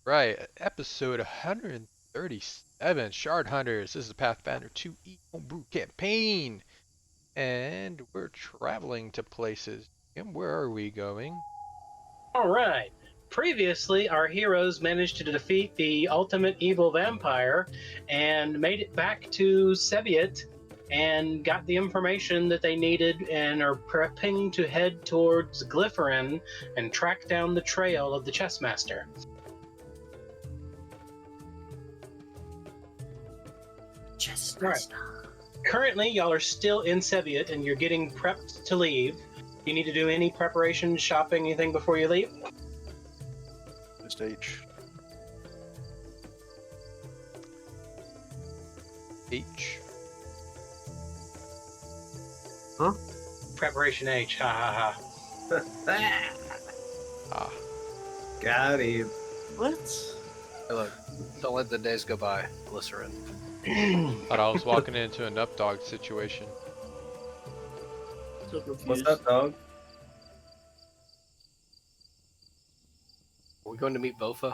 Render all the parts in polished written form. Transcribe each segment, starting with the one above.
Right, episode 137, Shard Hunters. This is the Pathfinder 2E Homebrew campaign, and we're traveling to places. And where are we going? All right. Previously, our heroes managed to defeat the ultimate evil vampire and made it back to Seviet and got the information that they needed and are prepping to head towards Glypherin and track down the trail of the chessmaster. Right. Currently, y'all are still in Seviet and you're getting prepped to leave. You need to do any preparation, shopping, anything before you leave? Just H. H. Preparation H, ha ha ha. Ah. Got him. What? Hey, look, don't let the days go by. Glycerin. Thought I was walking into an updog situation. So confused. What's up, dog? Are we going to meet Bofa?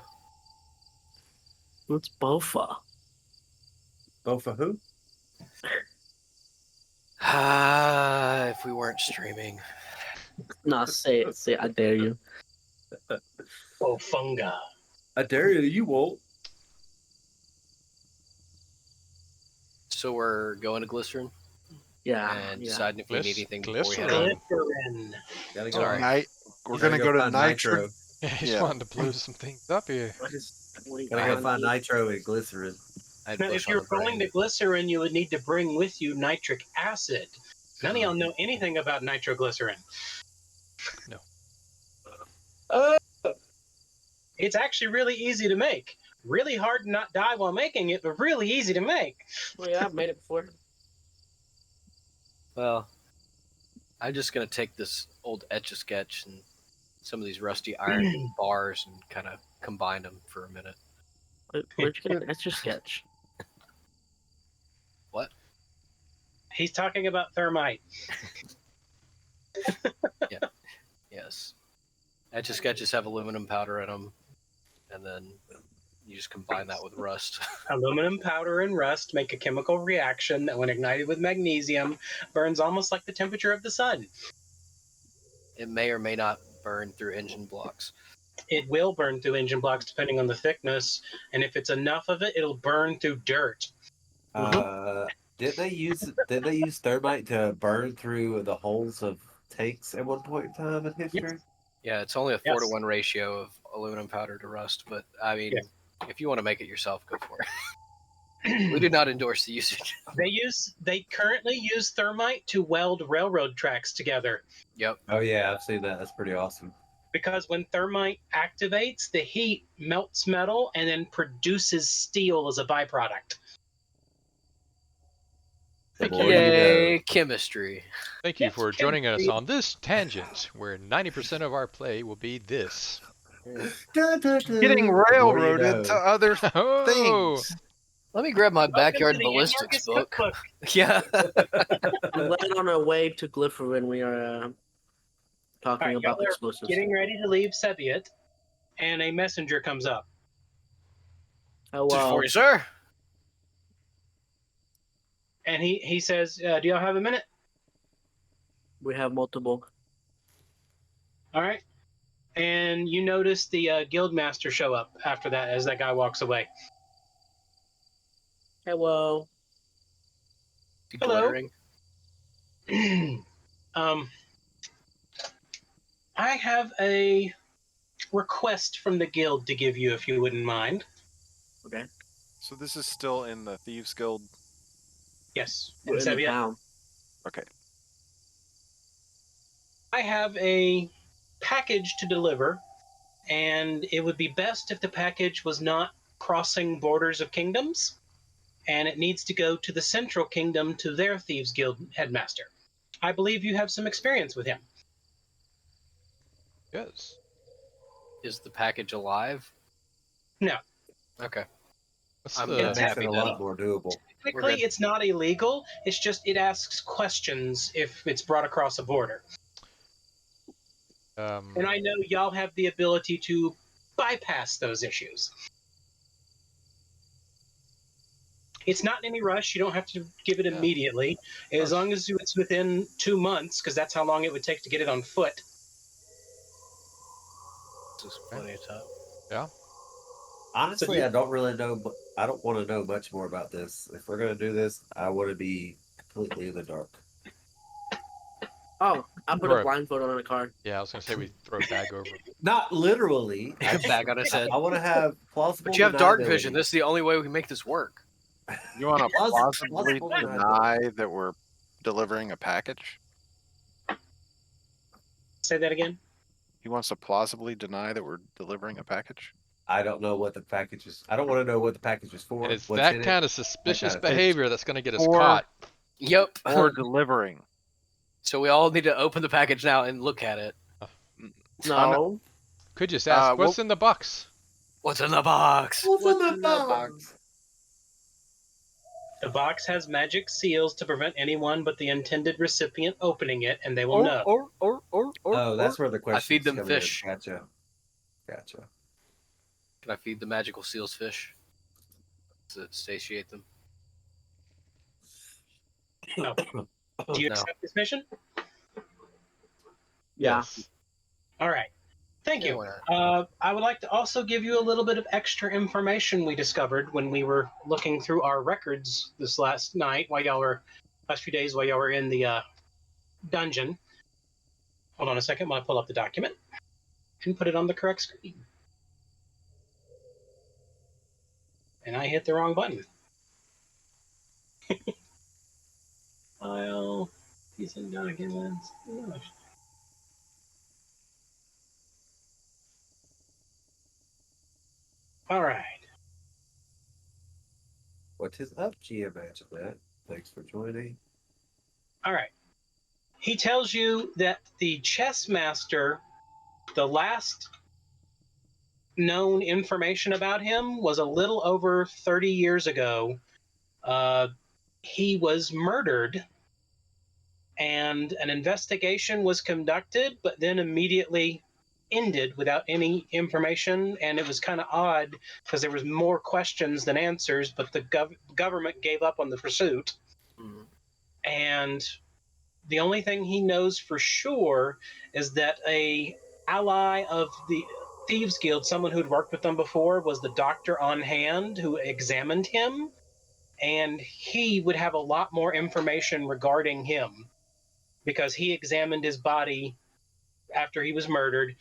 What's Bofa? Both for who? If we weren't streaming. Nah, say it. Say it. I dare you. Oh, funga. I dare you. You won't. So we're going to Glycerin Yeah. and yeah. deciding if we need anything before we head Glycerin. out. Glypherin. Gotta go. Sorry. We're Gotta gonna go to find Nitro. He's Yeah. wanting to blow some things up here. What is going Gotta go on? find Nitro and Glycerin. I'd Now, push if on you're the brain. going to Glycerin, you would need to bring with you nitric acid. None of y'all know anything about nitroglycerin. No. It's actually really easy to make. Really hard to not die while making it, but really easy to make. Oh, yeah, I've made it before. Well, I'm just going to take this old Etch-a-Sketch and some of these rusty iron bars and kind of combine them for a minute. Where'd you get an extra sketch? What? He's talking about thermite. Yes. Etch-a-Sketches have aluminum powder in them, and then you just combine that with rust. Aluminum powder and rust make a chemical reaction that, when ignited with magnesium, burns almost like the temperature of the sun. It may or may not burn through engine blocks. It will burn through engine blocks depending on the thickness, and if it's enough of it, it'll burn through dirt. Did they use thermite to burn through the holes of tanks at one point in time in history? Yeah, it's only a Yes. 4-to-1 ratio of aluminum powder to rust, but I mean, if you want to make it yourself, go for it. We do not endorse the usage. They currently use thermite to weld railroad tracks together, Yep. Oh yeah, I've seen that. That's pretty awesome. because when thermite activates, the heat melts metal and then produces steel as a byproduct. The more you Yay, know. chemistry. Thank you Yes, for joining us indeed. on this tangent, where 90% of our play will be this. Getting The more you railroaded know. to other Oh! things. Let me grab my backyard Welcome to the ballistics Anarchist book. Cookbook. Yeah. Well, on our way to Glypherin, we are talking Alright, about y'all are explosives. getting ready to leave Seviet, and a messenger comes up. Just Hello. for you, sir. And he says, do y'all have a minute? We have multiple. All right. And you notice the guild master show up after that as that guy walks away. Hello. Hello. Glittering. I have a request from the guild to give you, if you wouldn't mind. Okay. So this is still in the Thieves Guild. Yes. We're in the Seviet. town. Okay. I have a package to deliver, and it would be best if the package was not crossing borders of kingdoms, and it needs to go to the Central Kingdom to their Thieves Guild headmaster. I believe you have some experience with him. Yes. Is the package alive? No. Okay. What's I'm the, That makes happy it a then. lot more doable. Technically, good. it's not illegal. It's just it asks questions if it's brought across a border. And I know y'all have the ability to bypass those issues. It's not in any rush. You don't have to give it immediately. As long as it's within 2 months, because that's how long it would take to get it on foot. This is plenty of time. Yeah. Honestly, So I don't really know. I don't want to know much more about this. If we're gonna do this, I want to be completely in the dark. Oh, I put a Right. blindfold on the car. Yeah, I was gonna say we throw a bag over. Not literally. Bag on his head. I want to have plausible. But you have dark vision. deniability. This is the only way we can make this work. You want to plausibly plausible deny that we're delivering a package? say that again. He wants to plausibly deny that we're delivering a package? I don't know what the package is. I don't want to know what the package is for. And it's what's that in kind it. of suspicious kind of- behavior that's gonna get us Or- caught. Yep. Or delivering? So we all need to open the package now and look at it. No. Could just ask, what's in the box? What's in the box? What's in the box? The box has magic seals to prevent anyone but the intended recipient opening it, and they will know. Oh, that's where the question. feed them fish. Gotcha. Can I feed the magical seals fish to satiate them? No. Do you No. accept this mission? Yeah. Yes. All right. Thank Yeah, you. why not? I would like to also give you a little bit of extra information we discovered when we were looking through our records this last night last few days while y'all were in the dungeon. Hold on a second while I pull up the document and put it on the correct screen. And I hit the wrong button. File, decent documents. All right. What is up, GM Antoinette? Thanks for joining. All right. He tells you that the chess master, the last known information about him was a little over 30 years ago. He was murdered, and an investigation was conducted, but then immediately ended without any information. And it was kind of odd because there was more questions than answers, but the government gave up on the pursuit. Mhm. And the only thing he knows for sure is that a ally of the Thieves Guild, someone who'd worked with them before, was the doctor on hand who examined him, and he would have a lot more information regarding him because he examined his body after he was murdered.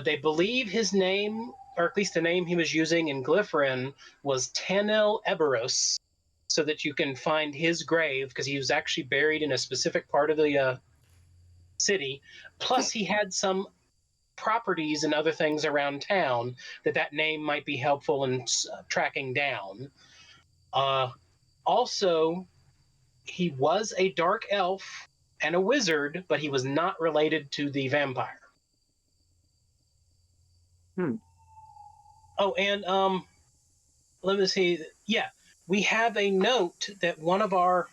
They believe his name, or at least the name he was using in Glypherin, was Tanel Eberus, so that you can find his grave because he was actually buried in a specific part of the city. Plus, he had some properties and other things around town that name might be helpful in tracking down. Also, he was a dark elf and a wizard, but he was not related to the vampire. Oh, and let me see. Yeah, we have a note that one of our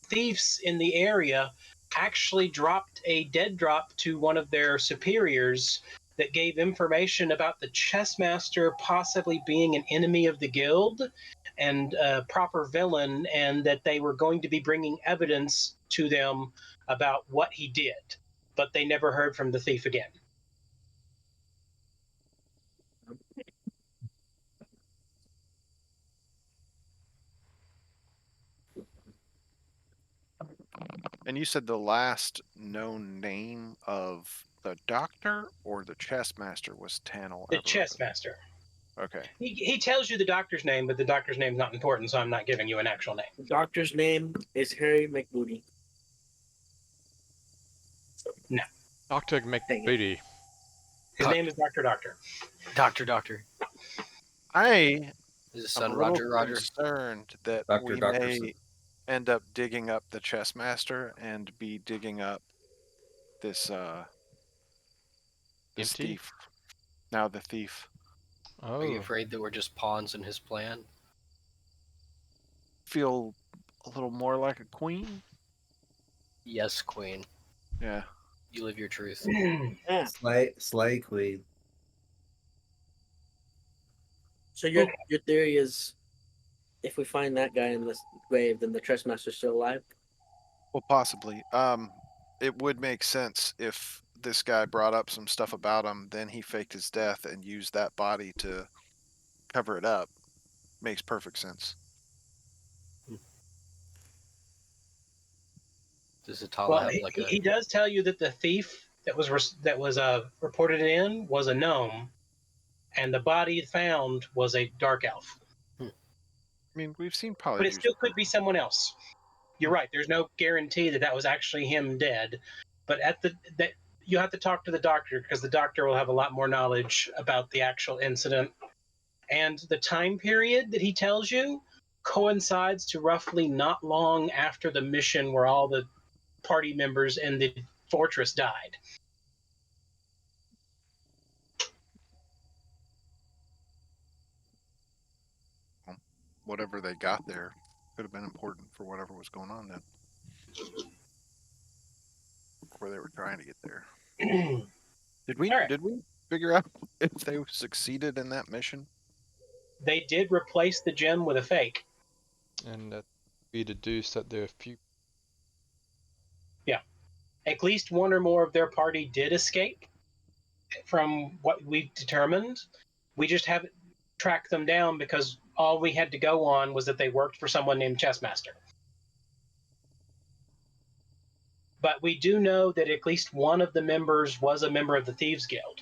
thieves in the area actually dropped a dead drop to one of their superiors that gave information about the chess master possibly being an enemy of the guild and a proper villain, and that they were going to be bringing evidence to them about what he did. But they never heard from the thief again. And you said the last known name of the doctor or the chess master was Tanel The Everett? chess master. Okay. He tells you the doctor's name, but the doctor's name's not important, so I'm not giving you an actual name. The doctor's name is Harry McBooty. No. Dr. McBeady. His name is Dr. Doctor. Doctor. I His am son, a little Roger. concerned that Dr. we Doctorson. may end up digging up the chess master and be digging up this Empty? thief. Now the thief. Are you Oh. afraid that we're just pawns in his plan? Feel a little more like a queen? Yes, Queen. Yeah. You live your truth. Yeah. Slay Queen. So your theory is, if we find that guy in this grave, then the Trespasser's still alive. Well, possibly. It would make sense if this guy brought up some stuff about him, then he faked his death and used that body to cover it up. Makes perfect sense. Does Atala Well, have he, like he a? he does tell you that the thief that was reported in was a gnome, and the body found was a dark elf. I mean, we've seen But it Polydeuce. still could be someone else. You're right. There's no guarantee that that was actually him dead, but that you have to talk to the doctor because the doctor will have a lot more knowledge about the actual incident, and the time period that he tells you coincides to roughly not long after the mission where all the party members in the fortress died. Whatever they got there could have been important for whatever was going on then, where they were trying to get there. Did we All right. did we figure out if they succeeded in that mission? They did replace the gem with a fake. And that we deduced that there are a few. Yeah. At least one or more of their party did escape from what we've determined. We just haven't tracked them down because all we had to go on was that they worked for someone named Chessmaster. But we do know that at least one of the members was a member of the Thieves Guild.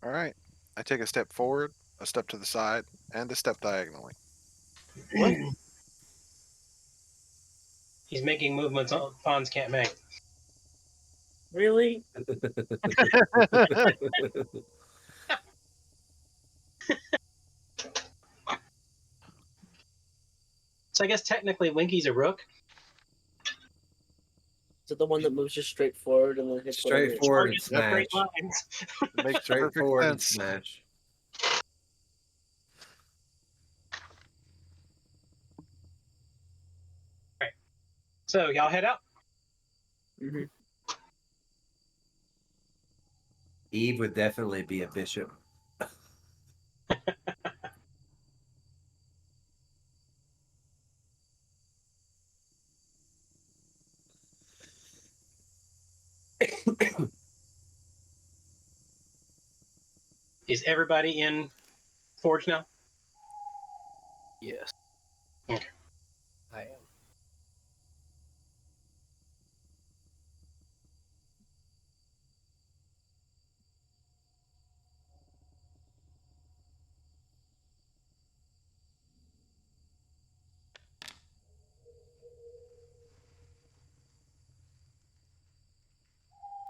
All right. I take a step forward, a step to the side, and a step diagonally. What? He's making movements Fonz can't make. Really? So I guess technically Winky's a rook. Is it the one that moves just straight forward and then hits whatever? Straightforward and Charges in smash. straight lines. It makes perfect Straightforward and sense. smash. So y'all head out. Mm-hmm. Eve would definitely be a bishop. Is everybody in Forge now? Yes. Okay. I am.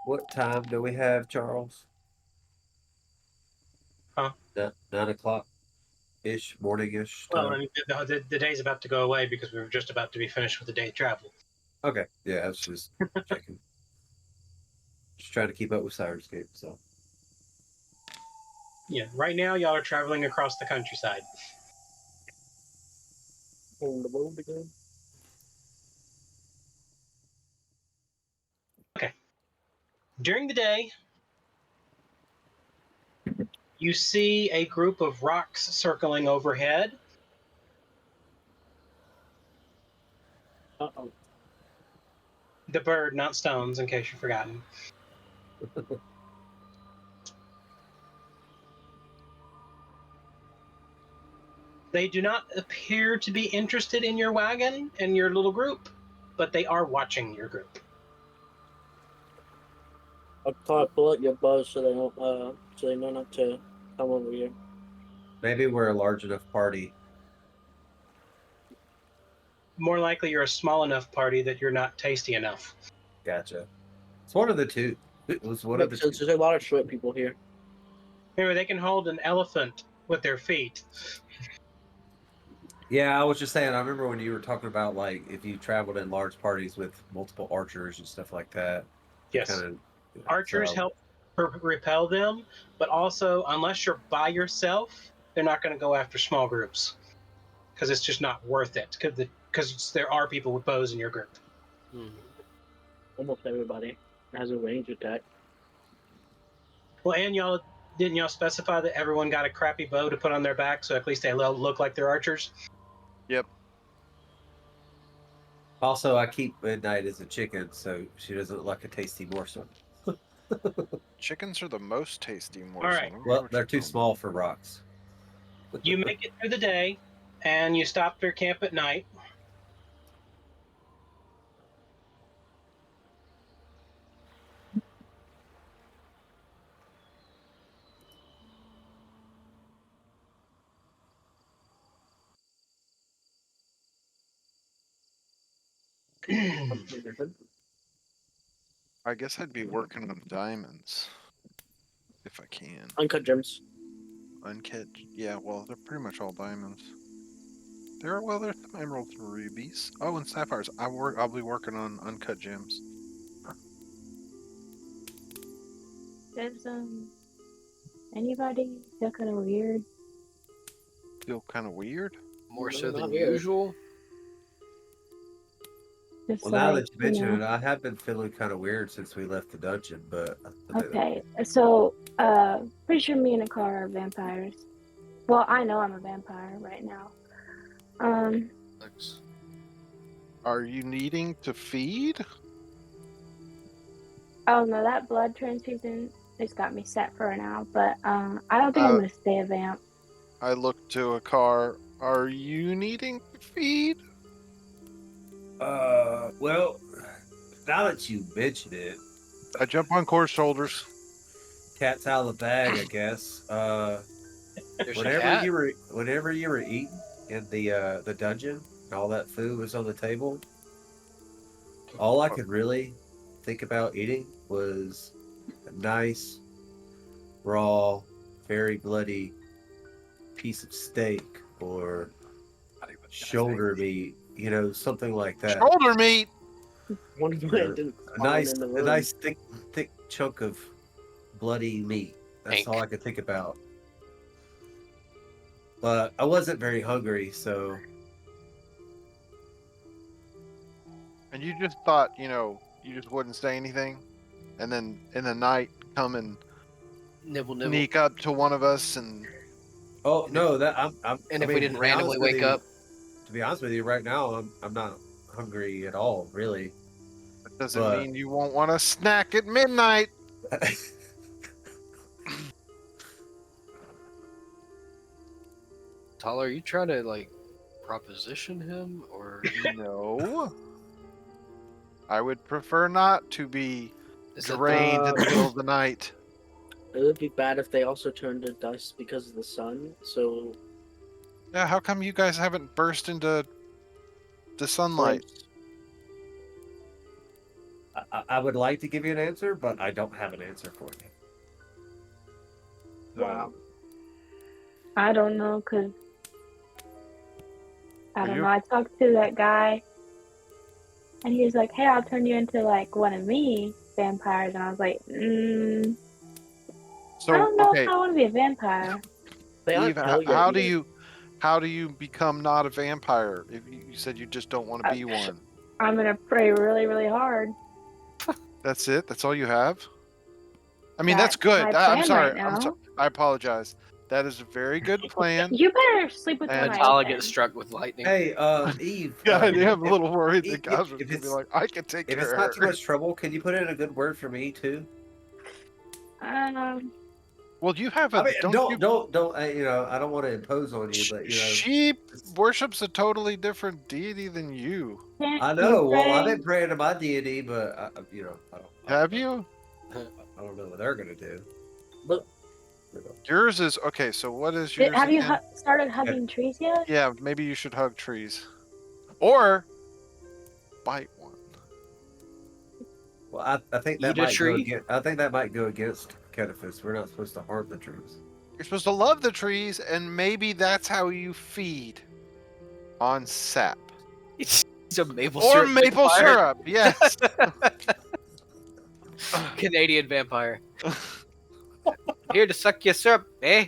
What time do we have, Charles? Huh? 9 o'clock ish, morning-ish Well, time. I mean, the day's about to go away because we were just about to be finished with the day travel. Okay. Yeah, I was just checking. Just trying to keep up with Sirenscape, so. Yeah, right now y'all are traveling across the countryside. On the road again. During the day, you see a group of rocks circling overhead. Uh-oh. The bird, not stones, in case you've forgotten. They do not appear to be interested in your wagon and your little group, but they are watching your group. I'll pull out your bow so they don't so they know not to come over here. Maybe we're a large enough party. More likely, you're a small enough party that you're not tasty enough. Gotcha. It's one of the two. It was one of the Makes sense. two. There's a lot of short people here. Anyway, they can hold an elephant with their feet. Yeah, I was just saying, I remember when you were talking about, like, if you traveled in large parties with multiple archers and stuff like that. Yes. Kind of, Archers so, help repel them, but also, unless you're by yourself, they're not going to go after small groups because it's just not worth it. Because because there are people with bows in your group. Almost everybody has a range attack. Well, and y'all didn't y'all specify that everyone got a crappy bow to put on their back, so at least they look like they're archers? Yep. Also, I keep Midnight as a chicken, so she doesn't look like a tasty morsel. Chickens are the most tasty All morsel. right. I don't know Well, what they're you're too talking small for rocks. You make it through the day, and you stop your camp at night. I guess I'd be working on diamonds if I can. Uncut gems. Uncut. Yeah, well, they're pretty much all diamonds. There's some emeralds and rubies. Oh, and sapphires. I'll be working on uncut gems. Does anybody feel kind of weird? Feel kind of weird. More No, so not than really. usual. Just Well, now like, that you mention it, I have been feeling kind of weird since we left the dungeon, but I think okay. So, pretty sure me and Akara are vampires. Well, I know I'm a vampire right now. Looks- Are you needing to feed? Oh no, that blood transfusion just got me set for now. But I don't think I'm Uh, gonna stay a vamp. I look to a car. Are you needing to feed? well, now that you mention it, I jump on Core's shoulders. cat's out of the bag, I guess. There's a cat. Whenever you were eating in the dungeon, and all that food was on the table. All I could really think about eating was a nice, raw, very bloody piece of steak or shoulder meat, something like that. Shoulder meat. One of mine didn't A spawn nice, in the a room. nice thick chunk of bloody meat. That's Hank. all I could think about. But I wasn't very hungry, so And you just thought, you just wouldn't say anything, and then in the night come and Nibble, nibble. sneak up to one of us and oh And no, that And I if we mean, didn't to be honest randomly with wake you- up, To be honest with you, right now I'm not hungry at all, really. it doesn't But- mean you won't want a snack at midnight. Tyler, are you trying to proposition him or No. I would prefer not to be is it drained in the Uh, middle of the night. It would be bad if they also turned to dust because of the sun. So Yeah, how come you guys haven't burst into the sunlight? flames. I would like to give you an answer, but I don't have an answer for you. Wow. I don't know, cause I Are don't you- know. I talked to that guy, and he was like, "Hey, I'll turn you into like one of me vampires," and I was like, I So don't know okay, if I want to be a vampire. They Eve, aren't hell yet how do either. you become not a vampire? If you said you just don't want to be one. I'm gonna pray really, really hard. That's it? That's all you have? I mean, that's That's good. my I'm plan sorry. right I'm sorry. now. I apologize. That is a very good plan. You better sleep with And one eye Tyler open. gets struck with lightning? Hey, Eve. God, I'm a if- little worried that if- guys are if gonna be it's- like, I can take If care it's of not too her. much trouble, can you put in a good word for me too? Well, you have a I mean, don't you? don't. I don't want to impose on you, but She worships a totally different deity than you. Can't I you know. Well, I've pray? been praying to my deity, but I don't. Have you? I don't know what they're gonna do. Look, Yours is okay. So what is yours? Have you again? started hugging trees yet? Yeah, maybe you should hug trees, or bite one. Well, I think Eat that a might go tree? against. I think that might go against Kennephis. We're not supposed to harm the trees. You're supposed to love the trees, and maybe that's how you feed on sap It's a maple or syrup maple vampire. syrup. Yes. Canadian vampire. Here to suck your syrup, eh?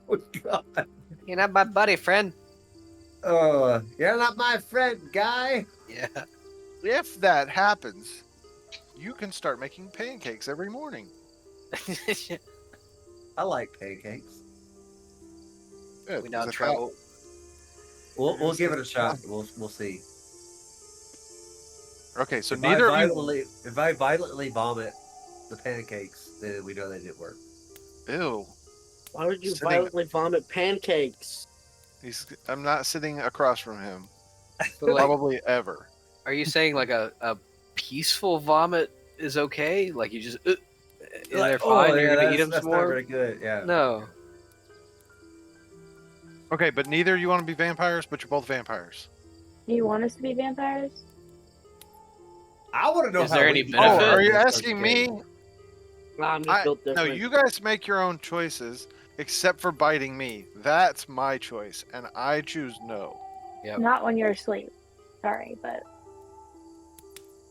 Oh God! You're not my buddy, friend. You're not my friend, guy. Yeah. If that happens, you can start making pancakes every morning. I like pancakes. Good, We 'cause now if that- travel. We'll give it a it's- shot. We'll see. Okay, so If I neither of you. violently vomit the pancakes, then we know they didn't work. Ew. Why would you Sitting- violently vomit pancakes? I'm not sitting across from him. But like, Probably ever. are you saying like a peaceful vomit is okay? Like you just and they're fine. You're gonna eat them that's some not more? very good. Yeah. No. Okay, but neither of you want to be vampires, but you're both vampires. Do you want us to be vampires? I want to know Is how there we any can benefit? Oh, Benefit? are you start asking getting- me? I'm just built No, different. you guys make your own choices, except for biting me. That's my choice, and I choose no. Yep. Not when you're asleep. Sorry, but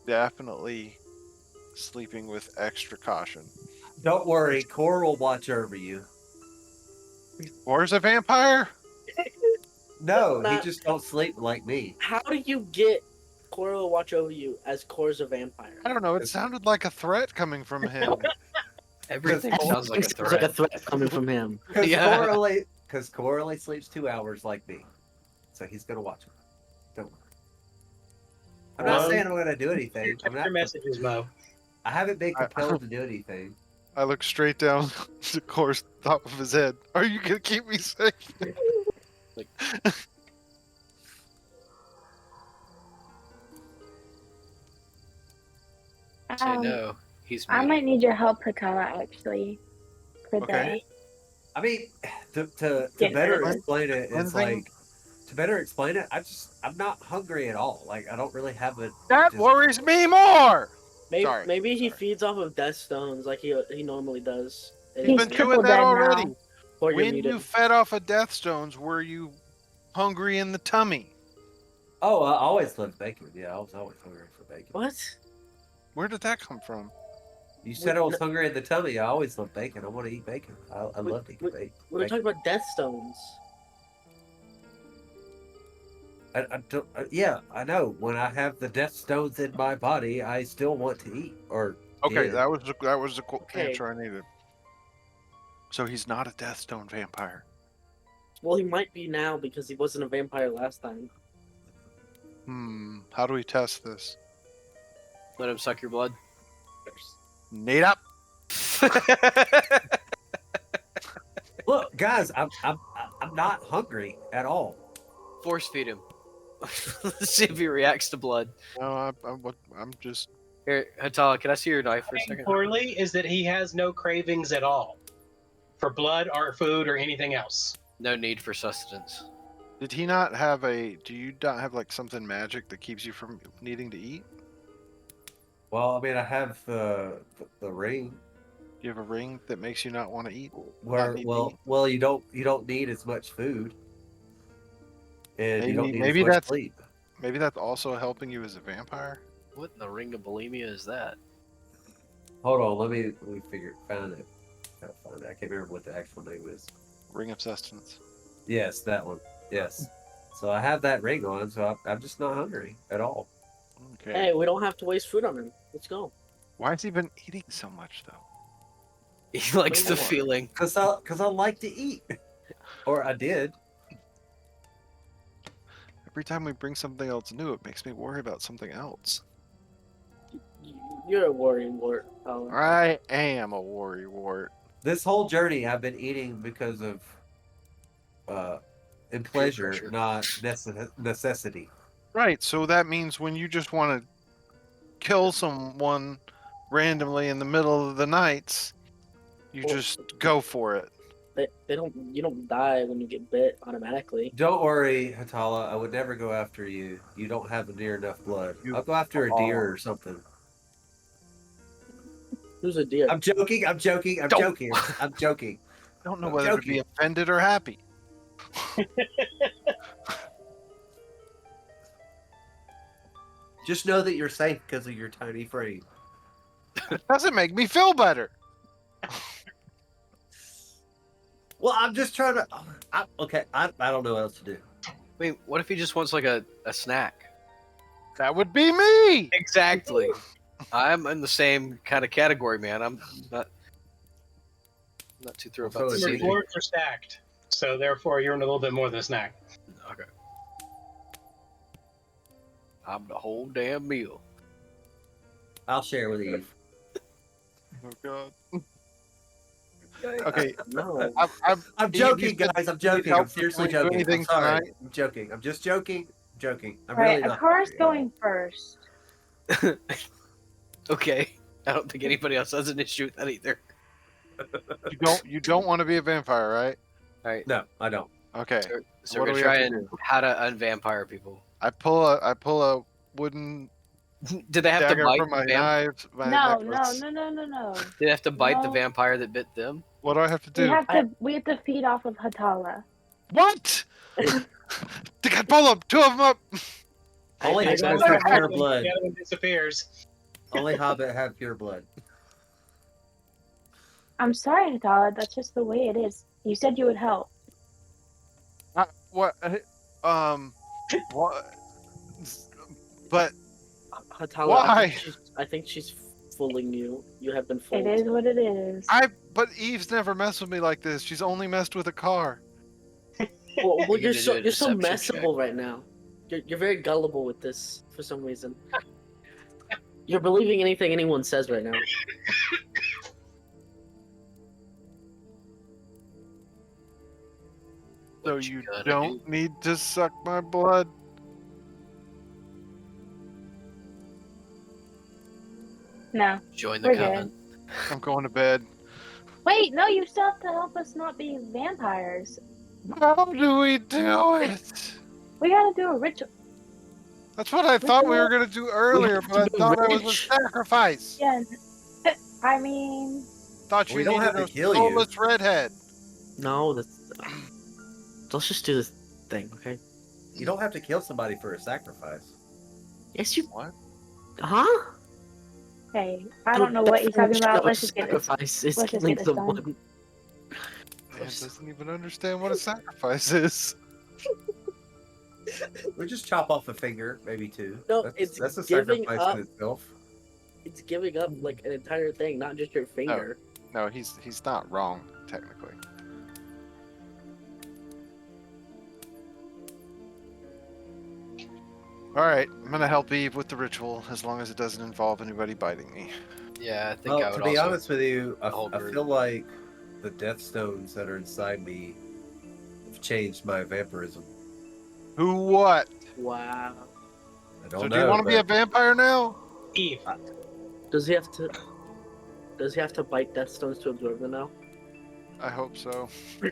Definitely sleeping with extra caution. Don't worry, Core will watch over you. Core's a vampire? No, he Not- just don't sleep like me. How do you get Cora will watch over you as Cora's a vampire? I don't know. It sounded like a threat coming from him. Everything sounds like a It sounds like a threat. threat coming from him. Because Yeah. Core only sleeps 2 hours like me, so he's gonna watch me. Don't worry. I'm not Well, saying I'm gonna do anything. Check your messages, Mo. I haven't been compelled to do anything. I look straight down to Core's top of his head. Are you gonna keep me safe? Say no. He's I muted. might need your help, Patala, actually, for Okay. I mean, to Get better nervous. explain it, it's Cleansing? like to better explain it. I'm not hungry at all. Like I don't really have a. That just- worries me more. Maybe, Sorry, maybe he sorry. feeds off of death stones like he normally does. He's He's been triple doing that dead now. already. Or you're When muted. you fed off of death stones, were you hungry in the tummy? Oh, I always loved bacon. Yeah, I was always hungry for bacon. What? Where did that come from? You said I was hungry in the tummy. I always loved bacon. I want to eat bacon. I We- love to eat bacon. We were talking about death stones. I don't, yeah, I know. When I have the death stones in my body, I still want to eat. Or Okay, did. that was the Okay. answer I needed. So he's not a death stone vampire. Well, he might be now because he wasn't a vampire last time. How do we test this? Let him suck your blood. Nate up. Look, guys, I'm not hungry at all. Force feed him. Let's see if he reacts to blood. No, I'm just. Here, Hatala, can I see your knife for a Saying second? poorly is that he has no cravings at all for blood or food or anything else. No need for sustenance. Did he not have a? Do you not have like something magic that keeps you from needing to eat? Well, I mean, I have the ring. Do you have a ring that makes you not want to eat? Where need to eat? well, you don't need as much food, and you don't need Maybe as much that's- sleep. Maybe that's also helping you as a vampire. What in the ring of bulimia is that? Hold on, let me find it. Gotta find it. I can't remember what the actual name is. Ring of sustenance. Yes, that one. Yes. So I have that ring on, so I'm just not hungry at all. Okay. Hey, we don't have to waste food on him. Let's go. Why has he been eating so much though? He likes the More. feeling. Cause I like to eat, or I did. Every time we bring something else new, it makes me worry about something else. You're a worrying wart. Tyler. I am a worry wart. This whole journey, I've been eating because of, in pleasure, pressure. not necessity. Right, so that means when you just want to kill someone randomly in the middle of the nights, you Well- just go for it. They don't. You don't die when you get bit automatically. Don't worry, Hatala. I would never go after you. You don't have near enough blood. You I'll go after a deer are. or something. Who's a deer? I'm joking. I'm joking. I'm Don't- joking. I'm joking. Don't know I'm whether to be joking. offended or happy. Just know that you're safe because of your tiny frame. It doesn't make me feel better. Well, I'm just trying to. I don't know what else to do. mean, what if he just wants like a snack? That would be me. Exactly. I'm in the same kind of category, man. I'm not too thrilled Also, about the it's Your easy. scenery. rewards are stacked, so therefore you're in a little bit more than a snack. Okay. I'm the whole damn meal. I'll share with Eve. Oh God. Okay, No. I'm Eve, you joking, said guys. I'm you need joking. I'm help. Can seriously we do joking. I'm anything sorry. tonight? I'm joking. I'm just joking. I'm joking. I'm All right, really not. Akar's joking at all. going first. Okay. I don't think anybody else has an issue with that either. You don't want to be a vampire, right? All right. No, I don't. Okay. So What we're do we gonna have try to and do? how to unvampire people. I pull a wooden Do they have to dagger bite from the my vamp? knives, my No, necklace. no. Do they have to bite the No. vampire that bit them? What do I have to We do? have to feed off of Hatala. What? They got both of them. Two of them up. Only I As got one hobbits have happens, pure blood. the other one disappears. Only hobbit have pure blood. I'm sorry, Hatala. That's just the way it is. You said you would help. What? What? But Hatala, why? I think she's fooling you. You have been It fooled. is what it is. But Eve's never messed with me like this. She's only messed with a car. Well, You you're need to so do a you're so deception messable right now. You're very gullible with this for some reason. You're believing anything anyone says right now. So What you gonna don't do? need to suck my blood. No. Join the We're coven. I'm going to bed. Wait, no, you still have to help us not be vampires. How do we do it? We gotta do a ritual. That's what I thought we Ritual? were gonna do earlier, have but to I be thought it was rich. a sacrifice. Yeah. I mean, Thought We you don't needed have to a kill you. soulless redhead. No, let's just do this thing, okay? You don't have to kill somebody for a sacrifice. Yes, you. What? Huh? hey, I don't know what he's talking about. Let's just get this. Sacrifice is let's just killing get this done. someone. Man doesn't even understand what a sacrifice is. We just chop off a finger, maybe two. No, that's a giving sacrifice up. in itself. It's giving up like an entire thing, not just your finger. No, he's not wrong technically. All right, I'm gonna help Eve with the ritual as long as it doesn't involve anybody biting me. Yeah, I think I Well, would to be also. honest with you, I whole group. feel like the death stones that are inside me have changed my vampirism. Who what? Wow. I don't So know. do you want to be a but vampire now? Eve. Does he have to? Does he have to bite death stones to absorb them now? I hope so. I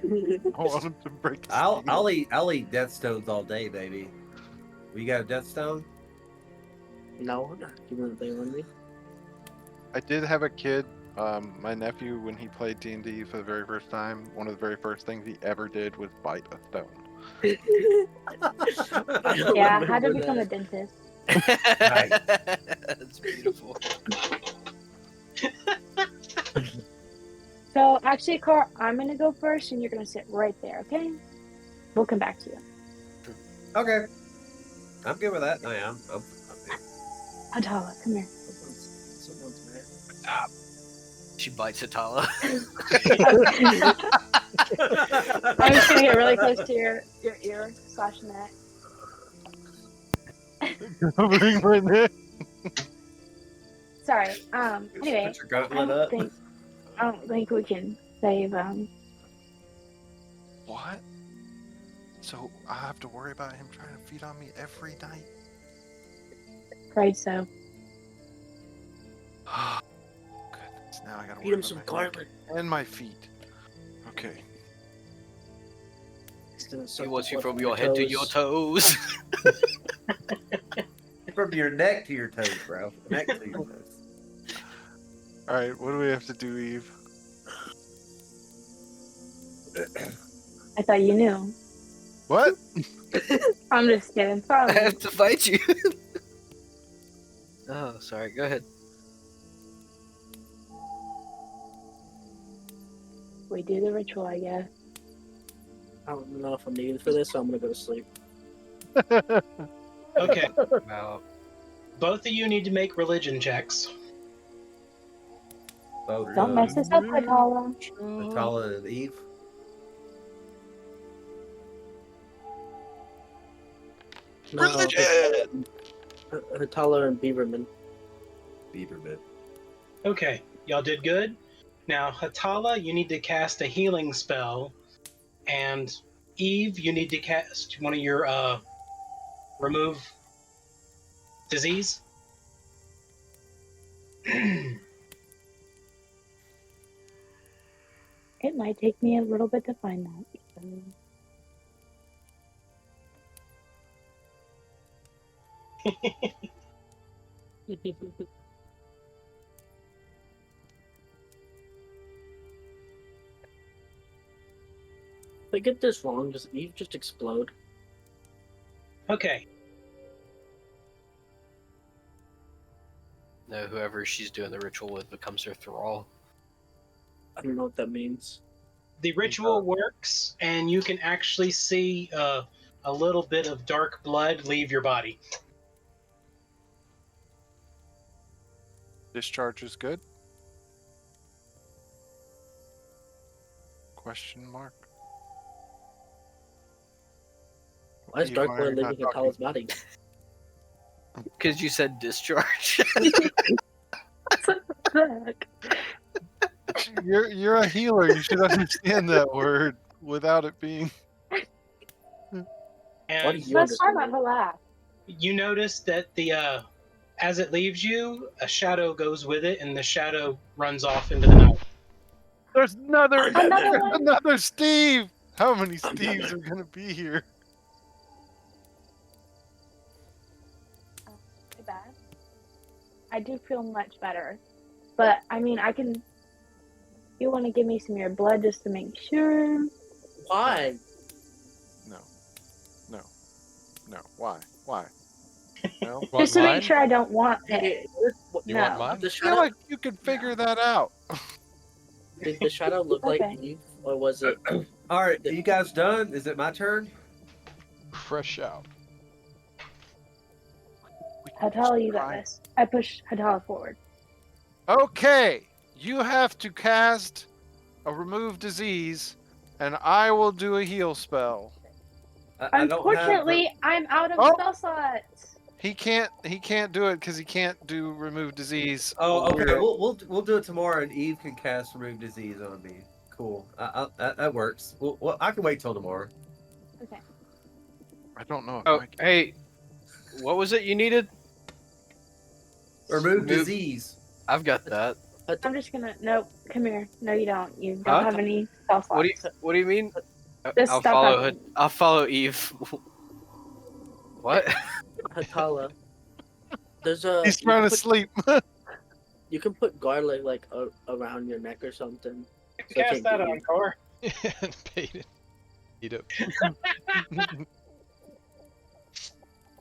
want him to break his I'll teeth. I'll eat death stones all day, baby. We got a death stone? No, you wouldn't think on me. I did have a kid, my nephew, when he played D&D for the very first time, one of the very first things he ever did was bite a stone. I don't Yeah, I had to remember become a that. dentist. That's beautiful. So actually, Car, I'm gonna go first, and you're gonna sit right there. Okay? We'll come back to you. Okay. I'm good with that. I am. Hatala, come here. Someone's mad. She bites Atala. I'm just gonna get really close to your ear / neck. Covering my neck. Sorry. Anyway, Put your gauntlet up. I don't think we can save What? So I have to worry about him trying to feed on me every night? Afraid so. Goodness, now I gotta Feed worry him about some my neck garlic. and my feet. Okay. He's gonna He suck wants the you blood from your head to your toes. From your neck to your toes, bro. Neck to your toes. Alright, what do we have to do, Eve? I thought you knew. What? I'm just kidding. I Probably. have to fight you. Oh, sorry. Go ahead. We do the ritual, I guess. I don't know if I'm needed for this, so I'm gonna go to sleep. Okay, About both of you need to make religion checks. Both Don't mess this up, Hatala. Atala and Eve. No, Religion! Hatala and Beaverman. Beaverman. Okay, y'all did good. Now, Hatala, you need to cast a healing spell, and Eve, you need to cast one of your remove disease. It might take me a little bit to find that. So. If I get this wrong, does Eve just explode? Okay, no, whoever she's doing the ritual with becomes her thrall. I don't know what that means. the ritual works, and you can actually see a little bit of dark blood leave your body. Discharge is good? Question mark. Why is Eve, Dark why are Blood you not leaving talking? Hatala's body? Because you said discharge. Look. You're a healer. You should understand that word without it being. Why do And you Let's try understand not it? to laugh. you notice that as it leaves you, a shadow goes with it, and the shadow runs off into the night. There's another Another one? another Steve. How many Steves are gonna be here? My bad. I do feel much better. But, I mean, I can... You want to give me some of your blood just to make sure? Why? No. No. No. Why? Why? No. Want Just to make mine? sure I don't want it. Hey, You want No. mine? the I feel shadow, like you could figure that out. did the shadow look like Okay. Eve, or was it? All right, are you guys done? Is it my turn? Fresh out. We can just Hatala, you got try. this. I push Hatala forward. Okay. You have to cast a remove disease, and I will do a heal spell. I don't have. Unfortunately, I'm out of Oh! spell slots. He can't do it because he can't do remove disease. Oh, okay. We're- We'll do it tomorrow, and Eve can cast remove disease on me. Cool. That works. Well, I can wait till tomorrow. Okay. I don't know if Oh, Mike. hey, what was it you needed? Remove Remove- disease. I've got that. I'm just gonna... Nope. Come here. No, you don't. You don't Huh? have any spell What do slots. you What do you mean? Just I'll stop follow. talking. I'll follow Eve. What? Hatala. There's a. He's trying to sleep. You can put garlic like around your neck or something. You can So I cast can't that get on you. Core. And paid it. Eat it.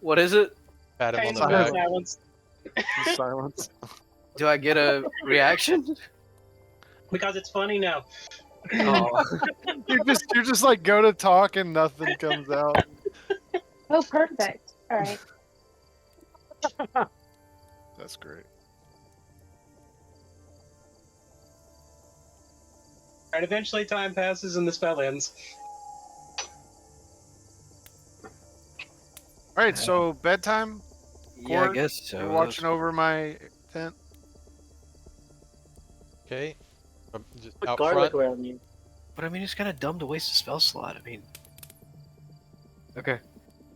What is it? Pat him on the Painful back. silence. Silence. Do I get a reaction? Because it's funny now. Oh, You're just like go to talk and nothing comes out. Oh, perfect. All right. That's great. Alright, eventually time passes and the spell ends. All right, so bedtime. yeah, I Cord, guess so. You're watching over my tent. Okay. Just Put out garlic front. around you. But I mean, it's kind of dumb to waste a spell slot. I mean, okay.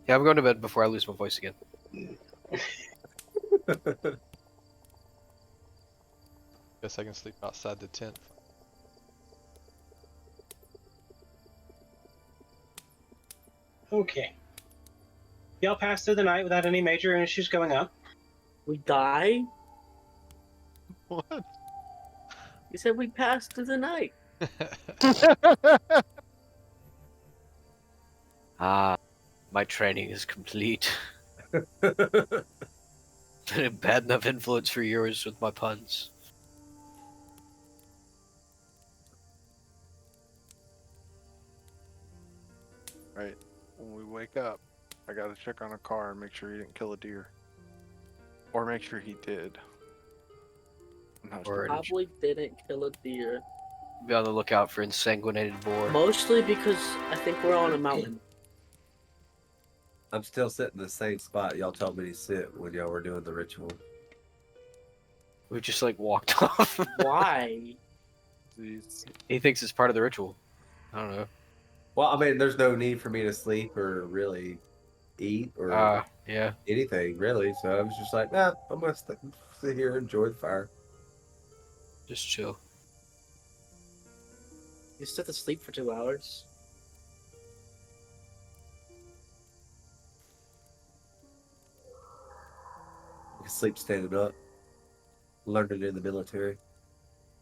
Yeah, I'm going to bed before I lose my voice again. Guess I can sleep outside the tent. Okay. Y'all pass through the night without any major issues going up. We die? What? You said we passed through the night. Ah, my training is complete. Been a bad enough influence for yours with my puns. Right. When we wake up, I gotta check on a car and make sure he didn't kill a deer. Or make sure he did. I'm not Or sure which. Probably didn't kill a deer. be on the lookout for insanguinated boar. Mostly because I think we're on a mountain. I'm still sitting in the same spot y'all told me to sit when y'all were doing the ritual. We just like walked off. Why? Jeez. He thinks it's part of the ritual. I don't know. Well, I mean, there's no need for me to sleep or really eat or Yeah. anything, really. So I was just like, nah, I'm going to sit here and enjoy the fire. Just chill. You still have to sleep for 2 hours. I can sleep standing up. Learned it in the military.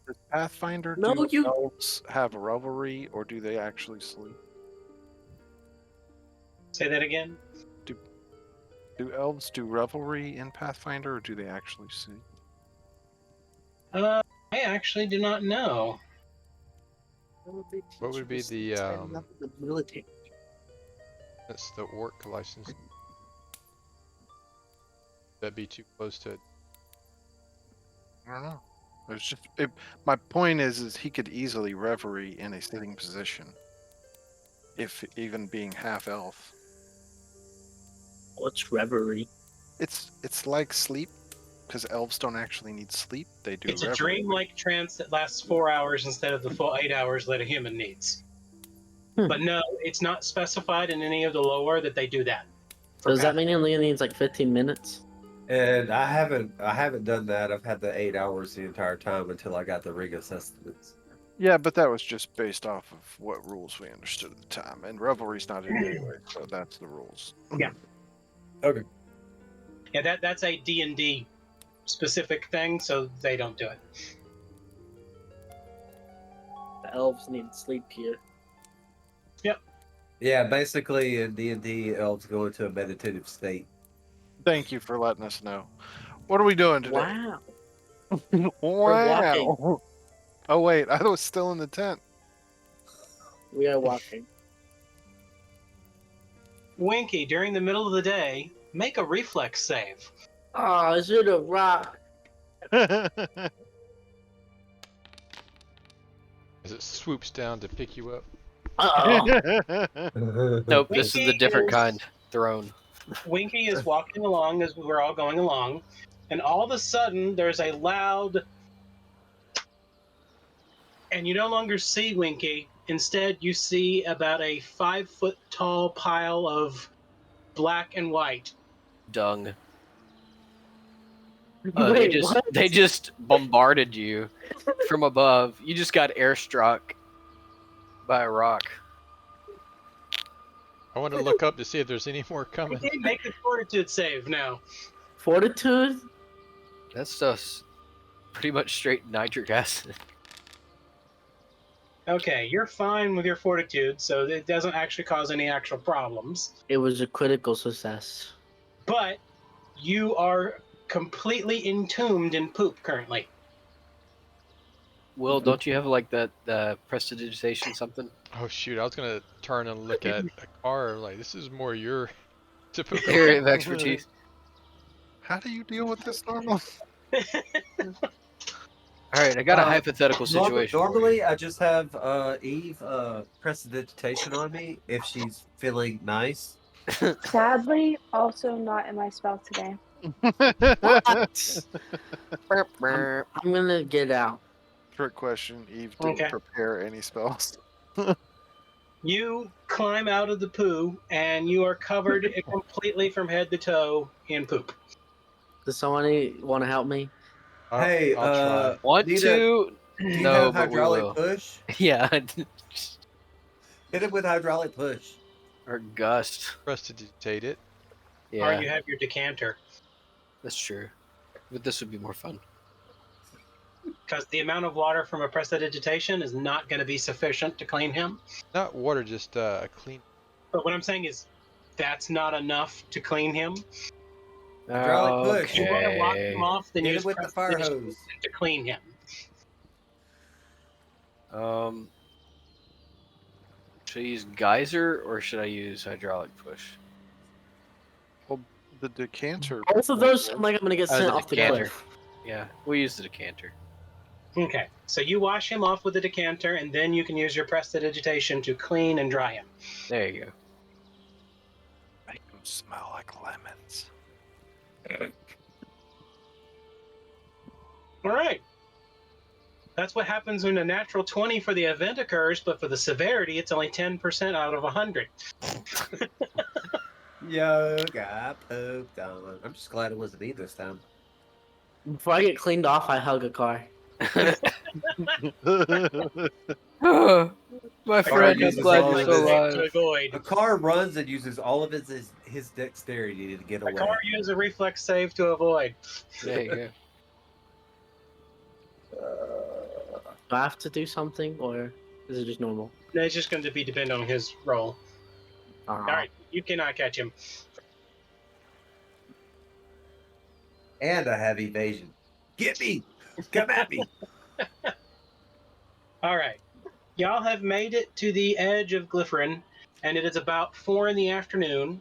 Does Pathfinder No, do you- elves have revelry or do they actually sleep? Say that again. Do elves do revelry in Pathfinder or do they actually sleep? I actually do not know. What would be the the military? that's the orc license? That'd be too close to it. I don't know. It's just my point is he could easily reverie in a sitting position, if even being half elf. What's reverie? It's like sleep, because elves don't actually need sleep. They do It's a reverie. dreamlike trance that lasts 4 hours instead of the full 8 hours that a human needs. But no, it's not specified in any of the lore that they do that. So does that mean it only needs like 15 minutes? And I haven't done that. I've had the 8 hours the entire time until I got the ring of sustenance. Yeah, but that was just based off of what rules we understood at the time, and revelry's not in anyway, so that's the rules. Yeah. Okay. Yeah, that's a D&D specific thing, so they don't do it. The elves need sleep here. Yeah, basically in D&D, elves go into a meditative state. Thank you for letting us know. What are we doing today? Wow. Wow. walking. Oh wait, I was still in the tent. We are walking. Winky, during the middle of the day, make a reflex save. Oh, is it a rock? As it swoops down to pick you up. Uh-oh. Nope, this is the Winky different is- kind. Throne. Winky is walking along as we're all going along, and all of a sudden there's a loud, and you no longer see Winky. Instead, you see about a 5-foot tall pile of black and white. Dung. Wait, what? They just bombarded you from above. You just got airstruck by a rock. I want to look up to see if there's any more coming. Okay, make a fortitude save now. Fortitude? That stuff's pretty much straight nitric acid. Okay, you're fine with your fortitude, so it doesn't actually cause any actual problems. It was a critical success. But you are completely entombed in poop currently. Will, don't you have like that prestidigitation something? Oh shoot, I was gonna turn and look at a car like this is more your typical. Area of expertise. How do you deal with this normally? All right, I got a Uh, hypothetical situation. for you. Normally, I just have Eve prestidigitation on me if she's feeling nice. Sadly, also not in my spell today. What? Burp, burp. I'm gonna get out. Trick question. Eve didn't Okay. prepare any spells. You climb out of the poo, and you are covered completely from head to toe in poop. Does somebody want to help me? Hey, I'll try. Want Nita, to? do you No, have but we hydraulic will. push? Yeah. Hit it with hydraulic push. Or gust. Prestidigitate it. Yeah, Or you have your decanter. that's true. But this would be more fun. Because the amount of water from a prestidigitation is not going to be sufficient to clean him. Not water, just a clean. But what I'm saying is, that's not enough to clean him. Hydraulic push. If you want to wash him off, then Hit you it use with the fire prestidigitation hose. to clean him. Should I use geyser or should I use hydraulic push? The decanter. Both of those sound like I'm gonna get Oh, sent the off the decanter. cliff. Yeah, we use the decanter. Okay, so you wash him off with the decanter, and then you can use your prestidigitation to clean and dry him. There you go. Make them smell like lemons. All right. That's what happens when a natural 20 for the event occurs, but for the severity, it's only 10% out of 100. Yo, got pooped on. I'm just glad it wasn't me this time. Before I get cleaned off, I hug a car. My Car friend, I'm uses glad all you're of still his- alive. To avoid. A car runs and uses all of his dexterity to get A car away. uses a reflex save to avoid. There you go. Do I have to do something, or is it just normal? No, it's just going to be depend on his roll. All right, you cannot catch him. And I have evasion. Get me! Come at me! All right, y'all have made it to the edge of Glypherin, and it is about 4 in the afternoon.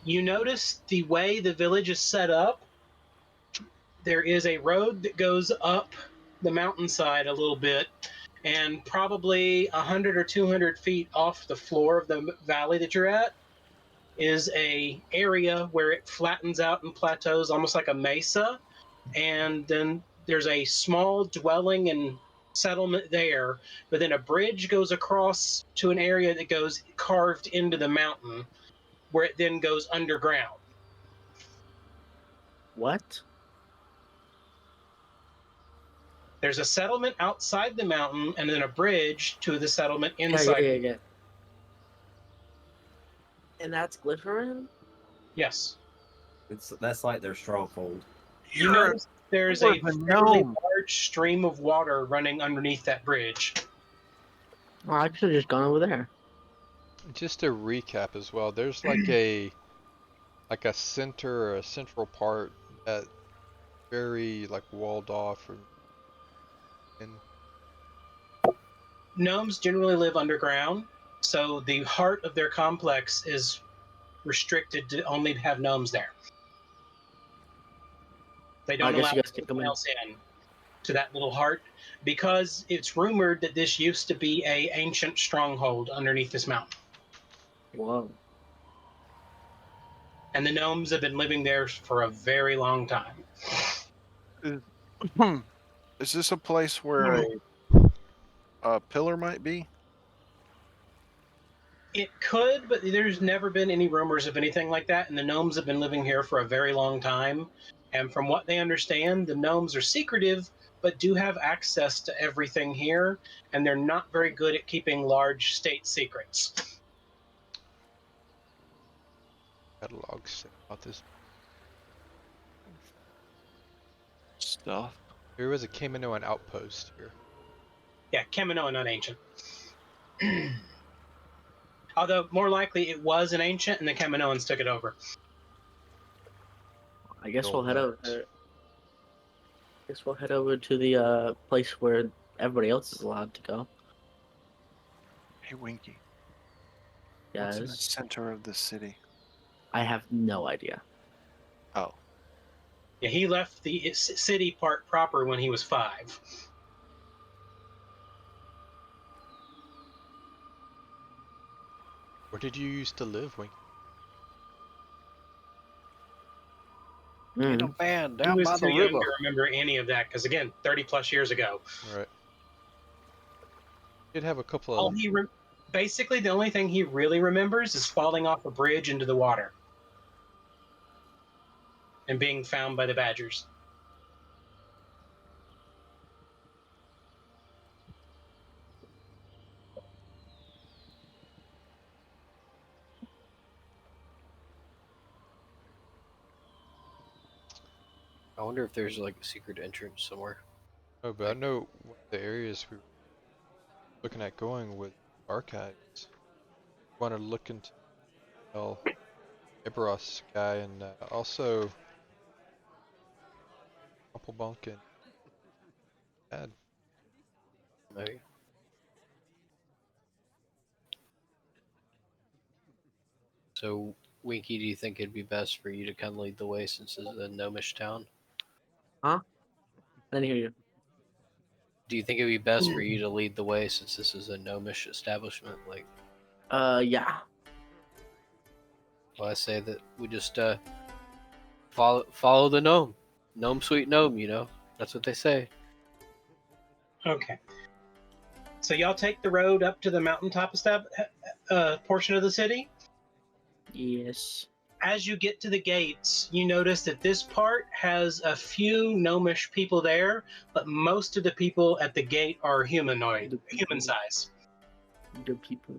You notice the way the village is set up. There is a road that goes up the mountainside a little bit, and probably 100 or 200 feet off the floor of the valley that you're at is a area where it flattens out and plateaus almost like a mesa, and then there's a small dwelling and settlement there, but then a bridge goes across to an area that goes carved into the mountain where it then goes underground. What? There's a settlement outside the mountain and then a bridge to the settlement Yeah, inside. yeah. And that's Glypherin? Yes. That's like their stronghold. You notice there's You're a the fairly gnome. large stream of water running underneath that bridge. Oh, I should have just gone over there. Just to recap as well, there's like a center or a central part that very like walled off and Gnomes generally live underground, so the heart of their complex is restricted to only have gnomes there. They I don't guess allow you guys can come anyone in. else in to that little heart because it's rumored that this used to be a ancient stronghold underneath this mountain. Whoa. And the gnomes have been living there for a very long time. Is this a place where a pillar might be? It could, but there's never been any rumors of anything like that, and the gnomes have been living here for a very long time. And from what they understand, the gnomes are secretive, but do have access to everything here, and they're not very good at keeping large state secrets. catalogs say about this. Stuff. There was a Kaminoan outpost here. Yeah, Kaminoan, not ancient. Although more likely it was an ancient, and the Kaminoans took it over. I guess Old maps. we'll head over to the place where everybody else is allowed to go. Hey, Winky. What's in the Guys, center of the city? I have no idea. Oh, Yeah, he left the city part proper when he was 5. Where did you used to live, Wink? In a Mm. van He down was by too the young river. to remember any of that because, again, 30 plus years ago. Right. Did have a couple All of basically the only thing he really remembers is falling off a bridge into the water and being found by the badgers. I wonder if there's like a secret entrance somewhere. oh, but I know one of the areas we were looking at going with archives. Want to look into El Ibros guy and also Doppelbunk and Dad. Maybe. So, Winky, do you think it'd be best for you to kind of lead the way since this is a gnomish town? I didn't hear you. Do you think it'd be best for you to lead the way since this is a gnomish establishment? Like, Yeah. well, I say that we just follow the gnome, gnome sweet gnome. You know, that's what they say. Okay. So y'all take the road up to the mountaintop portion of the city. Yes. As you get to the gates, you notice that this part has a few gnomish people there, but most of the people at the gate are humanoid, human size. The people.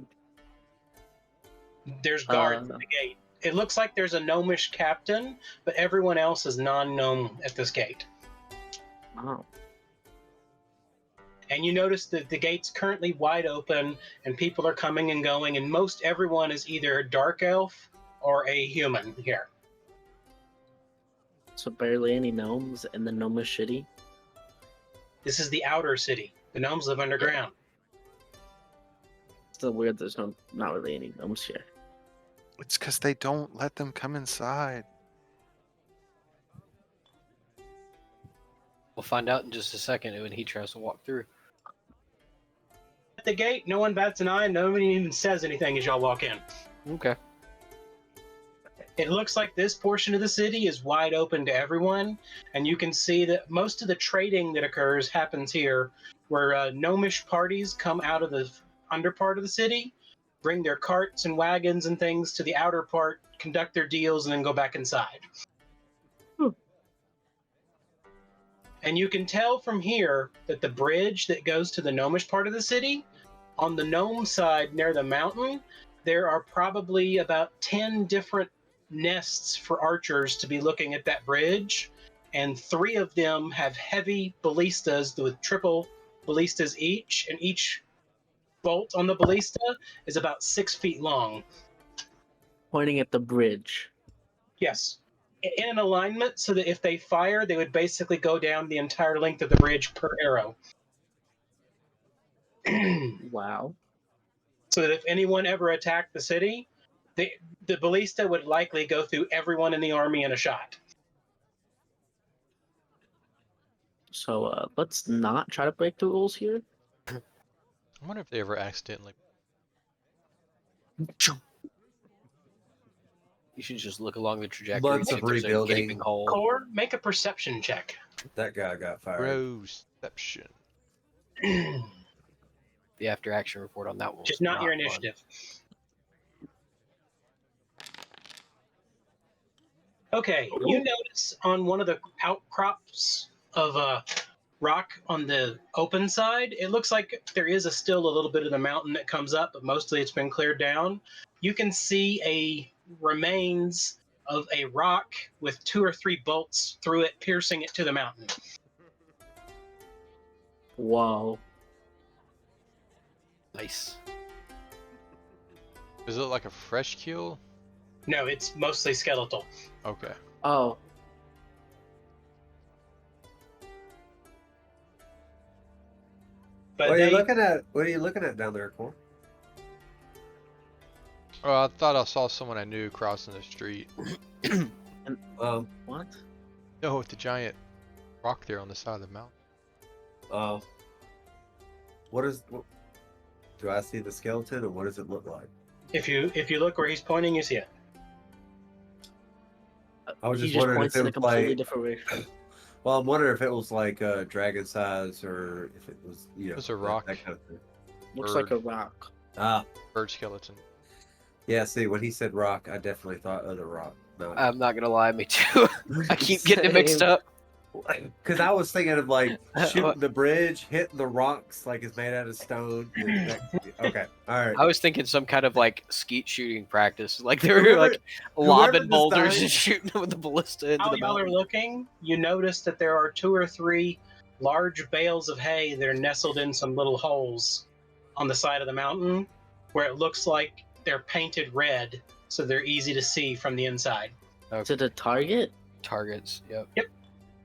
There's guards at the gate. It looks like there's a gnomish captain, but everyone else is non-gnome at this gate. Wow. And you notice that the gate's currently wide open, and people are coming and going, and most everyone is either a dark elf or a human here. So barely any gnomes in the gnomish city. This is the outer city. The gnomes live underground. Still weird. There's not really any gnomes here. It's because they don't let them come inside. We'll find out in just a second when he tries to walk through. At the gate, no one bats an eye, nobody even says anything as y'all walk in. Okay. It looks like this portion of the city is wide open to everyone, and you can see that most of the trading that occurs happens here, where gnomish parties come out of the under part of the city, bring their carts and wagons and things to the outer part, conduct their deals, and then go back inside. And you can tell from here that the bridge that goes to the gnomish part of the city, on the gnome side near the mountain, there are probably about 10 different nests for archers to be looking at that bridge, and 3 of them have heavy ballistas with triple ballistas each, and each bolt on the ballista is about 6 feet long. Pointing at the bridge. Yes. In an alignment so that if they fire, they would basically go down the entire length of the bridge per arrow. Wow. So that if anyone ever attacked the city, the ballista would likely go through everyone in the army in a shot. So let's not try to break the rules here. I wonder if they ever accidentally. You should just look along the trajectory and Months see of if there's a rebuilding. gaping hole. Core, make a perception check. That guy got fired. Perception. The after action report on that one. Just not your fun. initiative. Okay, you notice on one of the outcrops of rock on the open side, it looks like there is still a little bit of the mountain that comes up, but mostly it's been cleared down. You can see a remains of a rock with 2 or 3 bolts through it, piercing it to the mountain. Wow. Nice. Is it like a fresh kill? No, it's mostly skeletal. Okay. Oh. But What are you looking at down there, Core? Oh, I thought I saw someone I knew crossing the street. What? No, with the giant rock there on the side of the mountain. Do I see the skeleton, or what does it look like? if you look where he's pointing, you see it. I was He just wondering points if it in a was completely like. different way. Well, I'm wondering if it was like dragon size, or if it was, you know, It's a rock. that kind of thing. Looks like a rock. Ah, Bird skeleton. yeah. See, when he said rock, I definitely thought other rock. I'm not gonna lie, me too. I keep getting it mixed Same. up. Because I was thinking of like shooting the bridge, hitting the rocks like it's made out of stone. Okay, all right. I was thinking some kind of like skeet shooting practice, like they were Whoever- like whoever lobbing boulders designed- and shooting them with the ballista into While the y'all are mountain. looking, you notice that there are 2 or 3 large bales of hay that are nestled in some little holes on the side of the mountain, where it looks like they're painted red, so they're easy to see from the inside. To the target? Targets. Yep.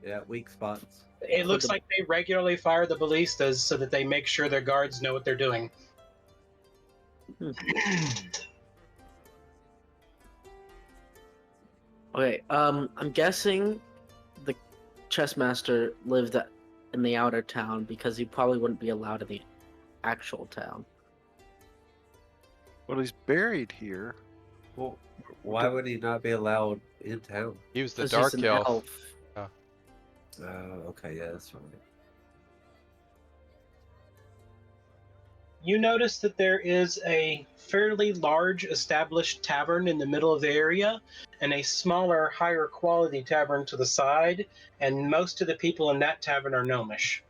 Yeah, weak spots. It looks like they regularly fire the ballistas so that they make sure their guards know what they're doing. Okay, I'm guessing the chess master lived in the outer town because he probably wouldn't be allowed in the actual town. Well, he's buried here. Well, why would he not be allowed in town? He was the Because he's dark an elf. elf. Oh, Okay, yeah, that's fine. You notice that there is a fairly large established tavern in the middle of the area and a smaller, higher quality tavern to the side, and most of the people in that tavern are gnomish.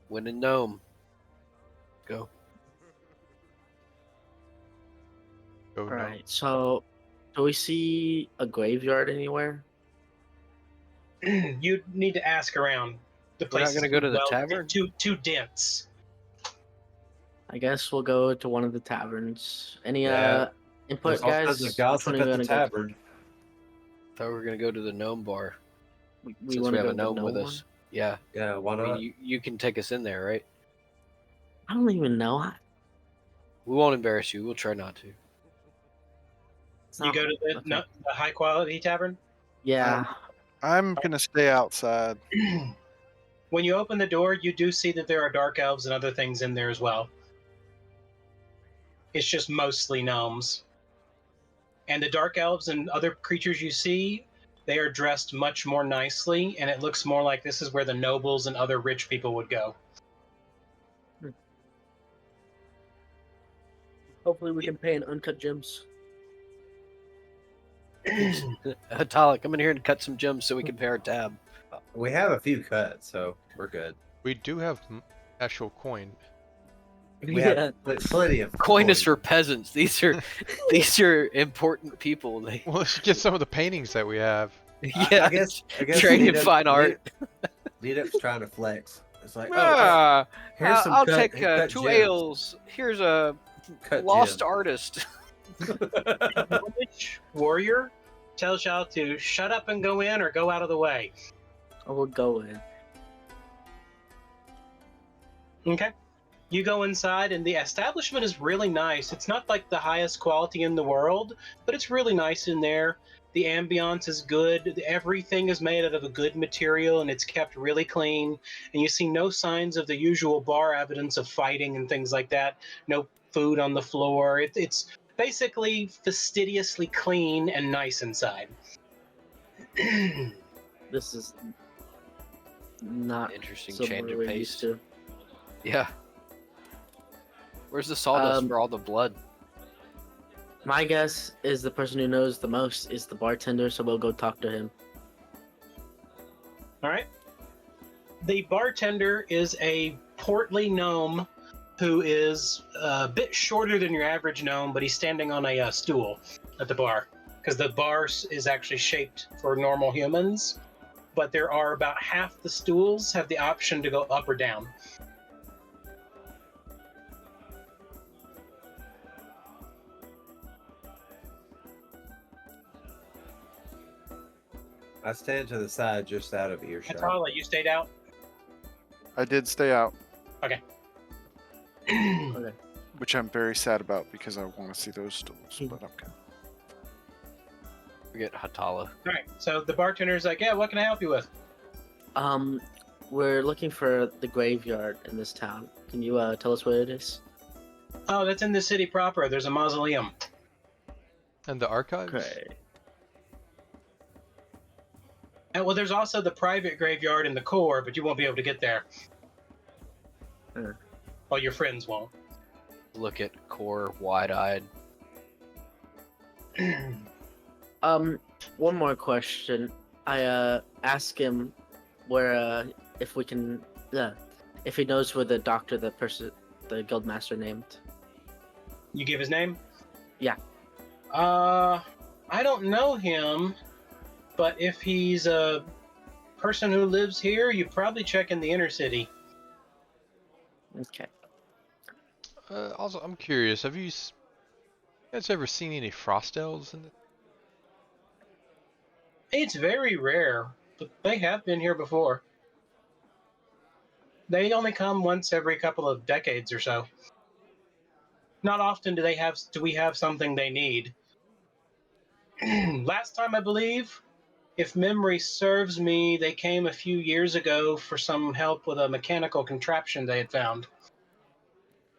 When in Gnome. Go. go All no. right, so do we see a graveyard anywhere? You need to ask around. The We're not place is gonna go to the well tavern? too dense. I guess we'll go to one of the taverns. Any Yeah, input, There's all kinds of guys? Which one gossip are you at the gonna go? tavern. Thought we were gonna go to the Gnome bar We since want we to have go a to the gnome with gnome us. one. Yeah. Yeah, why I mean, not? you can take us in there, right? I don't even know. We won't embarrass you. We'll try not to. It's You not, go to the, okay. no, the high quality tavern. Yeah. I'm gonna stay outside. When you open the door, you do see that there are dark elves and other things in there as well. It's just mostly gnomes. And the dark elves and other creatures you see, they are dressed much more nicely, and it looks more like this is where the nobles and other rich people would go. Hopefully, we can pay in uncut gems. Hatala, come in here and cut some gems so we can pay our tab. We have a few cuts, so we're good. We do have actual coin. We have plenty of Coin is coin. for peasants. These are important people. They Well, let's get some of the paintings that we have. yeah. I guess trade in Needham- fine art. Needham's trying to flex. It's like, oh, Ah, here's some I'll cut, take cut two gems. ales. Here's a Cut lost gems. artist. Which warrior tells y'all to shut up and go in or go out of the way? I will go in. Okay. You go inside, and the establishment is really nice. It's not like the highest quality in the world, but it's really nice in there. The ambiance is good. Everything is made out of a good material, and it's kept really clean. And you see no signs of the usual bar evidence of fighting and things like that. No food on the floor. It's basically fastidiously clean and nice inside. This is not Interesting somewhere change of we're pace. used to. Yeah. Where's the sawdust Um, for all the blood? My guess is the person who knows the most is the bartender, so we'll go talk to him. All right. The bartender is a portly gnome who is a bit shorter than your average gnome, but he's standing on a stool at the bar because the bar is actually shaped for normal humans, but there are about half the stools have the option to go up or down. I stand to the side just out of earshot. Atala, you stayed out? I did stay out, Okay. which I'm very sad about because I want to see those stools. But okay. Forget Hatala. All right. So the bartender's like, "Yeah, what can I help you with?" We're looking for the graveyard in this town. Can you tell us where it is? Oh, that's in the city proper. There's a mausoleum. And the archives? Okay. And well, there's also the private graveyard in the core, but you won't be able to get there. Well, your friends won't. Look at Core wide-eyed. One more question. I asked him where if we can if he knows where the doctor, the guildmaster named. You give his name? Yeah. I don't know him, but if he's a person who lives here, you probably check in the inner city. Okay. Also, I'm curious. Have you guys ever seen any frost elves in the... It's very rare, but they have been here before. They only come once every couple of decades or so. Not often do we have something they need. Last time, I believe, if memory serves me, they came a few years ago for some help with a mechanical contraption they had found.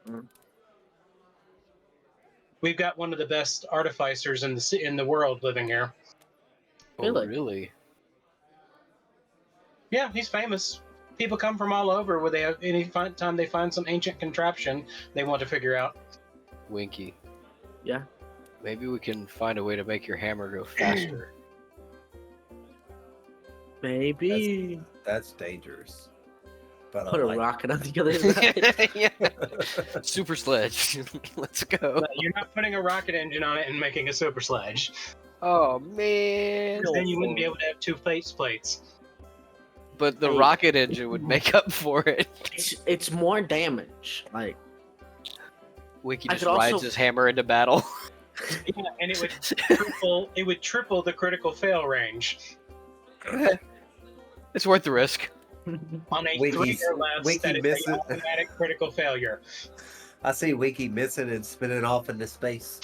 Mm. We've got one of the best artificers in the world living here. Oh, Really? really? Yeah, he's famous. People come from all over where they have time they find some ancient contraption they want to figure out. Winky. Yeah. Maybe we can find a way to make your hammer go faster. Maybe That's dangerous. But put I a like rocket on the other side. Yeah. it. Super sledge. Let's go. But you're not putting a rocket engine on it and making a super sledge. Oh man. Because then you wouldn't be able to have two plates. But the Hey. rocket engine would make up for it. It's more damage. Like Winky I just could rides also- his hammer into battle. Yeah, and it would triple the critical fail range It's worth the risk. on a Winky's- 3 or less. Winky That is missed an it. automatic critical failure. I see Winky missing and spinning off into space.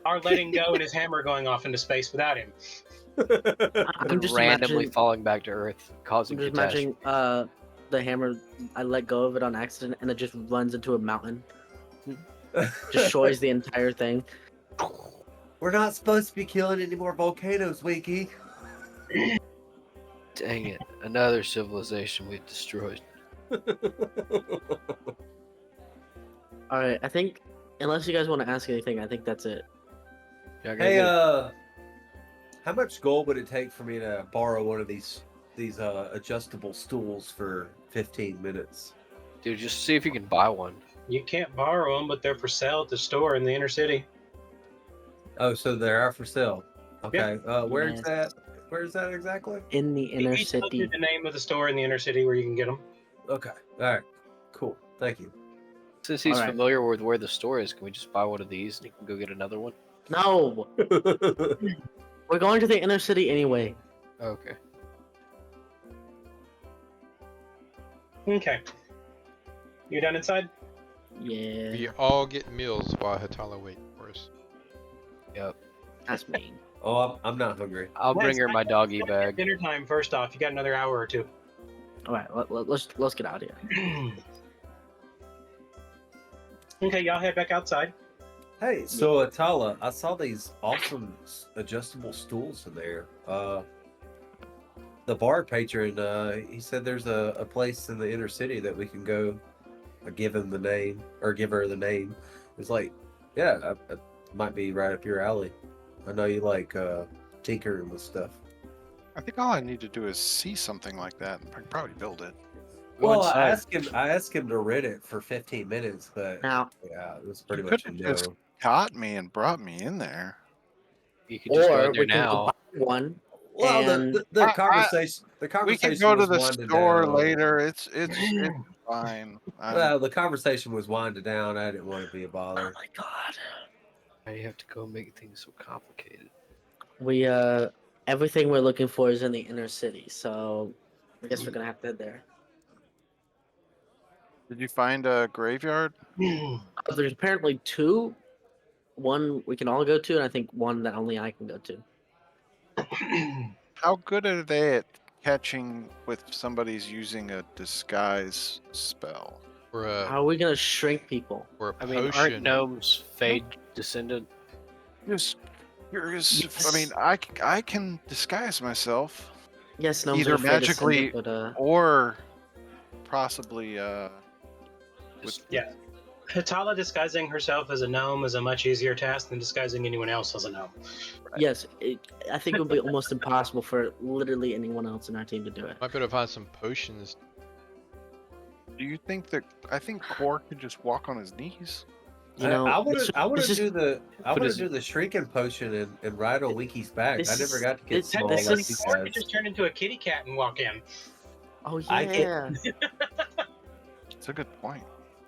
Or letting go and his hammer going off into space without him. And I'm then just randomly imagining, falling back to Earth, causing I'm just catastrophe. imagining the hammer. I let go of it on accident, and it just runs into a mountain, destroys the entire thing. We're not supposed to be killing any more volcanoes, Winky. Dang it. Another civilization we've destroyed. All right, I think unless you guys want to ask anything, I think that's it. Yeah, I gotta Hey, get- how much gold would it take for me to borrow one of these adjustable stools for 15 minutes? dude, just see if you can buy one. You can't borrow them, but they're for sale at the store in the inner city. Oh, so they're out for sale. Okay. Where's Yes. that? Where's that exactly? In the inner He tells you city. the name of the store in the inner city where you can get them. Okay. All right. Cool. Thank you. Since he's Alright. familiar with where the store is, can we just buy one of these and he can go get another one? No, we're going to the inner city anyway. Okay. Okay. You done inside? Yeah, We all get meals while Hatala waits for us. that's mean. Oh, I'm not hungry. I'll bring her my doggy bag. Dinner time first off. You got another hour or two. All right, let's get out of here. Okay, y'all head back outside. Hey, so Atala, I saw these awesome adjustable stools in there. The bar patron, he said there's a place in the inner city that we can go. Give him the name or give her the name. It's like, yeah, it might be right up your alley. I know you like tinkering with stuff. I think all I need to do is see something like that, and I can probably build it. Go Well, inside. I asked him to rent it for 15 minutes, but Now, yeah, it was pretty You much a could've no. just Caught me and brought me in there. You can just go or in there we can go now. buy one. Well, And the I- conversation We conversation can go to was the winding store down. later. It's fine. Well, the conversation was winding down. I didn't want to be a oh bother. my god, Why you have to go make things so complicated? we everything we're looking for is in the inner city, so I guess we're gonna have to head there. Did you find a graveyard? There's apparently two. One we can all go to, and I think one that only I can go to. How good are they at catching with somebody's using a disguise spell? Or a, How are we gonna shrink people? or a I potion. mean, aren't gnomes Fade descendant? Just curious. I mean, Yes. I can disguise myself, Yes, gnomes Either are afraid to send magically- it, but or possibly Just- Yeah. Hatala disguising herself as a gnome is a much easier task than disguising anyone else as a gnome. yes, I think it would be almost impossible for literally anyone else in our team to do it. Might be able to find some potions. Do you think that I think Core could just walk on his knees? You know, I want to this is- do the But is- do the shrinking potion and ride on Winky's back. This I never is- got to get this- small this like is- these Or you guys. just turn into a kitty cat and walk in. Oh I yeah, It's a good point.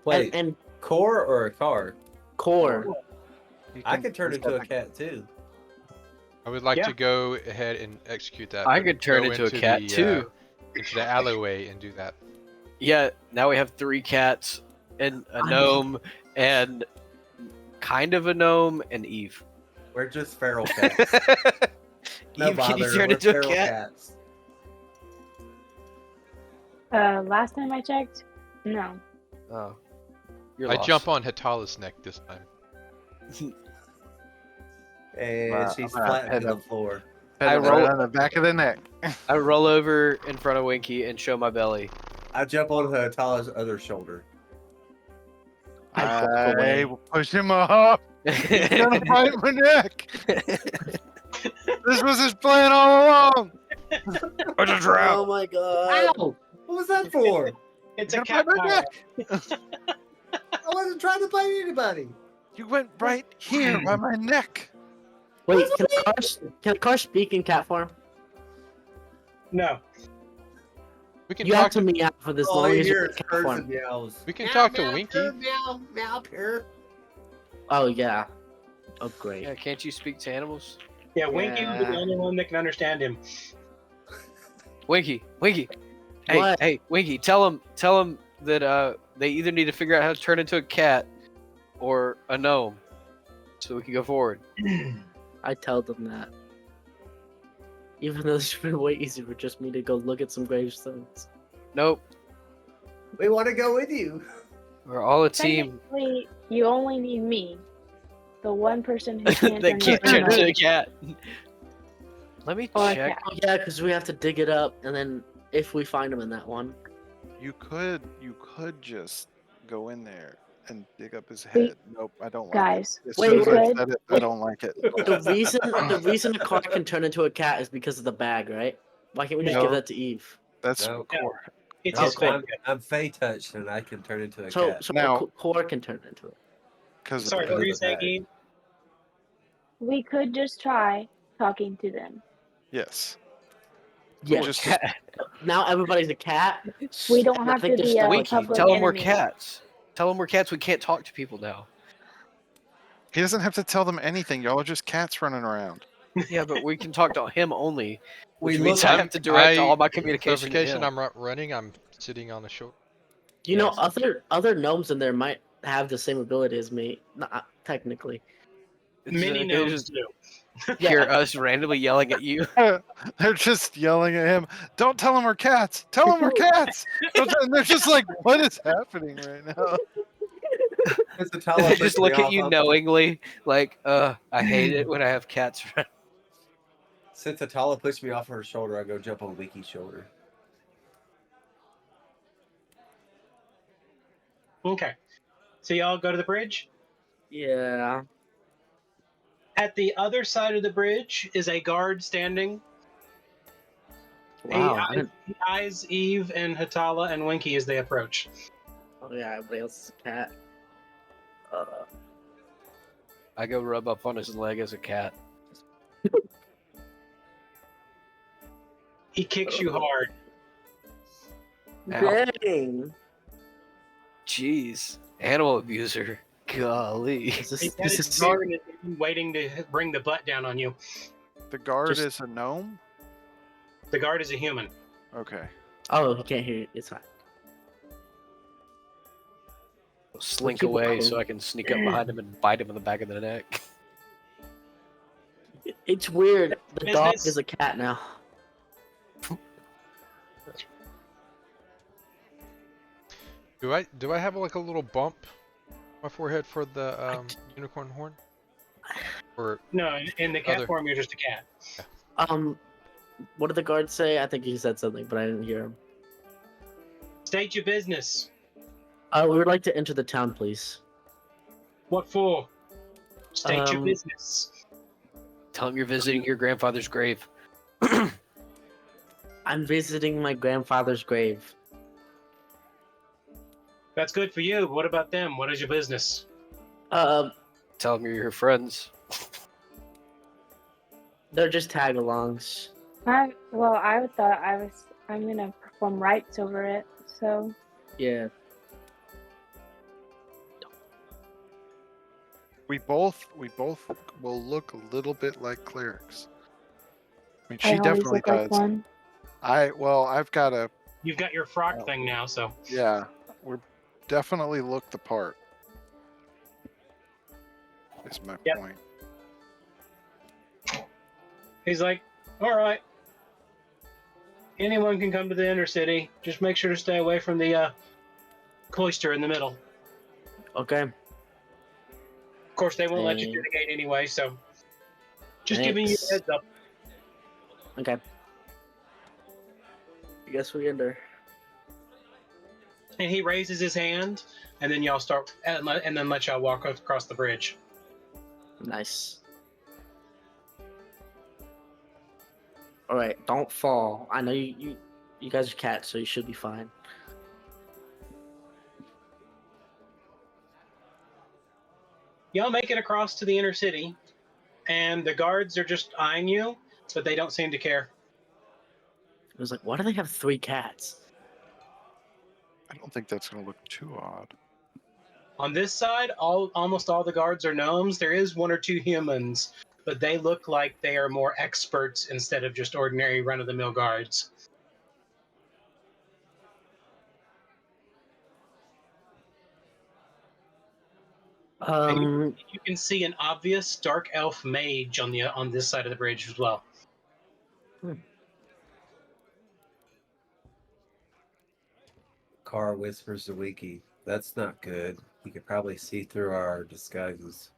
Wait, and core or a car? core. He I could turn he's into got a the- cat too. I would like Yeah. to go ahead and execute that. I but could turn go into a cat the, too. into the alleyway and do that. Yeah, now we have 3 cats and a I mean- gnome and kind of a gnome and Eve. We're just feral cats. No Eve, can you bother. turn We're into a feral cat? cats. Last time I checked, no. Oh, you're I lost. jump on Hatala's neck this time. And I'm she's gonna flat pet to the him. floor. Pet I him roll- right on the back of the neck. I roll over in front of Winky and show my belly. I jump on Hatala's other shoulder. I walk away. will push him up. He's gonna bite my neck. This was his plan all along. It's a trap. Oh my god. Ow! What was that for? It's He's a gonna cat bite my power. neck. I wasn't trying to bite anybody. You went right here by my neck. Wait, can a car speak in cat form? No. We can You have talk to to meow for this All long you as hear you're is in cat birds form. and meows. we can talk to Winky. Meow, meow, purr. Oh yeah. Oh great. Yeah, can't you speak to animals? Yeah, Winky was the Yeah. only one that can understand him. Winky. Hey, What? hey, Winky, tell him that they either need to figure out how to turn into a cat or a gnome, so we can go forward. I tell them that. Even though it's been way easier for just me to go look at some gravestones. Nope, We want to go with you. we're all a team Technically, you only need me, the one person who can't that can't turn turn into into a cat. Let me Or a check. cat. Oh yeah, because we have to dig it up, and then if we find them in that one, You could just go in there and dig up his We- head. Nope, I don't like guys. it. As Wait, soon as I could- said it, I don't like it. the reason a car can turn into a cat is because of the bag, right? Why can't we just No. give that to Eve? That's No. core. It's No, his thing. I'm Fey touched and I can turn into a So cat. a Now- core can turn into it. Because Sorry, what were you the saying, bag. Eve? We could just try talking to them. yes. Yeah. Just Now everybody's a cat. We don't and I have think to they're be a stuck with Winky, public tell them we're enemy. cats. Tell them we're cats. We can't talk to people now. he doesn't have to tell them anything. Y'all are just cats running around. Yeah, but we can talk to him only, which We means look I have to direct all my communication. to Clarification, him. I'm not running. I'm sitting on the shoulder. You know, Yes. other gnomes in there might have the same ability as me. Not technically. Many They gnomes just do. hear us randomly yelling at you. They're just yelling at him. Don't tell them we're cats. Tell them we're cats. And they're just like, what is happening right now? Since Atala They pushed just me look at off, you I'm- knowingly, like, I hate it when I have cats around. Since Atala pushed me off her shoulder, I go jump on Winky's shoulder. Okay. So y'all go to the bridge. Yeah. At the other side of the bridge is a guard standing. Wow. I He didn't, eyes Eve and Hatala and Winky as they approach. oh yeah, everybody else is a cat. I go rub up on his leg as a cat. He kicks you hard. Ow. Dang. Jeez, animal abuser. Golly. Is this, He's got this his is guard and waiting to bring the butt down on you. The guard Just- is a gnome? The guard is a human. Okay. Oh, he can't hear you. It's fine. Slink keep away walking. so I can sneak up behind him and bite him in the back of the neck. It's weird. The Is dog this- is a cat now. Do I have like a little bump on my forehead for the unicorn horn? Or No, in the cat Other- form, you're just a cat. What did the guard say? I think he said something, but I didn't hear him. State your business. We would like to enter the town, please. What for? State your Um, business. Tell him you're visiting your grandfather's grave. I'm visiting my grandfather's grave. That's good for you. But what about them? What is your business? Tell him you're your friends. They're just tag-alongs. I thought I'm gonna perform rites over it. So Yeah. We both will look a little bit like clerics. I mean, she I always definitely look like does. one. I've got a You've got your frock thing now, so yeah. We're definitely look the part. Is my Yep. point. He's like, all right, anyone can come to the inner city. Just make sure to stay away from the cloister in the middle. Okay. Of course, they won't let you through Thank- the gate anyway, so just giving you a Thanks. heads up. Okay. I guess we enter. And he raises his hand, and then y'all start, and then let y'all walk across the bridge. Nice. All right, don't fall. I know you guys are cats, so you should be fine. Y'all make it across to the inner city, and the guards are just eyeing you, but they don't seem to care. It was like, why do they have 3 cats? I don't think that's going to look too odd. On this side, almost all the guards are gnomes. There is 1 or 2 humans, but they look like they are more experts instead of just ordinary run-of-the-mill guards. And you can see an obvious dark elf mage on this side of the bridge as well. Carr whispers to Wiki. That's not good. He could probably see through our disguises.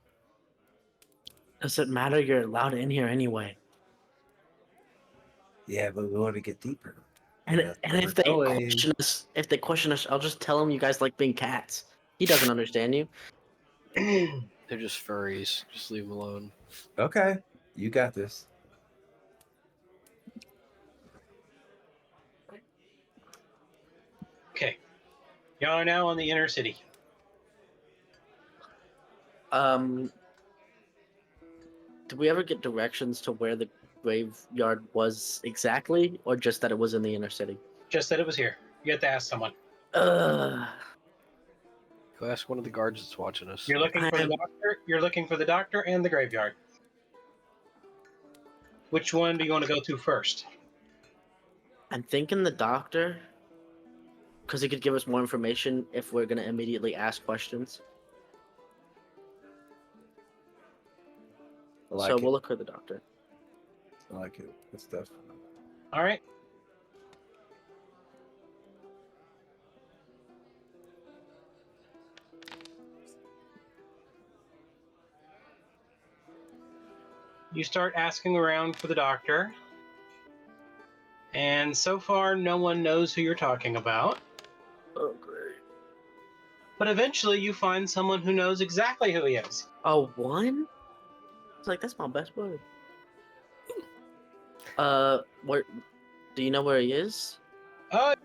Doesn't matter. You're allowed in here anyway. Yeah, but we want to get deeper. And That's and where if we're they going. question us, I'll just tell them you guys like being cats. He doesn't understand you. They're just furries. Just leave them alone. Okay, you got this. Okay. Y'all are now on the inner city. Did we ever get directions to where the graveyard was exactly, or just that it was in the inner city? Just that it was here. You have to ask someone. Uh, Go ask one of the guards that's watching us. You're looking for the I'm- doctor. You're looking for the doctor and the graveyard. Which one do you want to go to first? I'm thinking the doctor, because he could give us more information if we're gonna immediately ask questions. I like So it. we'll look for the doctor. I like it. Good stuff. All right. You start asking around for the doctor. And so far, no one knows who you're talking about. Oh, great. But eventually, you find someone who knows exactly who he is. Oh, one? It's like, that's my best buddy. Where? Do you know where he is? I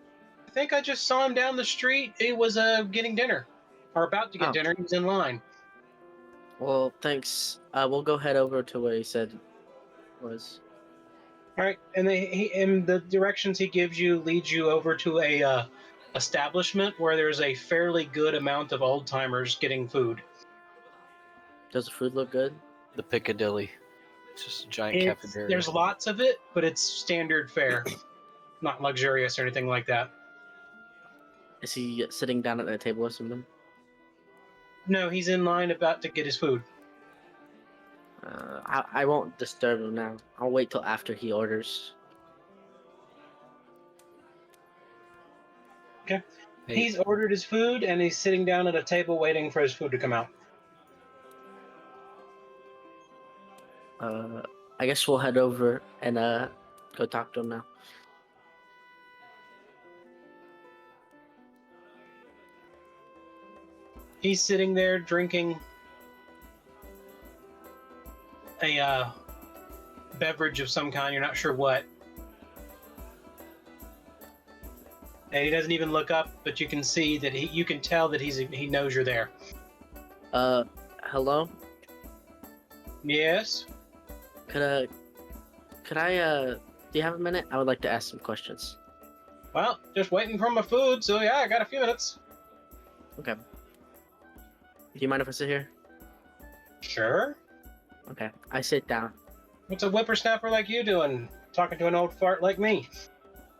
think I just saw him down the street. He was getting dinner, or about to get Oh. dinner. He was in line. Well, thanks. We'll go head over to where he said was. All right, and the directions he gives you leads you over to a establishment where there's a fairly good amount of old timers getting food. Does the food look good? The Piccadilly. It's just a giant cafeteria. There's lots of it, but it's standard fare, not luxurious or anything like that. Is he sitting down at a table with something? No, he's in line about to get his food. I won't disturb him now. I'll wait till after he orders. Okay. Hey, He's ordered his food and he's sitting down at a table waiting for his food to come out. I guess we'll head over and go talk to him now. He's sitting there drinking a beverage of some kind. You're not sure what. And he doesn't even look up, but you can see that you can tell that he knows you're there. Hello? Yes. Could I do you have a minute? I would like to ask some questions. Well, just waiting for my food, so yeah, I got a few minutes. Okay. Do you mind if I sit here? Sure. Okay. I sit down. What's a whippersnapper like you doing, talking to an old fart like me?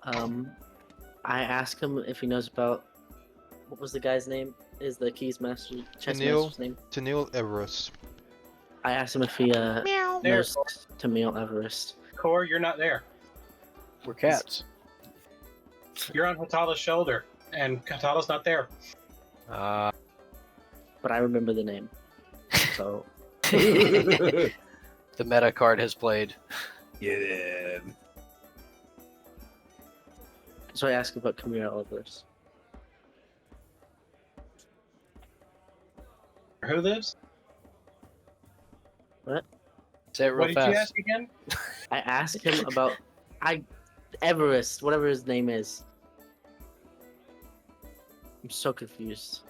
I ask him if he knows about what was the guy's name? Is the keys master chess Tennille. master's name? Tennille Everest. I asked him if he knows Tamil Everest. Core, you're not there. We're cats. You're on Hatala's shoulder, and Hatala's not there. Uh, But I remember the name. So the meta card has played. Get in. so I asked about Chimera Ogres. Who lives? Say it real What did you fast. ask again? I asked him about Everest, whatever his name is. I'm so confused.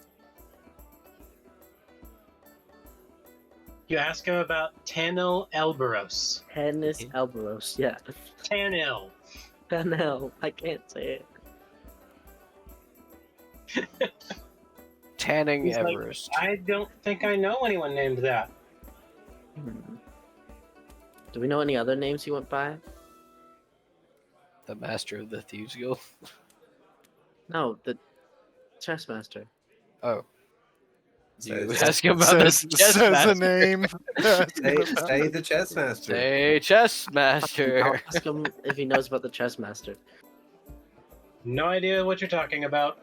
You ask him about Tanil Elberos. Hennis Albaros, yeah. Tanil. Tanel, I can't say it. Tanning He's like, Everest. I don't think I know anyone named that. Hmm. Do we know any other names he went by? The master of the Thieves Guild. No, the chess master. Oh. You Says- ask him about the says chess the master. name. Say the chess master. Say chess I'll master. ask him if he knows about the chess master. No idea what you're talking about.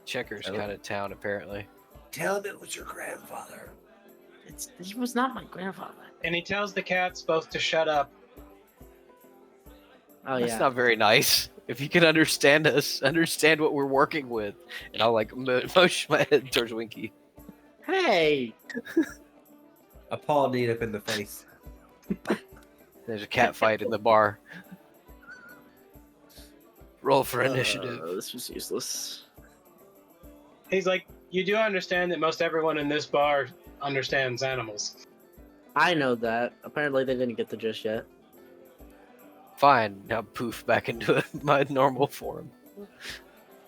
Checkers Hello. kind of town, apparently. Tell him it was your grandfather. He was not my grandfather. And he tells the cats both to shut up. Oh That's yeah. not very nice. If you can understand us, understand what we're working with. And I'll like motion my head towards Winky. Hey. A paw knee up in the face. There's a cat fight in the bar. Roll for initiative. This was useless. He's like, you do understand that most everyone in this bar understands animals. I know that. Apparently they didn't get the gist yet. Fine. Now poof back into my normal form.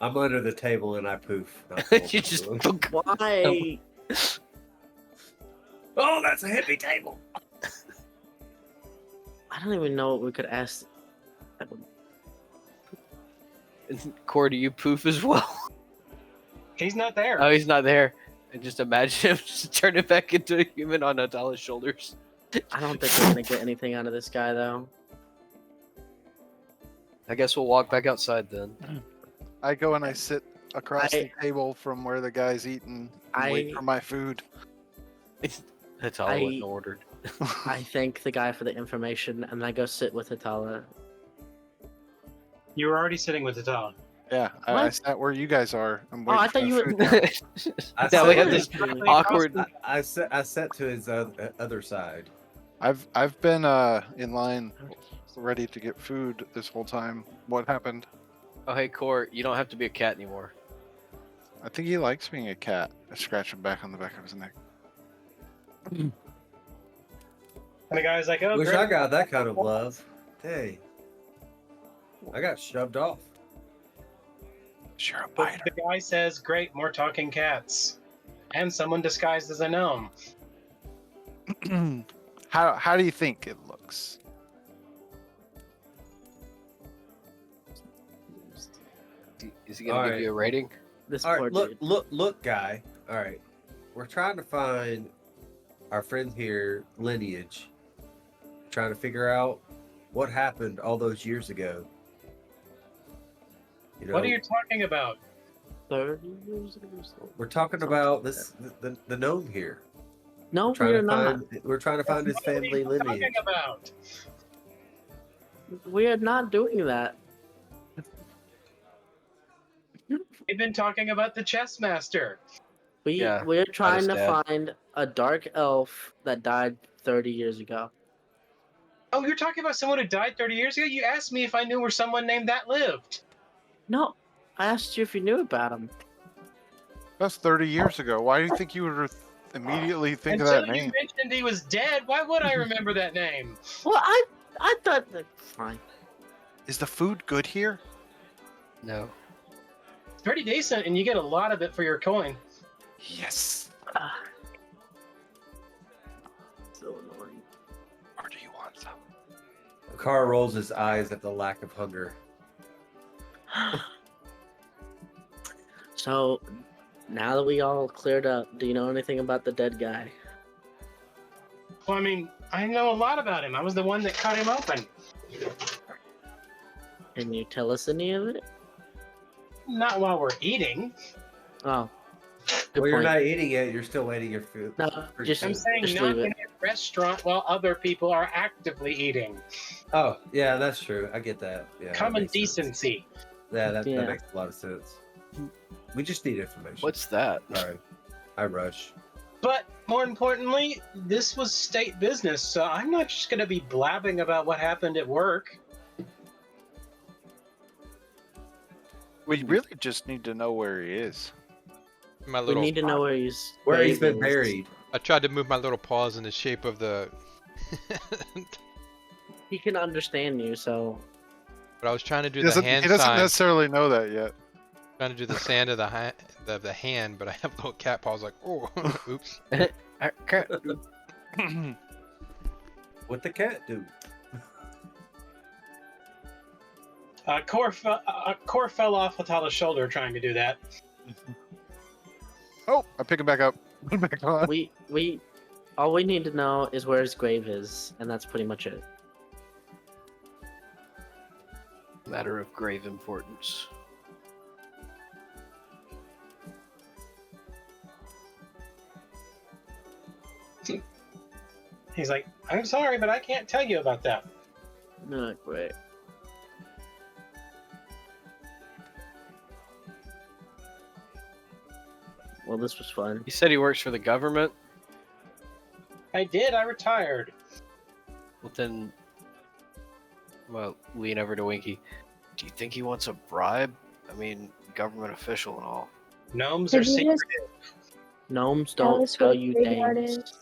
I'm under the table and I poof. You just Why? Oh, that's a hippie table. I don't even know what we could ask. Core, do you poof as well? He's not there. Oh, he's not there. And just imagine him just turning back into a human on Natala's shoulders. I don't think we're gonna get anything out of this guy though. I guess we'll walk back outside then. I go and I sit across the I- table from where the guy's eating and wait I- for my food. Natala I- wasn't ordered. I thank the guy for the information, and I go sit with Hatala. You were already sitting with Hatala. Yeah, I What? sat where you guys are. I'm Oh, I waiting for thought the you were. food now. Now we have this Directly awkward. across I sat to his other side. I've been in line ready to get food this whole time. What happened? Oh, hey, Core, you don't have to be a cat anymore. I think he likes being a cat. I scratch him back on the back of his neck. And the guy's like, oh, Wish great. I got that kind of love. Hey, I got shoved off. Sure, a But biter. the guy says, great, more talking cats. And someone disguised as a gnome. How do you think it looks? Is he gonna All give right. you a rating? This All poor right, dude. look, guy. All right, we're trying to find our friend here lineage. Trying to figure out what happened all those years ago. You know, What are you talking about? 30 years ago. we're talking about this the gnome here. No, Trying we're to not. we're trying to find his What are family you lineage. talking about? We are not doing that. We've been talking about the chess master. Yeah, We're trying to dad. find a dark elf that died 30 years ago. Oh, you're talking about someone who died 30 years ago? You asked me if I knew where someone named that lived. No, I asked you if you knew about him. That's 30 years ago. Why do you think you would immediately think of Until that you name? mentioned he was dead, why would I remember that name? Well, I thought that fine. Is the food good here? No. It's pretty decent, and you get a lot of it for your coin. Yes. Ah. So annoying. Or do you want some? Carr rolls his eyes at the lack of hunger. So, now that we all cleared up, do you know anything about the dead guy? Well, I mean, I know a lot about him. I was the one that cut him open. Can you tell us any of it? Not while we're eating. Oh, good Well, you're point. not eating it. You're still waiting your food. No, for just- I'm food. saying Just not leave it. in a restaurant while other people are actively eating. Oh, yeah, that's true. I get that. Yeah, that Common makes sense. decency. Yeah, that Yeah. makes a lot of sense. We just need information. What's that? Sorry, I rush. But more importantly, this was state business, so I'm not just going to be blabbing about what happened at work. We really just need to know where he is. My We little. need to know where he's Been is. buried. I tried to move my little paws in the shape of the. He can understand you, so But I was trying to do He the doesn't, hand he doesn't sign. necessarily know that yet. Trying to do the sand of the hand, but I have little cat paws. Like, oh, oops. What the cat do? Core fell off Hatala's shoulder trying to do that. Oh, I pick him back up. Put him back on. we all we need to know is where his grave is, and that's pretty much it. Matter of grave importance. He's like, I'm sorry, but I can't tell you about that. No, great. Well, this was fun. He said he works for the government. I did, I retired. Well, then, well, lean over to Winky. Do you think he wants a bribe? I mean, government official and all. Gnomes Did are you secret. just Gnomes tell don't us tell what you graveyard names. is?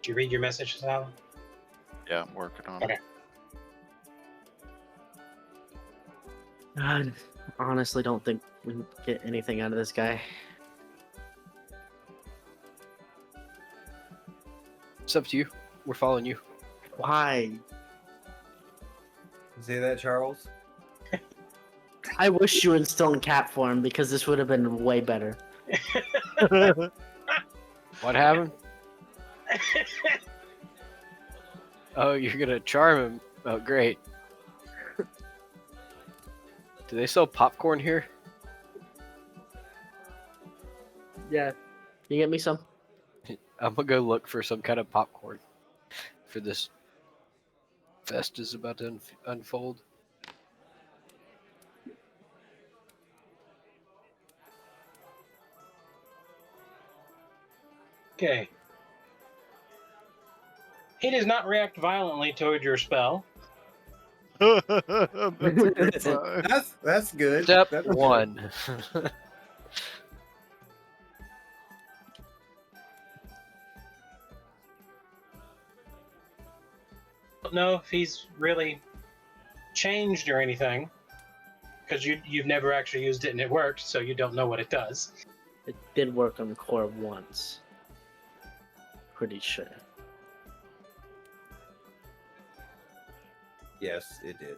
Did you read your message, Sal? Yeah, I'm working on Okay. it. I honestly don't think we can get anything out of this guy. It's up to you. We're following you. Why? See that, Charles? I wish you were still in cat form because this would have been way better. What happened? Oh, you're gonna charm him. Oh, great. Do they sell popcorn here? Yeah. Can you get me some? I'm gonna go look for some kind of popcorn for this fest is about to unfold. Okay. He does not react violently toward your spell. That's a good sign. That's good. Step That's good. 1. Don't know if he's really changed or anything, because you've never actually used it and it worked, so you don't know what it does. It did work on core once. Pretty sure. Yes, it did.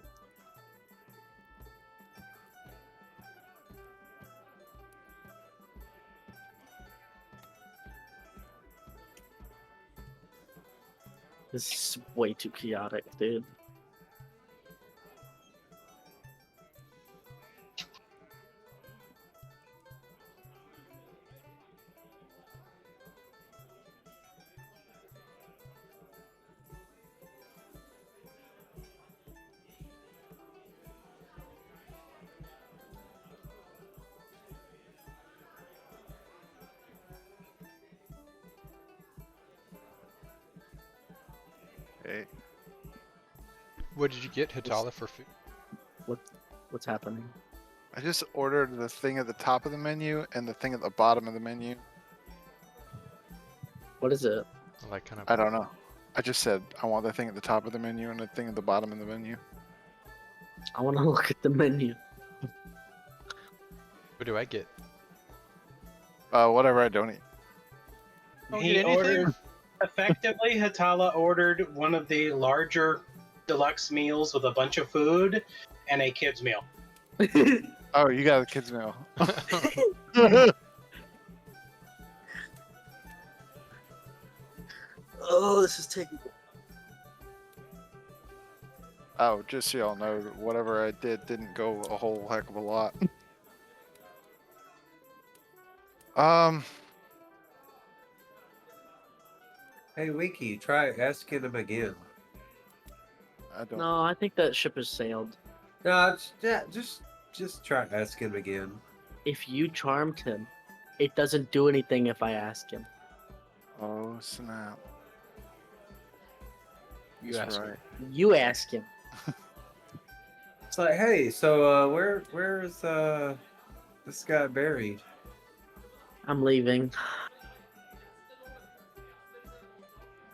This is way too chaotic, dude. Okay. What did you get, Hitala, for food? What's happening? I just ordered the thing at the top of the menu and the thing at the bottom of the menu. What is it? Like kind of. I don't know. I just said I want the thing at the top of the menu and the thing at the bottom of the menu. I want to look at the menu. What do I get? Whatever I don't eat. Don't He get anything? ordered, effectively, Hatala ordered one of the larger deluxe meals with a bunch of food and a kids meal. Oh, you got a kids meal. Oh, this is taking. Oh, just so y'all know, whatever I did didn't go a whole heck of a lot. Um, Hey, Winky, try asking him again. I don't. No, I think that ship has sailed. No, just try asking him again. If you charmed him, it doesn't do anything if I ask him. Oh snap! You That's ask right. me. You ask him. It's like, hey, so where's this guy buried? I'm leaving.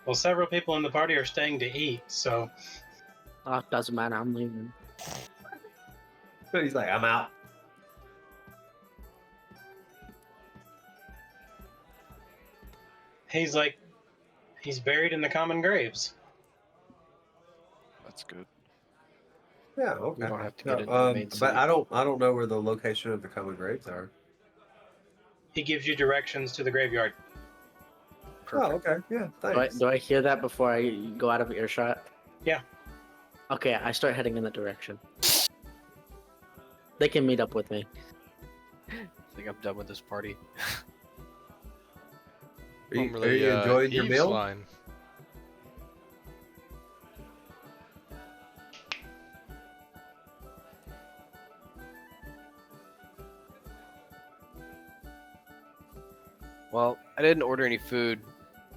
Well, several people in the party are staying to eat, so Oh, it doesn't matter. I'm leaving. He's like, I'm out. he's like, he's buried in the common graves. That's good. Yeah, okay. We don't have to No, get into the main but city. I don't know where the location of the common graves are. He gives you directions to the graveyard. Perfect. Oh, okay. Yeah, thanks. Do I hear that before I go out of earshot? Yeah. Okay, I start heading in that direction. They can meet up with me. I think I'm done with this party. Are you Formerly, enjoying your Eve's meal? line. Well, I didn't order any food,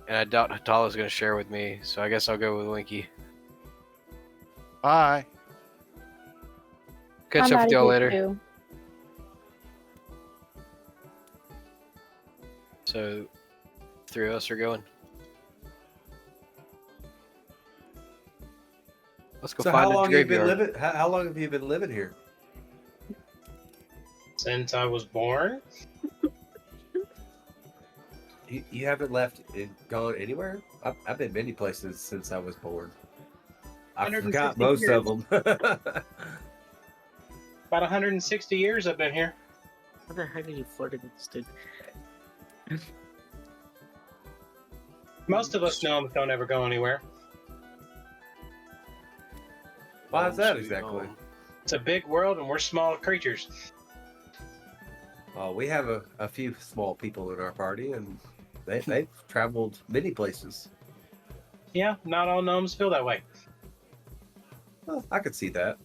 and I doubt Hatala's going to share with me, so I guess I'll go with Winky. Bye. Catch I'm up with outta y'all here later. too. So, 3 of us are going. Let's go So find how the long have you been graveyard. living? How long have you been living here? Since I was born, You haven't left and gone anywhere? I've been many places since I was born. I 160 forgot most years. of them. About 160 years I've been here. How the heck are you flirting with this dude? Most of us gnomes don't ever go anywhere. Why is that Sweet exactly? home. It's a big world and we're small creatures. We have a few small people in our party, and they've traveled many places. Yeah, not all gnomes feel that way. Well, I could see that.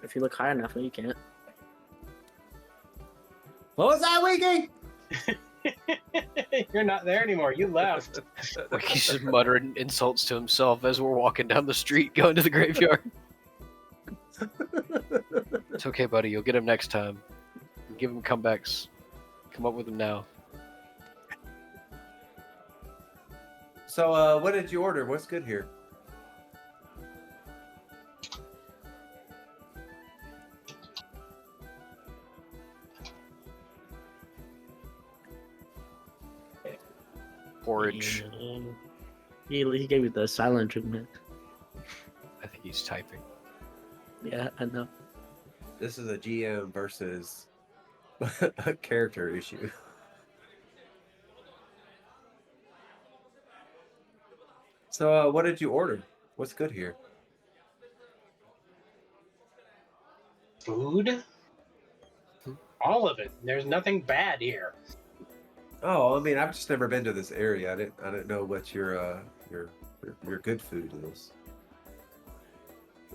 If you look high enough, you can't. What was that, Winky? You're not there anymore. You left. Winky's just muttering insults to himself as we're walking down the street going to the graveyard. It's okay, buddy. You'll get him next time. Give him comebacks. Come up with them now. So, what did you order? What's good here? Porridge. He gave me the silent treatment. I think he's typing. Yeah, I know. This is a GM versus a character issue. So, what did you order? What's good here? Food? All of it. There's nothing bad here. Oh, I mean, I've just never been to this area. I didn't know what your good food is.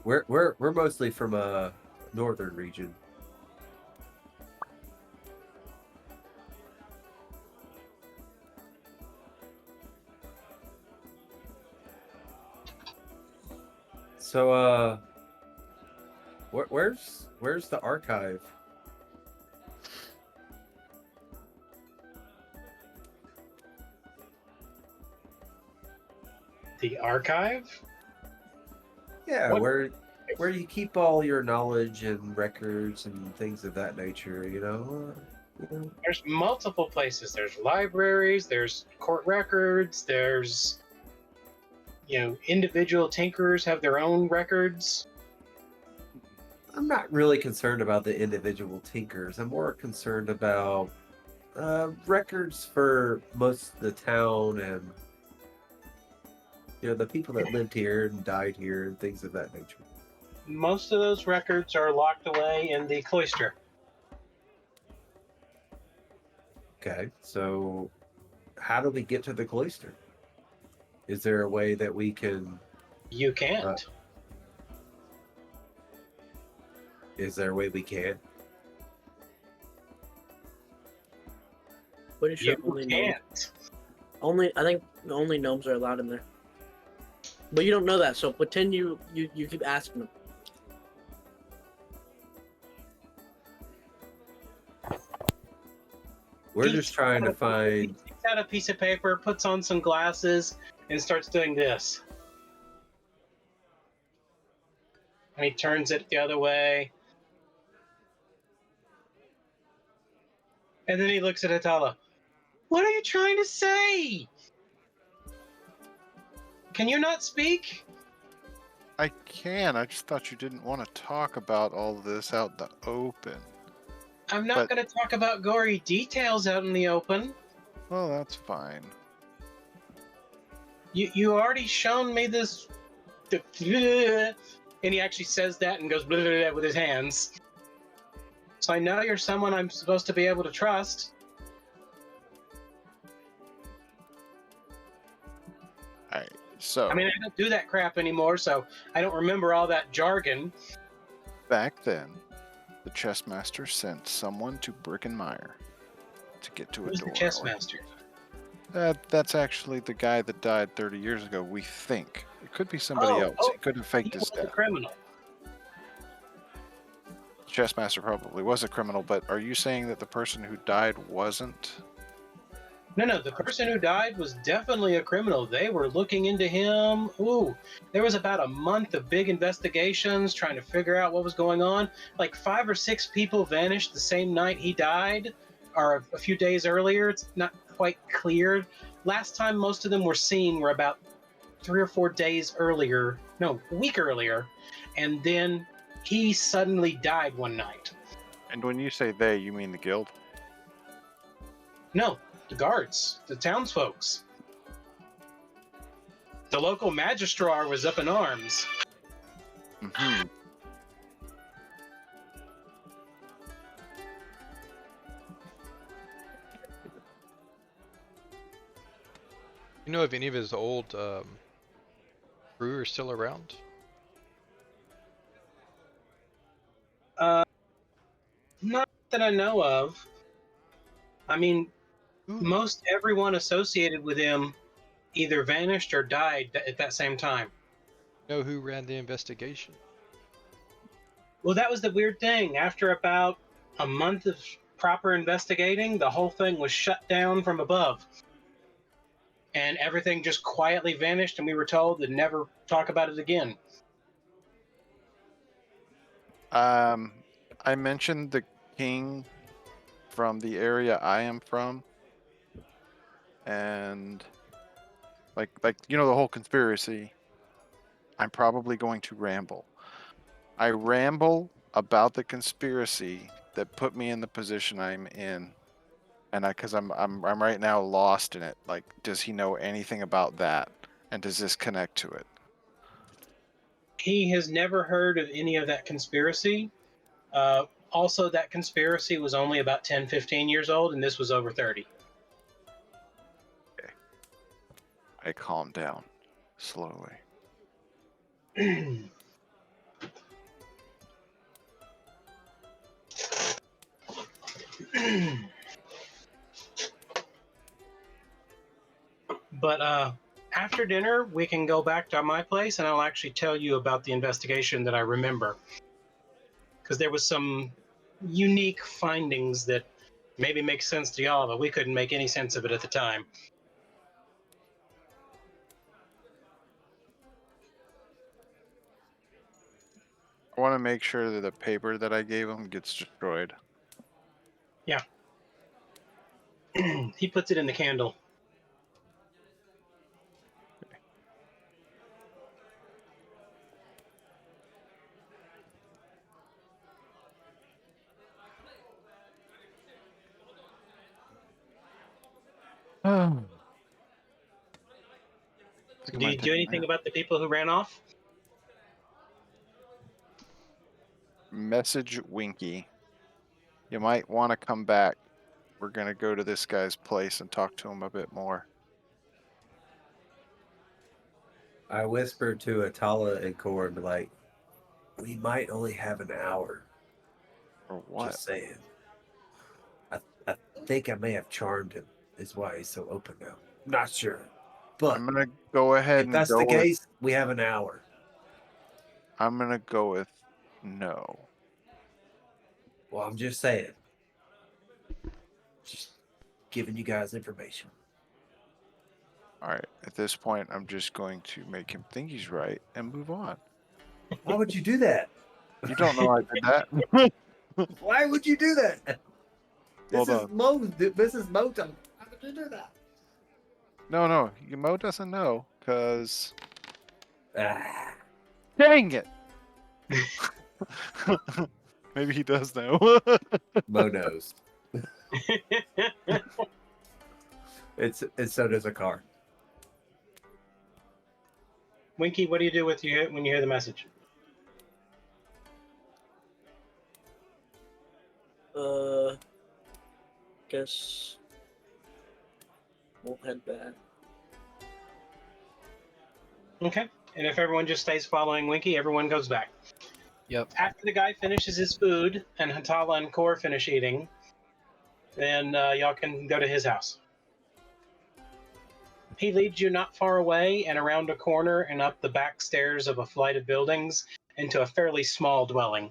We're mostly from a northern region. So, where's the archive? The archive? Yeah, What- where you keep all your knowledge and records and things of that nature, you know? There's multiple places. There's libraries, there's court records, there's individual tinkerers have their own records. I'm not really concerned about the individual tinkers. I'm more concerned about records for most of the town and the people that lived here and died here and things of that nature. Most of those records are locked away in the cloister. Okay, so how do we get to the cloister? Is there a way that we can? You Uh, can't. is there a way we can? Pretty sure You can't. I think only gnomes are allowed in there. But you don't know that, so pretend you keep asking them. We're just trying to He find. takes out a piece of paper, puts on some glasses, and starts doing this. And he turns it the other way. And then he looks at Atala. What are you trying to say? Can you not speak? I can. I just thought you didn't want to talk about all this out in the open. I'm not But- going to talk about gory details out in the open. Well, that's fine. You already shown me this. And he actually says that and goes blah, blah, blah with his hands. So I know you're someone I'm supposed to be able to trust. Alright, so I mean, I don't do that crap anymore, so I don't remember all that jargon. back then, the chess master sent someone to Brickenmeyer to get to Who's a door. the chess master? That's actually the guy that died 30 years ago, we think. It could be somebody else. He could have He faked his was a death. criminal. The chess master probably was a criminal, but are you saying that the person who died wasn't? No, the person who died was definitely a criminal. They were looking into him. Ooh, there was about a month of big investigations trying to figure out what was going on. Like 5 or 6 people vanished the same night he died, or a few days earlier. It's not quite clear. Last time most of them were seen were about 3 or 4 days earlier. No, a week earlier. And then he suddenly died one night. And when you say they, you mean the guild? No, the guards, the townsfolks. The local magistrar was up in arms. Mm-hmm. You know if any of his old crew are still around? Not that I know of. I mean, Ooh. most everyone associated with him either vanished or died at that same time. Know who ran the investigation? Well, that was the weird thing. After about a month of proper investigating, the whole thing was shut down from above. And everything just quietly vanished, and we were told to never talk about it again. I mentioned the king from the area I am from, and like the whole conspiracy. I'm probably going to ramble. I ramble about the conspiracy that put me in the position I'm in, and because I'm right now lost in it. Like, does he know anything about that, and does this connect to it? He has never heard of any of that conspiracy. Also, that conspiracy was only about 10, 15 years old, and this was over 30. Okay. I calm down slowly. But after dinner, we can go back to my place, and I'll actually tell you about the investigation that I remember. Because there was some unique findings that maybe make sense to y'all, but we couldn't make any sense of it at the time. I want to make sure that the paper that I gave him gets destroyed. Yeah. He puts it in the candle. Think I Do you might do take a anything nap. about the people who ran off? Message Winky. You might want to come back. We're gonna go to this guy's place and talk to him a bit more. I whispered to Atala and Core and be like, we might only have an hour. Or what? Just saying. I think I may have charmed him. Is why he's so open now. Not sure. But I'm gonna go ahead if and that's the go with. case, we have an hour. I'm gonna go with no. Well, I'm just saying. Just giving you guys information. All right. At this point, I'm just going to make him think he's right and move on. Why would you do that? You don't know I did that. Why would you do that? Hold on. This is Moto. How would you do that? No. Mo doesn't know, cause Ah, dang it. Maybe he does know. Mo knows. It's so does a car. Winky, what do you do with you when you hear the message? Guess we'll head back. Okay. And if everyone just stays following Winky, everyone goes back. Yep. After the guy finishes his food and Hatala and Kor finish eating, then y'all can go to his house. He leads you not far away and around a corner and up the back stairs of a flight of buildings into a fairly small dwelling.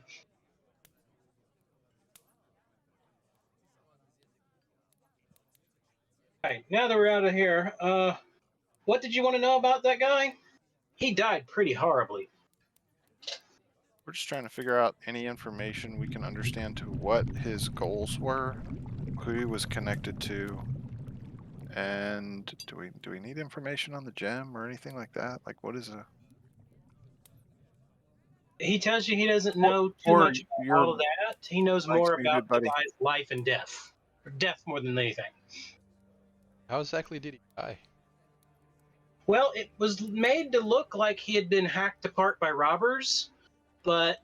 Right, now that we're out of here, what did you want to know about that guy? He died pretty horribly. We're just trying to figure out any information we can understand to what his goals were, who he was connected to, and do we need information on the gem or anything like that? Like, what is a He tells you he doesn't know too or much about your all of that. He knows thanks, more be a good about the buddy. guy's life and death. Or death more than anything. How exactly did he die? Well, it was made to look like he had been hacked apart by robbers, but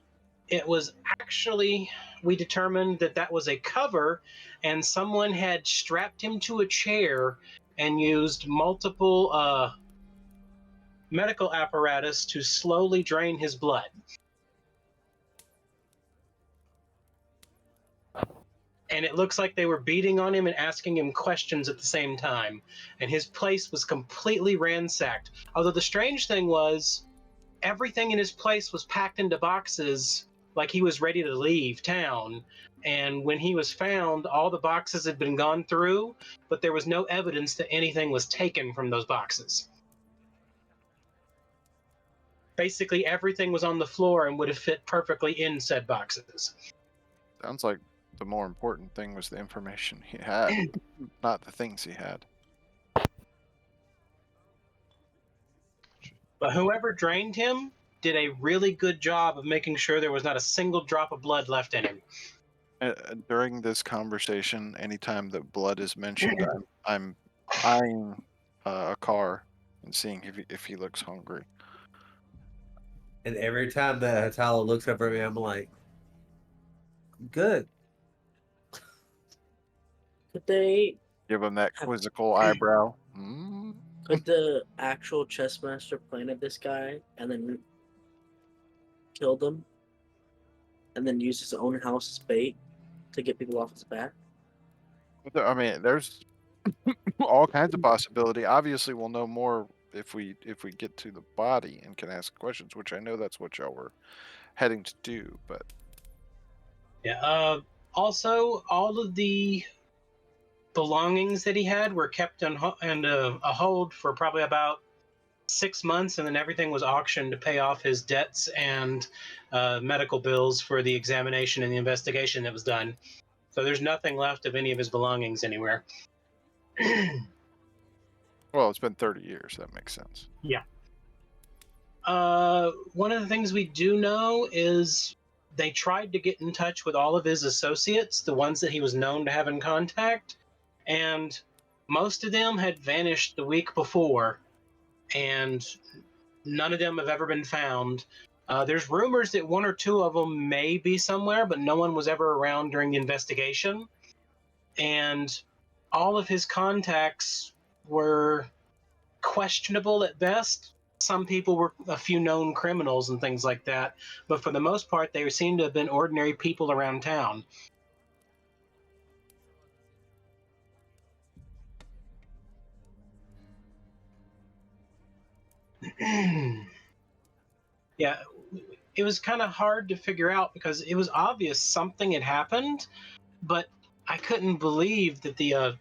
it was actually, we determined that that was a cover, and someone had strapped him to a chair and used multiple medical apparatus to slowly drain his blood. And it looks like they were beating on him and asking him questions at the same time. And his place was completely ransacked. Although the strange thing was, everything in his place was packed into boxes like he was ready to leave town. And when he was found, all the boxes had been gone through, but there was no evidence that anything was taken from those boxes. Basically, everything was on the floor and would have fit perfectly in said boxes. Sounds like the more important thing was the information he had, not the things he had. But whoever drained him did a really good job of making sure there was not a single drop of blood left in him. During this conversation, anytime that blood is mentioned, I'm eyeing a car and seeing if he looks hungry. And every time that Atala looks over at me, I'm like, good. Could they? Give him that Have- quizzical eyebrow. Mm. Could the actual chess master planted this guy and then killed him, and then used his own house as bait to get people off his back? I mean, there's all kinds of possibility. Obviously, we'll know more if we get to the body and can ask questions, which I know that's what y'all were heading to do. But Yeah. Also, all of the belongings that he had were kept on a hold for probably about 6 months, and then everything was auctioned to pay off his debts and medical bills for the examination and the investigation that was done. So there's nothing left of any of his belongings anywhere. well, it's been 30 years. That makes sense. Yeah. One of the things we do know is they tried to get in touch with all of his associates, the ones that he was known to have in contact, and Most of them had vanished the week before, and none of them have ever been found. There's rumors that one or two of them may be somewhere, but no one was ever around during the investigation. And all of his contacts were questionable at best. Some people were a few known criminals and things like that, but for the most part, they seem to have been ordinary people around town. Yeah, it was kind of hard to figure out because it was obvious something had happened, but I couldn't believe that the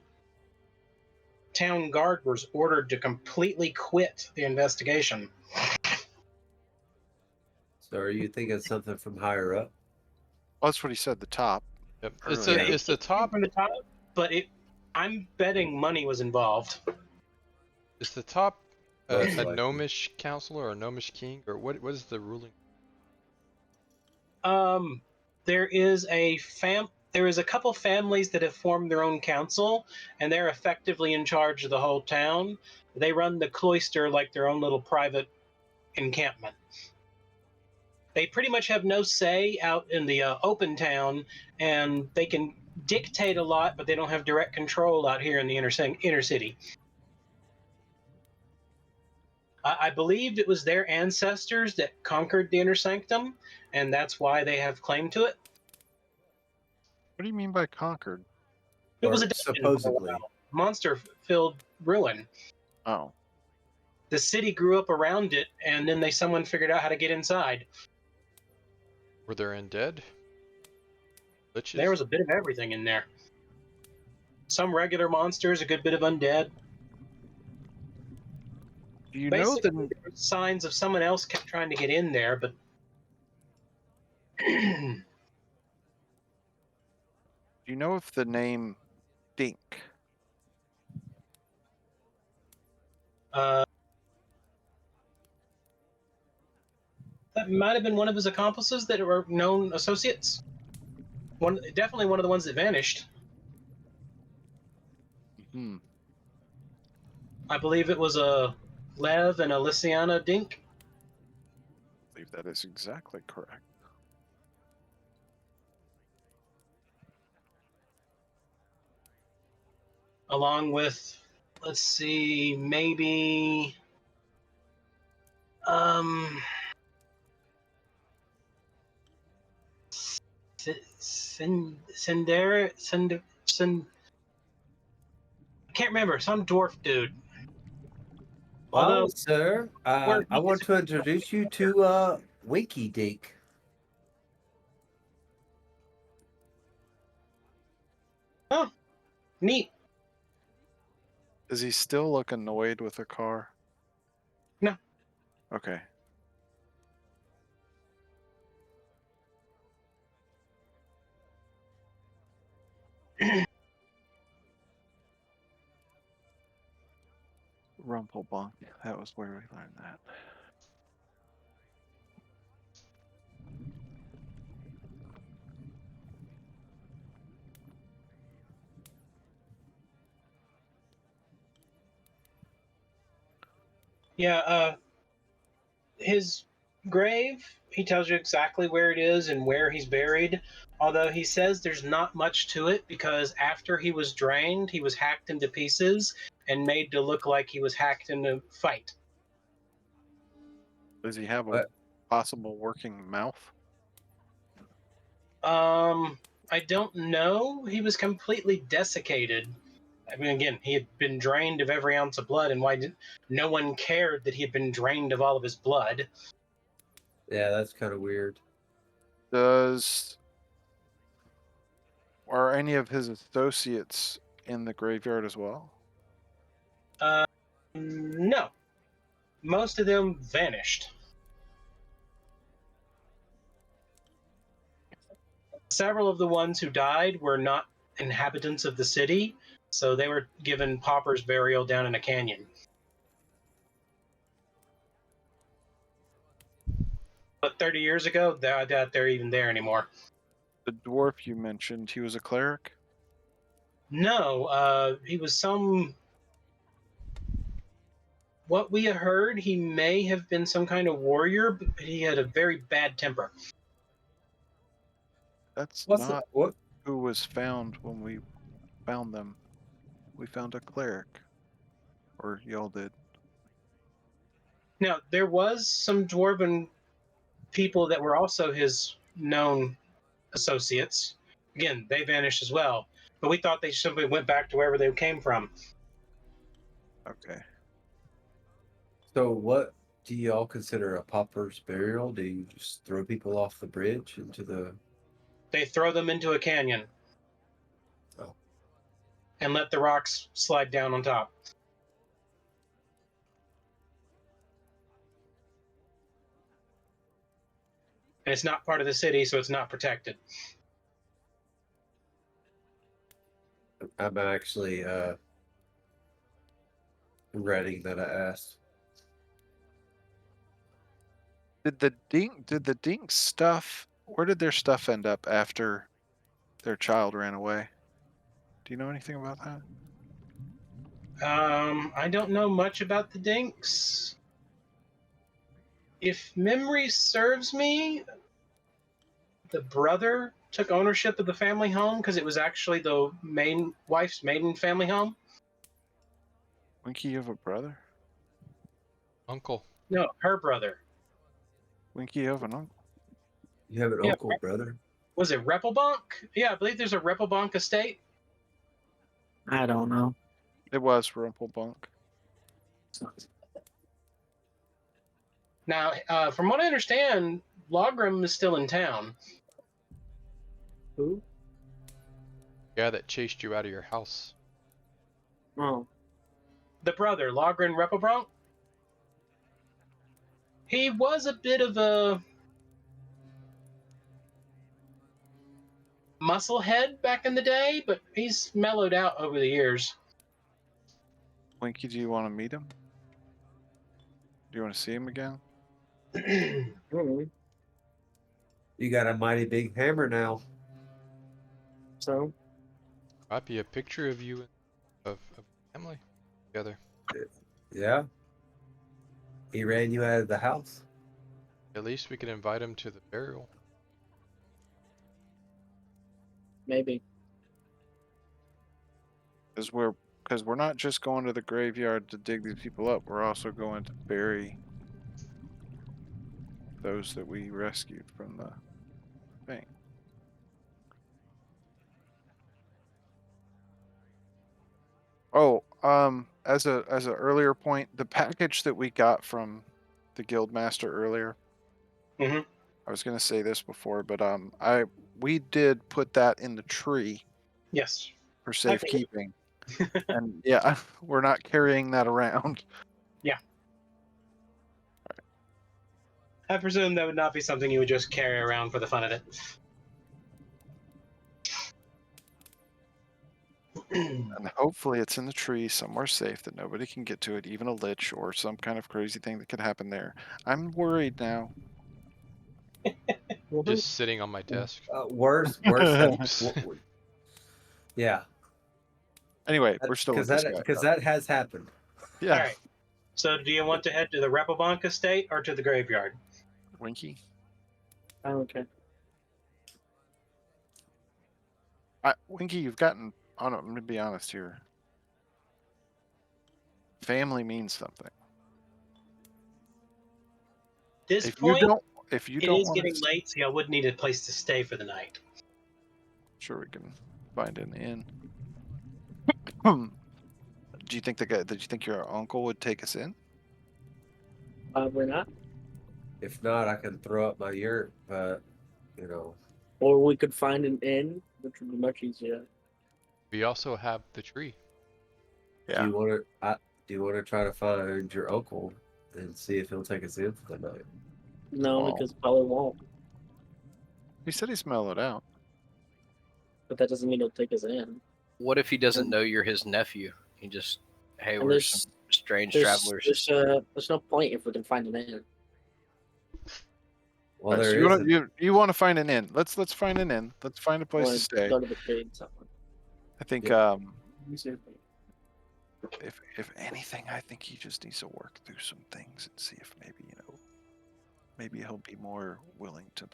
town guard was ordered to completely quit the investigation. So are you thinking something from higher up? Well, that's what he said. The top. Yep. Earlier. Yeah, It's the it came top. from the top, but I'm betting money was involved. Is the top Most a likely. gnomish counselor or a gnomish king, or what is the ruling? There is there is a couple families that have formed their own council, and they're effectively in charge of the whole town. They run the cloister like their own little private encampment. They pretty much have no say out in the open town, and they can dictate a lot, but they don't have direct control out here in the inner city. I believe it was their ancestors that conquered the inner sanctum, and that's why they have claim to it. What do you mean by conquered? It was Or a dungeon for a supposedly. while, monster-filled ruin. Oh, The city grew up around it, and then someone figured out how to get inside. Were there undead? There Liches? was a bit of everything in there. Some regular monsters, a good bit of undead. do you know Basically, the there were signs of someone else kept trying to get in there, but do you know if the name Dink uh, that might have been one of his accomplices that were known associates. Definitely one of the ones that vanished. Hmm. I believe it was a Lev and a Lysiana Dink. I believe that is exactly correct. Along with, let's see, maybe um Cinder I can't remember, some dwarf dude. Well, Although sir, where I he want to introduce you to Winky Dink. oh, neat. Does he still look annoyed with the car? No. Okay. Rumplebunk. That was where we learned that. Yeah, his grave, he tells you exactly where it is and where he's buried. Although he says there's not much to it because after he was drained, he was hacked into pieces and made to look like he was hacked in a fight. Does he have a What? possible working mouth? I don't know. He was completely desiccated. I mean, again, he had been drained of every ounce of blood, and why did no one cared that he had been drained of all of his blood? Yeah, that's kind of weird. Does Are any of his associates in the graveyard as well? No. Most of them vanished. Several of the ones who died were not inhabitants of the city, so they were given pauper's burial down in a canyon. But 30 years ago, I doubt they're even there anymore. The dwarf you mentioned, he was a cleric? No, he was some. What we heard, he may have been some kind of warrior, but he had a very bad temper. That's What's the, not what? who was found when we found them. We found a cleric. Or y'all did. Now, there was some dwarven people that were also his known associates. Again, they vanished as well. But we thought they simply went back to wherever they came from. Okay. So what do y'all consider a pauper's burial? Do you just throw people off the bridge into the? They throw them into a canyon Oh, and let the rocks slide down on top. And it's not part of the city, so it's not protected. I'm actually regretting that I asked. Did the Dinks stuff, where did their stuff end up after their child ran away? Do you know anything about that? I don't know much about the Dinks. If memory serves me, the brother took ownership of the family home because it was actually the main wife's maiden family home. Winky, you have a brother? Uncle. No, her brother. Winky, you have an uncle? You have an Yeah, uncle, brother? was it Repelbonk? Yeah, I believe there's a Repelbonk estate. I don't know. It was Rumplebunk. Now, from what I understand, Logram is still in town. Who? Guy that chased you out of your house. Oh, The brother, Logren Repelbonk. He was a bit of a musclehead back in the day, but he's mellowed out over the years. Winky, do you want to meet him? Do you want to see him again? mm, You got a mighty big hammer now. so Might be a picture of you of family together. Yeah. He ran you out of the house. At least we could invite him to the burial. maybe. Because we're not just going to the graveyard to dig these people up. We're also going to bury those that we rescued from the thing. Oh, as a earlier point, the package that we got from the guild master earlier. Mhm. I was gonna say this before, but we did put that in the tree Yes. for I figured. safekeeping, and yeah, we're not carrying that around. Yeah. I presume that would not be something you would just carry around for the fun of it. And hopefully it's in the tree somewhere safe that nobody can get to it, even a lich or some kind of crazy thing that could happen there. I'm worried now. Just sitting on my desk. Worse. Oops. Yeah. Anyway, we're still with this guy. Because that has happened. Yeah. All right. So, do you want to head to the Repelbonk estate or to the graveyard? Winky. Oh, okay. Winky, you've gotten on. I'm gonna be honest here. Family means something. This If you point, don't it is want getting to, late, so I would need a place to stay for the night. sure we can find an inn. Do you think did you think your uncle would take us in? Probably not. If not, I can throw up my yurt, but you know. Or we could find an inn, which would be much easier. We also have the tree. Yeah. Do you want to try to find your uncle and see if he'll take us in for the night? No, Well, because probably won't. he said he's mellowed out. But that doesn't mean he'll take us in. What if he doesn't know you're his nephew? He just, hey, And we're some strange travelers. There's no point if we can find an inn. Well, Right, so there is. you want to find an inn. Let's find an inn. Let's find a place Or to stay. go to the trade somewhere. I think Yeah. if anything, I think he just needs to work through some things and see if maybe maybe he'll be more willing to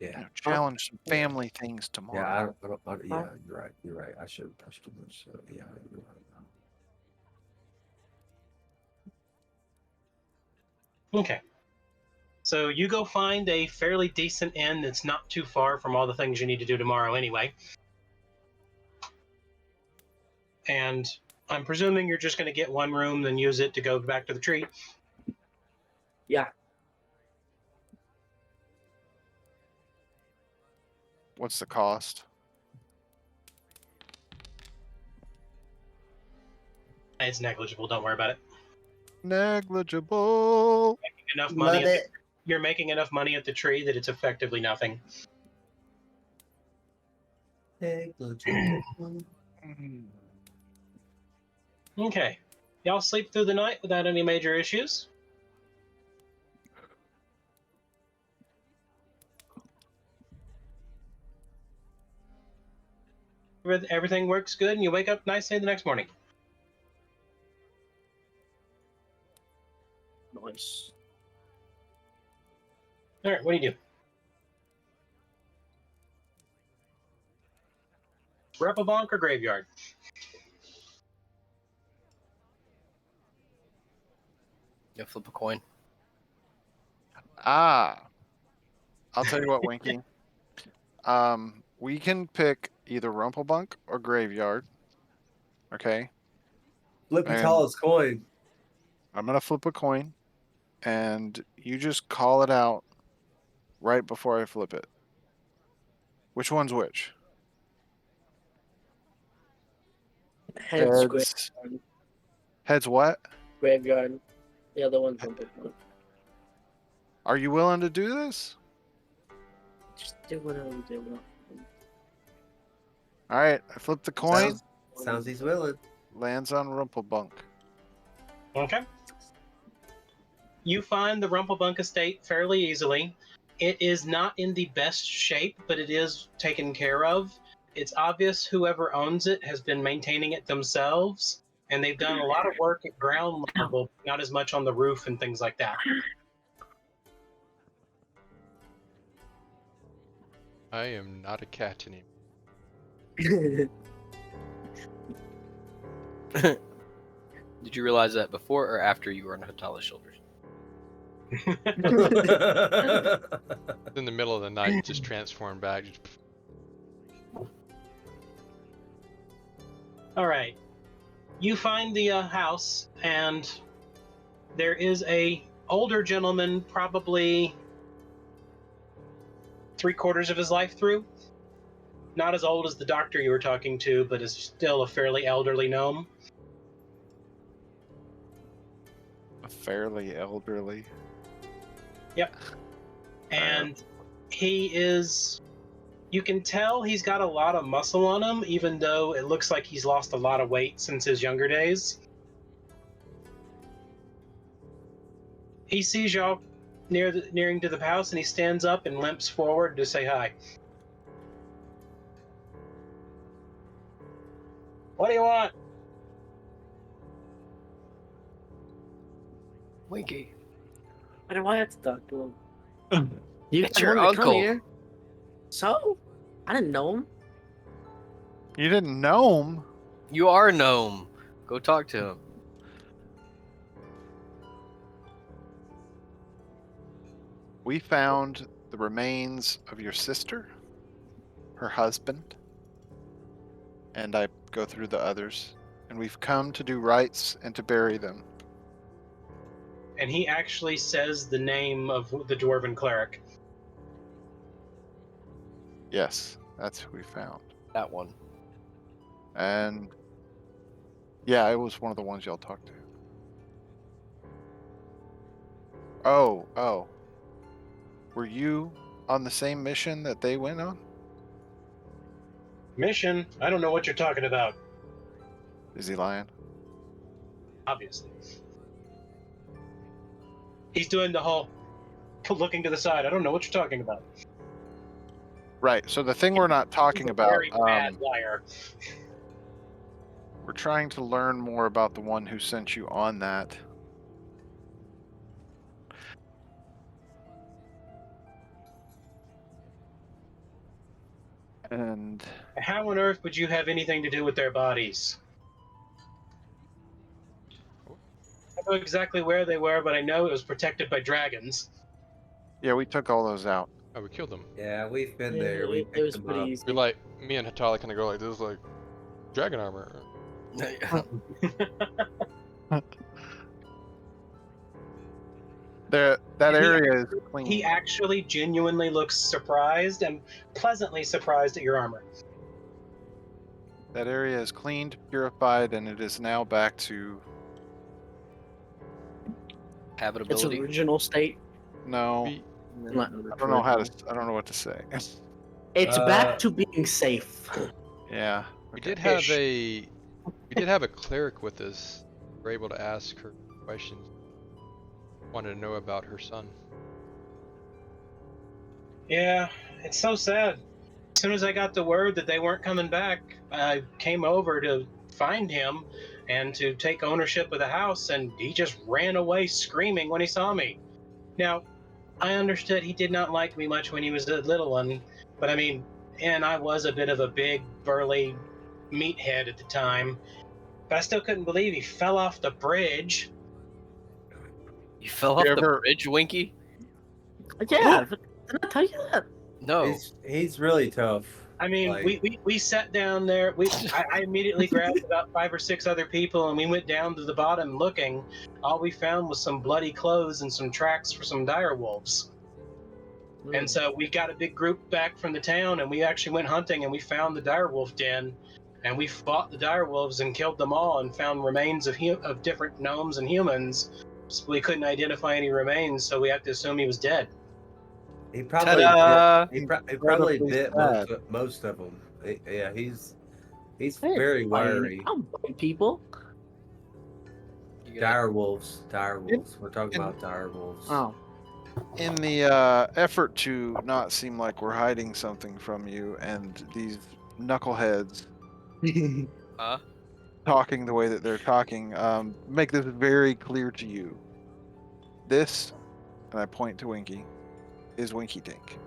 Yeah. challenge some Yeah. family things Yeah, tomorrow. yeah, you're right. You're right. I should do this. Yeah, you're right. Okay. So you go find a fairly decent inn that's not too far from all the things you need to do tomorrow anyway. And I'm presuming you're just going to get one room, then use it to go back to the tree. Yeah. What's the cost? It's negligible. Don't worry about it. Negligible. Enough money. Love it. You're making enough money at the tree that it's effectively nothing. Negligible. Okay. Y'all sleep through the night without any major issues? Everything works good and you wake up nicely the next morning. Nice. All right, what do you do? Repabonk or graveyard? Yeah, flip a coin. Ah, I'll tell you what, Winky. We can pick either Rumpelbunk or Graveyard. Okay, Flip the and tallest coin. I'm gonna flip a coin, and you just call it out right before I flip it. Which one's which? Heads Heads. graveyard. Heads what? Graveyard. The other one's on Pokemon. Are you willing to do this? Just do whatever you do. All right, I flip the coin. Sounds he's willing. Lands on Rumpelbunk. Okay. You find the Rumpelbunk estate fairly easily. It is not in the best shape, but it is taken care of. It's obvious whoever owns it has been maintaining it themselves, and they've done a lot of work at ground level, not as much on the roof and things like that. I am not a cat anymore. Did you realize that before or after you were on Hatala's shoulders? In the middle of the night, just transformed back. All right. You find the house, and there is a older gentleman, probably 3/4 of his life through. Not as old as the doctor you were talking to, but is still a fairly elderly gnome. Fairly elderly. Yep. And he is. You can tell he's got a lot of muscle on him, even though it looks like he's lost a lot of weight since his younger days. He sees y'all nearing to the house, and he stands up and limps forward to say hi. What do you want? Winky. Why do I have to talk to him? You It's guys your wanted to come uncle. here. So? I didn't know him. You didn't know him? You are a gnome. Go talk to him. We found the remains of your sister, her husband, and I go through the others, and we've come to do rites and to bury them. And he actually says the name of the dwarven cleric. Yes, that's who we found. That one. And yeah, it was one of the ones y'all talked to. Oh. Were you on the same mission that they went on? Mission? I don't know what you're talking about. Is he lying? Obviously. He's doing the whole looking to the side. I don't know what you're talking about. Right. So the thing we're not He's talking a about, very bad liar. we're trying to learn more about the one who sent you on that. And How on earth would you have anything to do with their bodies? I know exactly where they were, but I know it was protected by dragons. yeah, we took all those out. Oh, we killed them. Yeah, we've been Yeah, there. We it picked was them pretty up. We easy. like me and Hatala kind of go like this, like dragon armor. That He- area is He clean. actually genuinely looks surprised and pleasantly surprised at your armor. That area is cleaned, purified, and it is now back to Its Habitability. original state. no. We Not I don't know how to. original. I don't know what to say. It's Uh, back to being safe. Yeah. we Okay. did have Ish. we did have a cleric with us. We were able to ask her questions. Wanted to know about her son. Yeah, it's so sad. As soon as I got the word that they weren't coming back, I came over to find him and to take ownership of the house, and he just ran away screaming when he saw me. Now, I understood he did not like me much when he was a little one, but I mean, and I was a bit of a big, burly meathead at the time, but I still couldn't believe he fell off the bridge. You fell off You the ever- bridge, Winky? Yeah, didn't I tell you that? No. He's really tough. I mean, Like- we sat down there. I immediately grabbed about 5 or 6 other people, and we went down to the bottom looking. All we found was some bloody clothes and some tracks for some dire wolves. And so we got a big group back from the town, and we actually went hunting, and we found the dire wolf den, and we fought the dire wolves and killed them all, and found remains of different gnomes and humans. So we couldn't identify any remains, so we have to assume he was dead. He probably Ta-da! bit, he probably Incredibly bit sad. most of them. Yeah, he's Hey, very fine. wiry. I'm biting people. You gonna- Dire wolves. Dire wolves. We're talking about dire wolves. Oh, In the effort to not seem like we're hiding something from you, and these knuckleheads Huh? talking the way that they're talking, make this very clear to you. This, and I point to Winky, is Winky Dink.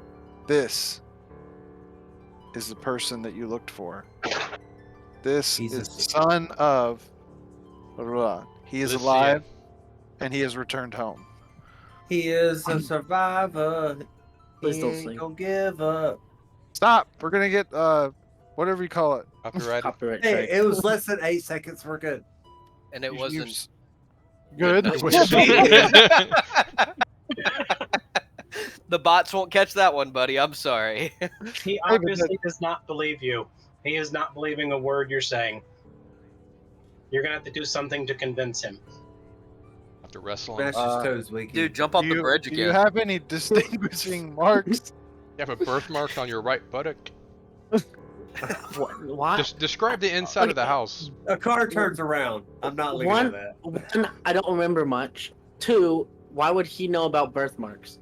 This is the person that you looked for. This He's is a- the son of. Blah, blah, blah. He is Lucia. alive, and he has returned home. He is a survivor. Please he don't ain't sing. gonna give up. Stop! We're gonna get whatever you call it. Copyrighted. copyright Hey, strike. it was less than 8 seconds. We're good. And it You- wasn't you've- good. It Which was- is- the bots won't catch that one, buddy. I'm sorry. He but obviously does not believe you. He is not believing a word you're saying. You're gonna have to do something to convince him. Have to wrestle him. Smash his toes, Winky. Dude, jump off do the you, bridge do you again. have any distinguishing marks? You have a birthmark on your right buttock. What? Why? Just describe the inside of the house. A car turns around. I'm not looking One- at that. One, I don't remember much. Two, why would he know about birthmarks?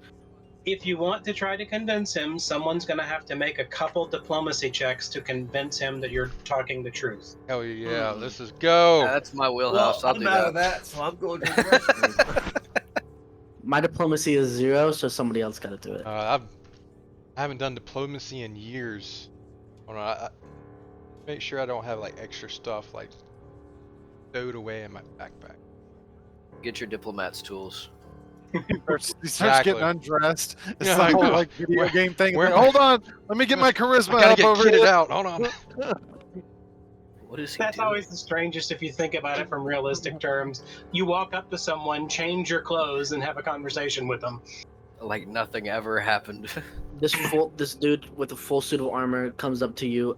If you want to try to convince him, someone's gonna have to make a couple diplomacy checks to convince him that you're talking the truth. Hell yeah, Hmm. let's just go. Yeah, that's my wheelhouse. I'll I'm do out that. of that, so I'm going to the restroom. My diplomacy is 0, so somebody else got to do it. I haven't done diplomacy in years. Hold on, I make sure I don't have like extra stuff like stowed away in my backpack. Get your diplomat's tools. He starts Exactly. getting undressed. It's Yeah, the I whole know. like video Where- game thing. where- Like, hold on, let me get my I charisma gotta up get over kitted here. out. Hold on. What is he That's doing? always the strangest if you think about it from realistic terms. You walk up to someone, change your clothes, and have a conversation with them. Like nothing ever happened. This dude with a full suit of armor comes up to you,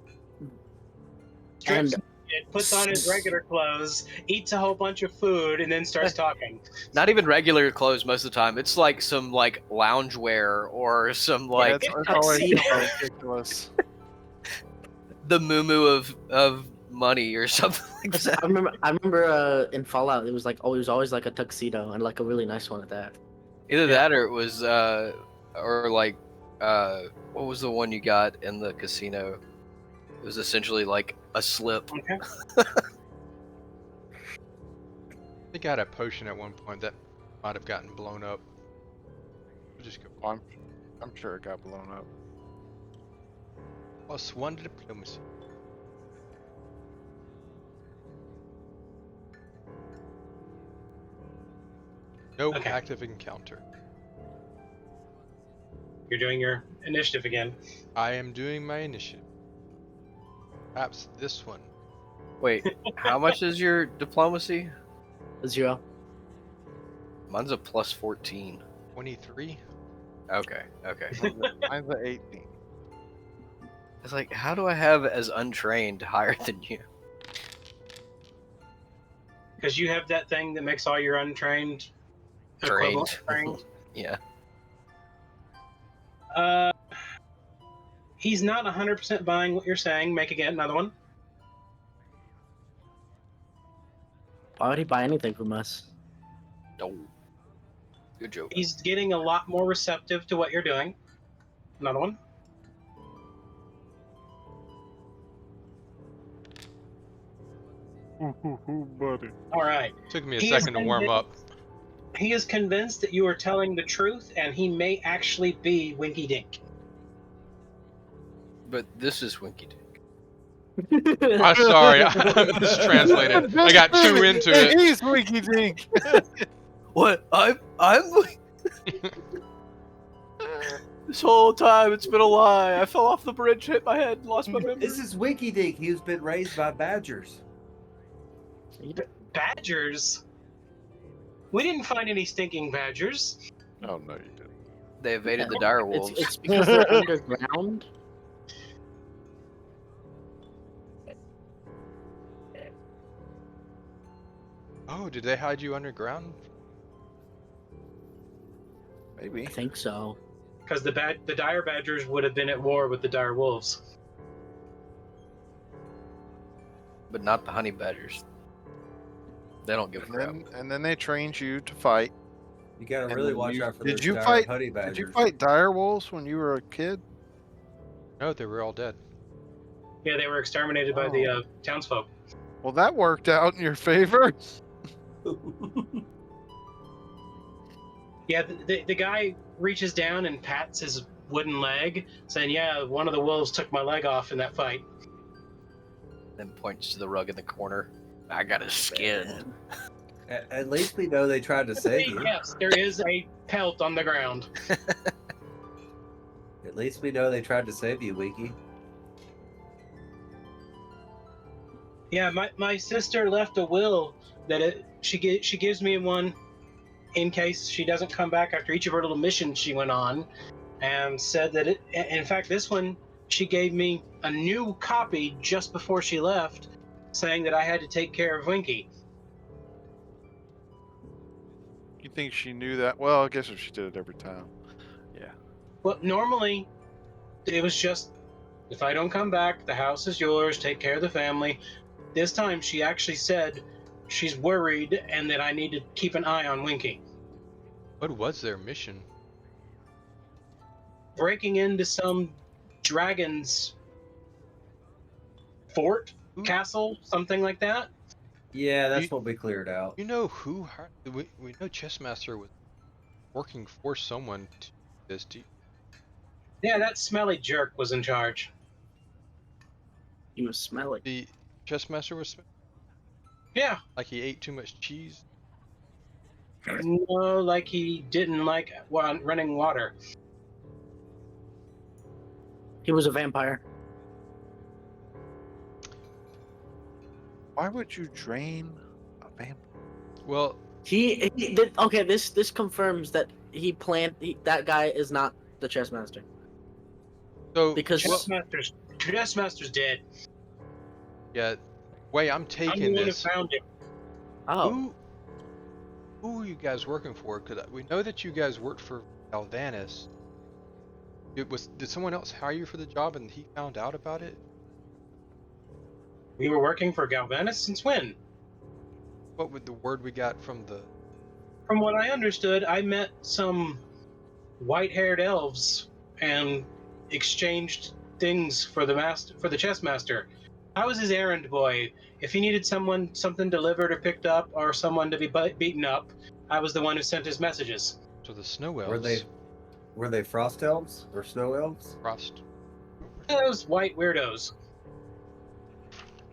and Strips it, puts on his regular clothes, eats a whole bunch of food, and then starts talking. Not even regular clothes most of the time. It's like some like loungewear or some like It's always tuxedo. ridiculous. the moo of money or something like that. I remember in Fallout it was always like a tuxedo and like a really nice one at that. Either that or it was or like What was the one you got in the casino? It was essentially like a slip. Okay. I think I had a potion at one point that might have gotten blown up. We'll just go I'm sure it got blown up. +1 to diplomacy. No Okay. active encounter. You're doing your initiative again. I am doing my initiative. Perhaps this one. Wait, how much is your diplomacy? 0. Mine's a +14. 23. Okay, okay. Mine's a 18. It's like, how do I have as untrained higher than you? Because you have that thing that makes all your untrained equivalent trained. Yeah. He's not 100% buying what you're saying. Make again another one. Why would he buy anything from us? No. Good joke. He's getting a lot more receptive to what you're doing. Another one. Buddy. All right. Took me a He is second to warm up. He is convinced that you are telling the truth, and he may actually be Winky Dink. But this is Winky Dink. I'm sorry, I mistranslated. I got too into it. He's Winky Dink. What? I'm This whole time it's been a lie. I fell off the bridge, hit my head, and lost my memory. This is Winky Dink. He's been raised by badgers. Badgers? We didn't find any stinking badgers. Oh no, you didn't. They evaded the dire wolves. It's because they're underground. Oh, did they hide you underground? Maybe. I think so. Because the dire badgers would have been at war with the dire wolves. But not the honey badgers. They don't give a crap. And then they trained you to fight. You gotta And really then watch you- out for did those you dire fight- honey badgers. Did you fight dire wolves when you were a kid? No, they were all dead. Yeah, they were exterminated by the townsfolk. Well, that worked out in your favor. Yeah, the guy reaches down and pats his wooden leg, saying, "Yeah, one of the wolves took my leg off in that fight." Then points to the rug in the corner. I got his skin. At least we know they tried to save you. Yes, there is a pelt on the ground. At least we know they tried to save you, Winky. Yeah, my sister left a will that she gives me one in case she doesn't come back after each of her little missions she went on, and said that in fact, this one she gave me a new copy just before she left, saying that I had to take care of Winky. You think she knew that? Well, I guess if she did it every time. Yeah. Well, normally it was just, if I don't come back, the house is yours, take care of the family. This time she actually said she's worried and that I need to keep an eye on Winky. What was their mission? Breaking into some dragon's fort, Ooh. castle, something like that. Yeah, that's You- what we cleared out. You know who? We know Chessmaster was working for someone to do this. Yeah, that smelly jerk was in charge. He was smelly. The Chessmaster was Yeah, like he ate too much cheese. no, like he didn't like running water. He was a vampire. Why would you drain a vampire? Well, He did. Okay, this confirms that he planned. That guy is not the chess master so because Chessmaster's dead. yeah, way I'm I'm taking the one who this. found him. oh, Who are you guys working for? Because we know that you guys worked for Galvanis. Did someone else hire you for the job and he found out about it? We were working for Galvanis since when? What would the word we got from the? From what I understood, I met some white-haired elves, and exchanged things for the chess master. I was his errand boy. If he needed something delivered or picked up, or someone to be beaten up, I was the one who sent his messages. So the snow Were elves, they frost elves or snow elves? frost, Those white weirdos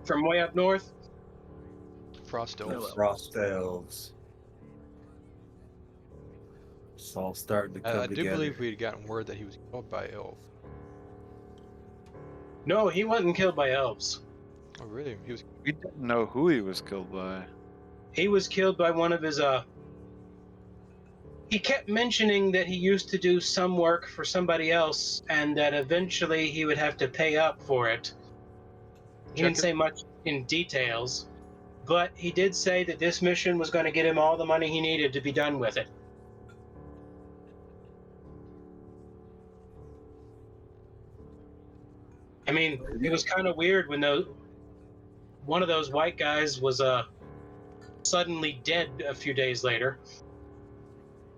from way up north. frost The elves. frost elves. It's all starting to come I do together. believe we'd gotten word that he was killed by elves. No, he wasn't killed by elves. Oh, really? He was. We didn't know who he was killed by. He was killed by one of his he kept mentioning that he used to do some work for somebody else and that eventually he would have to pay up for it. He Check didn't it. say much in details, but he did say that this mission was going to get him all the money he needed to be done with it. I mean, it was kind of weird when one of those white guys was suddenly dead a few days later.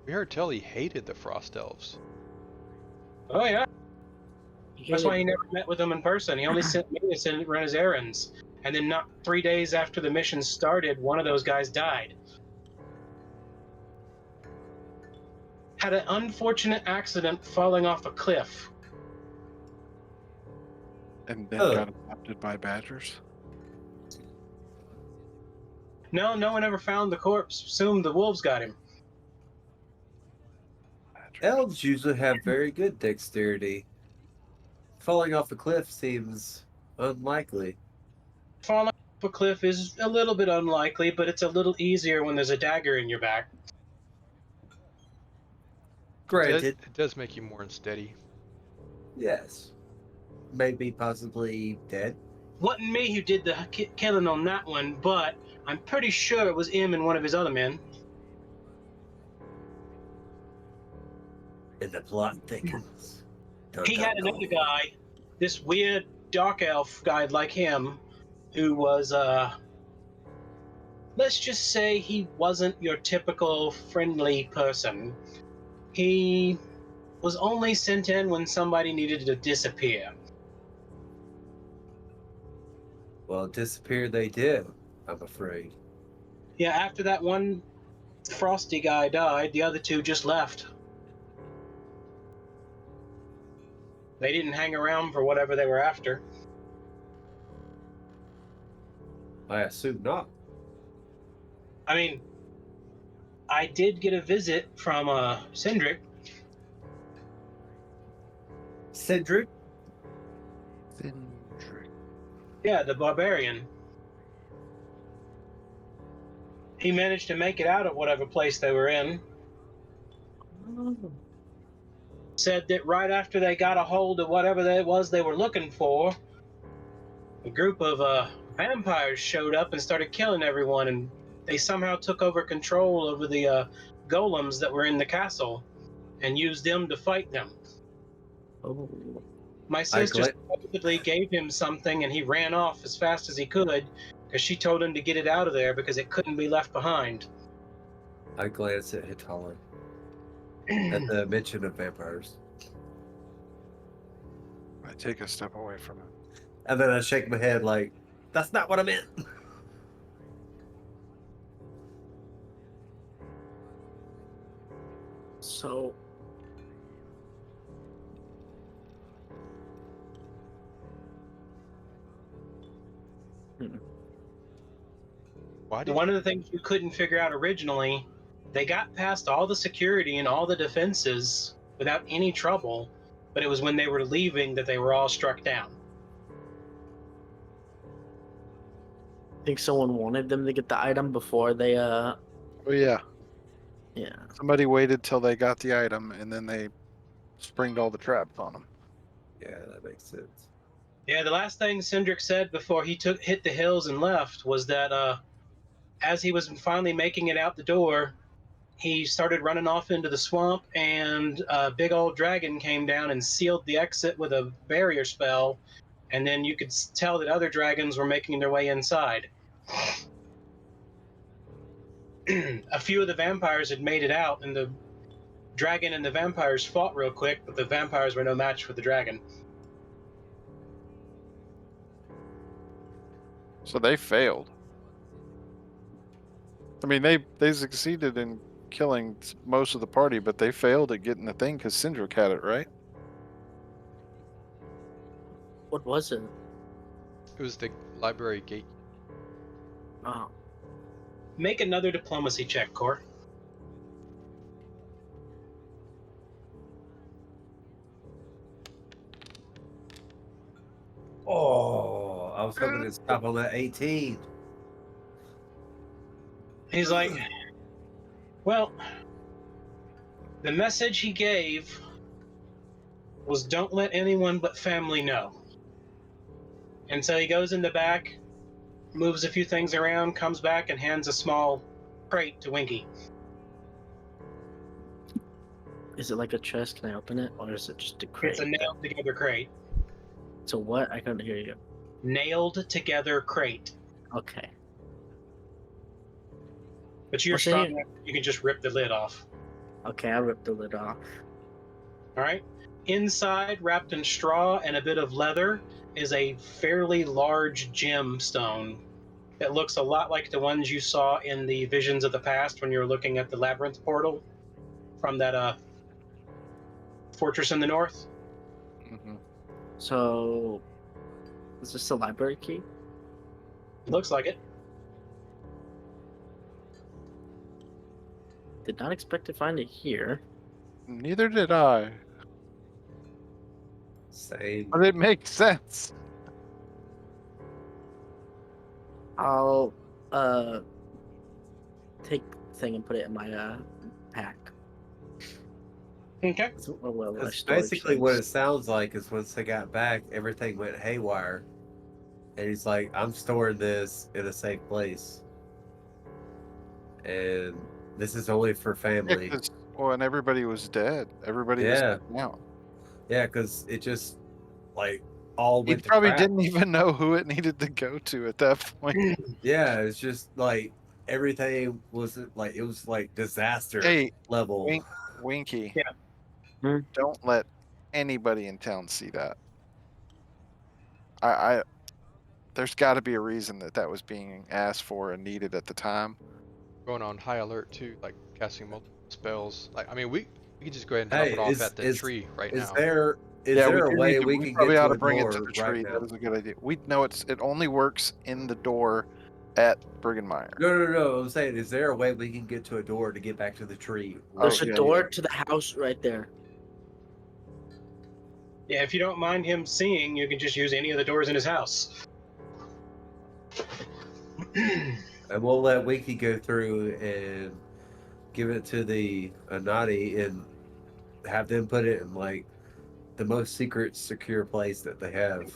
We heard tell he hated the frost elves. Oh yeah, He that's why he hated- never met with them in person. He only sent me to run his errands. And then not 3 days after the mission started, one of those guys died. Had an unfortunate accident falling off a cliff. And then Huh. got adopted by badgers. No one ever found the corpse. Assumed the wolves got him. Badgers. Elves usually have very good dexterity. Falling off a cliff seems unlikely. Falling off a cliff is a little bit unlikely, but it's a little easier when there's a dagger in your back. Granted, It does make you more unsteady. yes. Maybe possibly dead. Wasn't me who did the killing on that one, but I'm pretty sure it was him and one of his other men. And the plot thickens. Dun, He dun, had dun. another guy, this weird dark elf guy like him, who was let's just say he wasn't your typical friendly person. He was only sent in when somebody needed to disappear. Well, disappear they did, I'm afraid. Yeah, after that one frosty guy died, the other two just left. They didn't hang around for whatever they were after. I assume not. I mean, I did get a visit from Cindric. Cedric? Cindric. Yeah, the barbarian. He managed to make it out of whatever place they were in. Said that right after they got a hold of whatever it was they were looking for, a group of vampires showed up and started killing everyone, and they somehow took over control over the golems that were in the castle and used them to fight them. Oh. My I sister gla- supposedly gave him something and he ran off as fast as he could because she told him to get it out of there because it couldn't be left behind. I glance at Hitala at the mention of vampires. I take a step away from him. And then I shake my head like, that's not what I meant. So Why did One of the things you couldn't figure out originally, they got past all the security and all the defenses without any trouble, but it was when they were leaving that they were all struck down. I think someone wanted them to get the item before they Oh yeah. yeah. Somebody waited till they got the item and then they springed all the traps on them. Yeah, that makes sense. Yeah, the last thing Cindric said before he hit the hills and left was that as he was finally making it out the door, he started running off into the swamp, and a big old dragon came down and sealed the exit with a barrier spell, and then you could tell that other dragons were making their way inside. A few of the vampires had made it out, and dragon and the vampires fought real quick, but the vampires were no match for the dragon. So they failed. I mean, they succeeded in killing most of the party, but they failed at getting the thing because Syndrick had it, right? What was it? It was the library gate. Oh, Make another diplomacy check, Core. Oh, I was hoping to stop on that 18. He's like, well, the message he gave was don't let anyone but family know. And so he goes in the back, moves a few things around, comes back, and hands a small crate to Winky. is it like a chest? Can I open it, or is it just a crate? It's a nailed together crate. So what? I couldn't hear you. Nailed together crate. Okay. But you're What's in strong here? enough, you can just rip the lid off. Okay, I ripped the lid off. All right. Inside, wrapped in straw and a bit of leather, is a fairly large gemstone. It looks a lot like the ones you saw in the Visions of the Past when you were looking at the labyrinth portal from that fortress in the north. Mm-hmm. So, is this the library key? Looks like it. Did not expect to find it here. Neither did I, Same. but it makes sense. I'll take the thing and put it in my pack. Okay. It's one of my That's storage basically what it things. sounds like. Is once they got back, everything went haywire, and he's like, "I'm storing this in a safe place, and this is only for Yeah, family." 'cause- well, and everybody was dead. Everybody was Yeah, out. yeah, because it just like all He went to probably crap. didn't even know who it needed to go to at that point. Yeah, it's just like everything was like it was like disaster Hey, level. Winky, Yeah. Hmm? don't let anybody in town see that. I there's got to be a reason that that was being asked for and needed at the time. Going on high alert too, like casting multiple spells. Like, I mean, we could just go ahead and drop Hey, it off at the tree right is now. there is Yeah, we there a do need way to. we We can probably get ought to to a bring it to door the right tree. now? That is a good idea. We know it only works in the door at Briggenmeyer. No. I'm saying, is there a way we can get to a door to get back to the tree? Oh, There's a yeah, door yeah. to the house right there. Yeah, if you don't mind him seeing, you can just use any of the doors in his house. And we'll let Winky go through and give it to the Anati and have them put it in like the most secret, secure place that they have.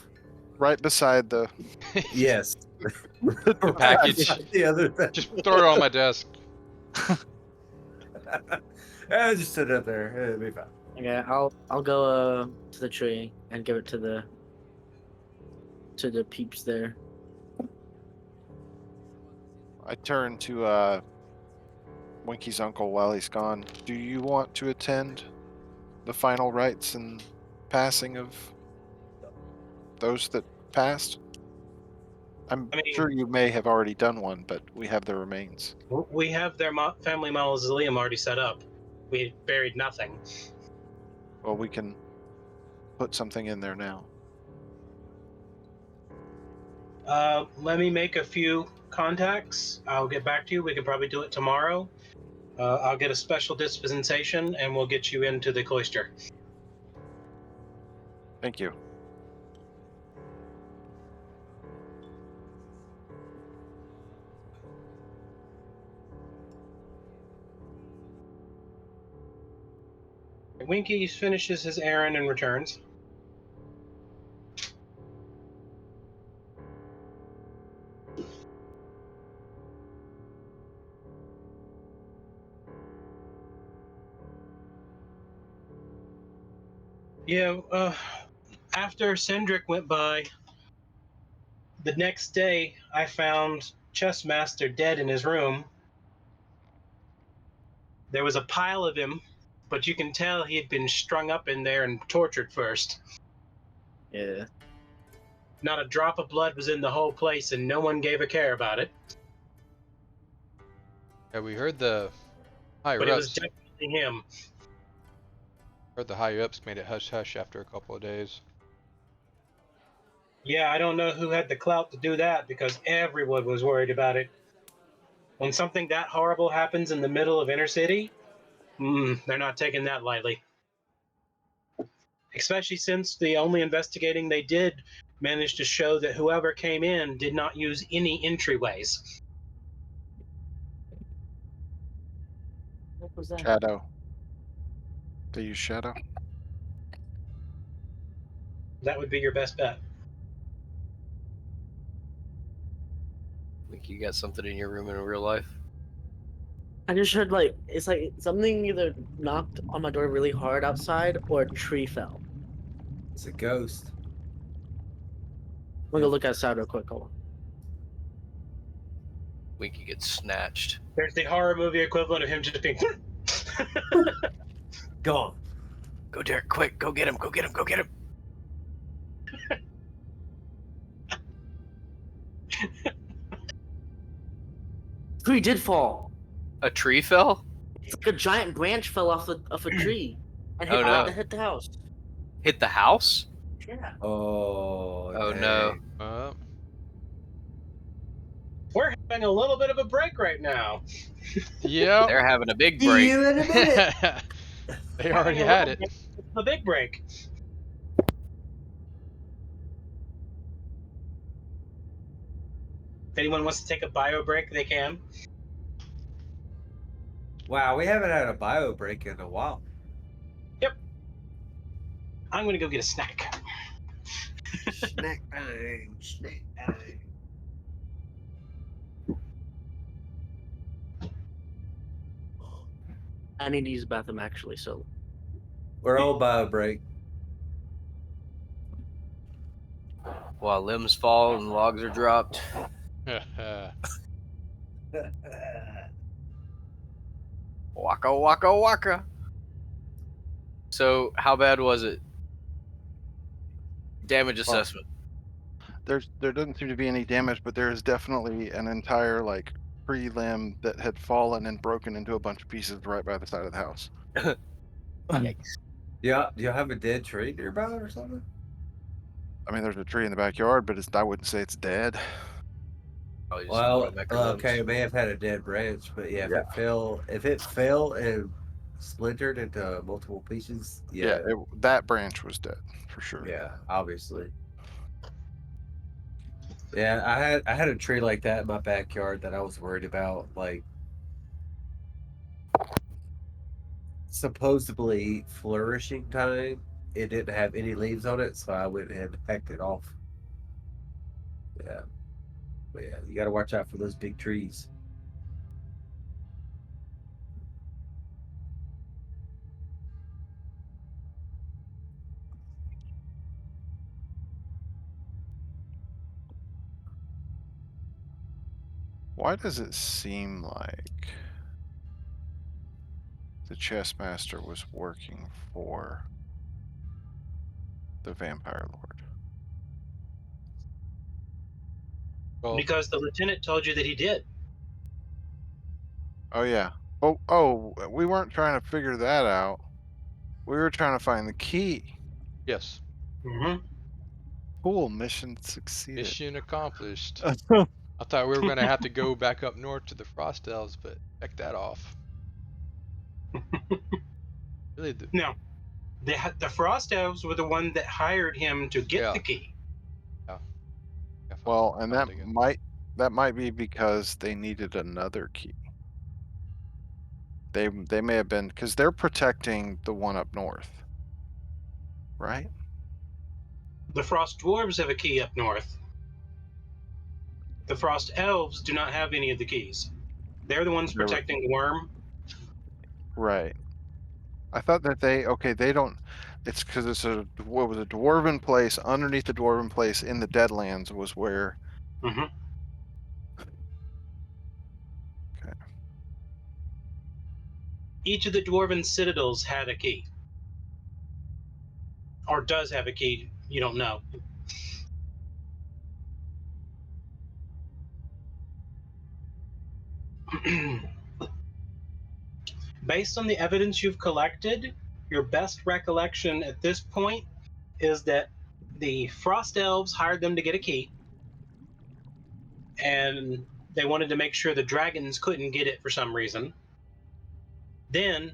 Right beside the. Yes. The Right package. beside the other thing. Just throw it on my desk. Just sit up there. It'll be fine. Okay, I'll go to the tree and give it to the peeps there. I turn to Winky's uncle while he's gone. Do you want to attend the final rites and passing of those that passed? I'm I mean, sure you may have already done one, but we have the remains. we have their family mausoleum already set up. We buried nothing. Well, we can put something in there now. Let me make a few contacts. I'll get back to you. We can probably do it tomorrow. I'll get a special dispensation and we'll get you into the cloister. Thank you. Winky finishes his errand and returns. Yeah, after Cendric went by, the next day I found Chessmaster dead in his room. There was a pile of him, but you can tell he had been strung up in there and tortured first. Yeah. Not a drop of blood was in the whole place, and no one gave a care about it. Yeah, we heard the higher But it was ups. definitely him. Heard the higher ups made it hush hush after a couple of days. Yeah, I don't know who had the clout to do that because everyone was worried about it. When something that horrible happens in the middle of inner city, they're not taking that lightly. Especially since the only investigating they did managed to show that whoever came in did not use any entryways. What was that? Shadow. They use shadow. That would be your best bet. Think you got something in your room in real life? I just heard like it's like something either knocked on my door really hard outside or a tree fell. It's a ghost. I'm gonna go look outside real quick. Hold on. Winky gets snatched. There's the horror movie equivalent of him just being. Gone. Go, Derek, quick! Go get him! Go get him! Go get him! Tree did fall. A tree fell? It's like a giant branch fell off a tree and hit, Oh, no. hit the house. Hit the house? Yeah. Oh, Oh, dang. no. We're having a little bit of a break right now. Yep. They're having a big See break. you in a minute. They already had it. The big break. If anyone wants to take a bio break, they can. Wow, we haven't had a bio break in a while. I'm going to go get a snack. Snack time. Snack time. I need to use the bathroom actually, so We're on bio break. While limbs fall and logs are dropped. Waka, waka, waka. So, how bad was it? Damage assessment. There doesn't seem to be any damage, but there is definitely an entire like tree limb that had fallen and broken into a bunch of pieces right by the side of the house. Yikes. Yeah, do you have a dead tree nearby or something? I mean, there's a tree in the backyard, but I wouldn't say it's dead. Probably just Well, automatic limbs. okay, it may have had a dead branch, but yeah, if it fell and splintered into multiple pieces, yeah, That branch was dead for sure. yeah, obviously. Yeah, I had a tree like that in my backyard that I was worried about, like supposedly flourishing time. It didn't have any leaves on it, so I went ahead and hacked it off. Yeah. But yeah, you gotta watch out for those big trees. Why does it seem like the chess master was working for the vampire lord? Well, Because the lieutenant told you that he did. Oh yeah. Oh, we weren't trying to figure that out. We were trying to find the key. yes. Mm-hmm. Cool, mission succeeded. Mission accomplished. I thought we were going to have to go back up north to the Frost Elves, but check that off. Really, No, the Frost Elves were the one that hired him to get Yeah. the key. Well, and Found again. that might be because they needed another key. They may have been because they're protecting the one up north, right? The Frost Dwarves have a key up north. The Frost Elves do not have any of the keys. They're the ones protecting the worm. Right. I thought that they don't. It's because it's a dwarven place. Underneath the dwarven place in the Deadlands was where. Mm-hmm. Okay. Each of the dwarven citadels had a key, or does have a key. You don't know. Based on the evidence you've collected, your best recollection at this point is that the Frost Elves hired them to get a key, and they wanted to make sure the dragons couldn't get it for some reason. Then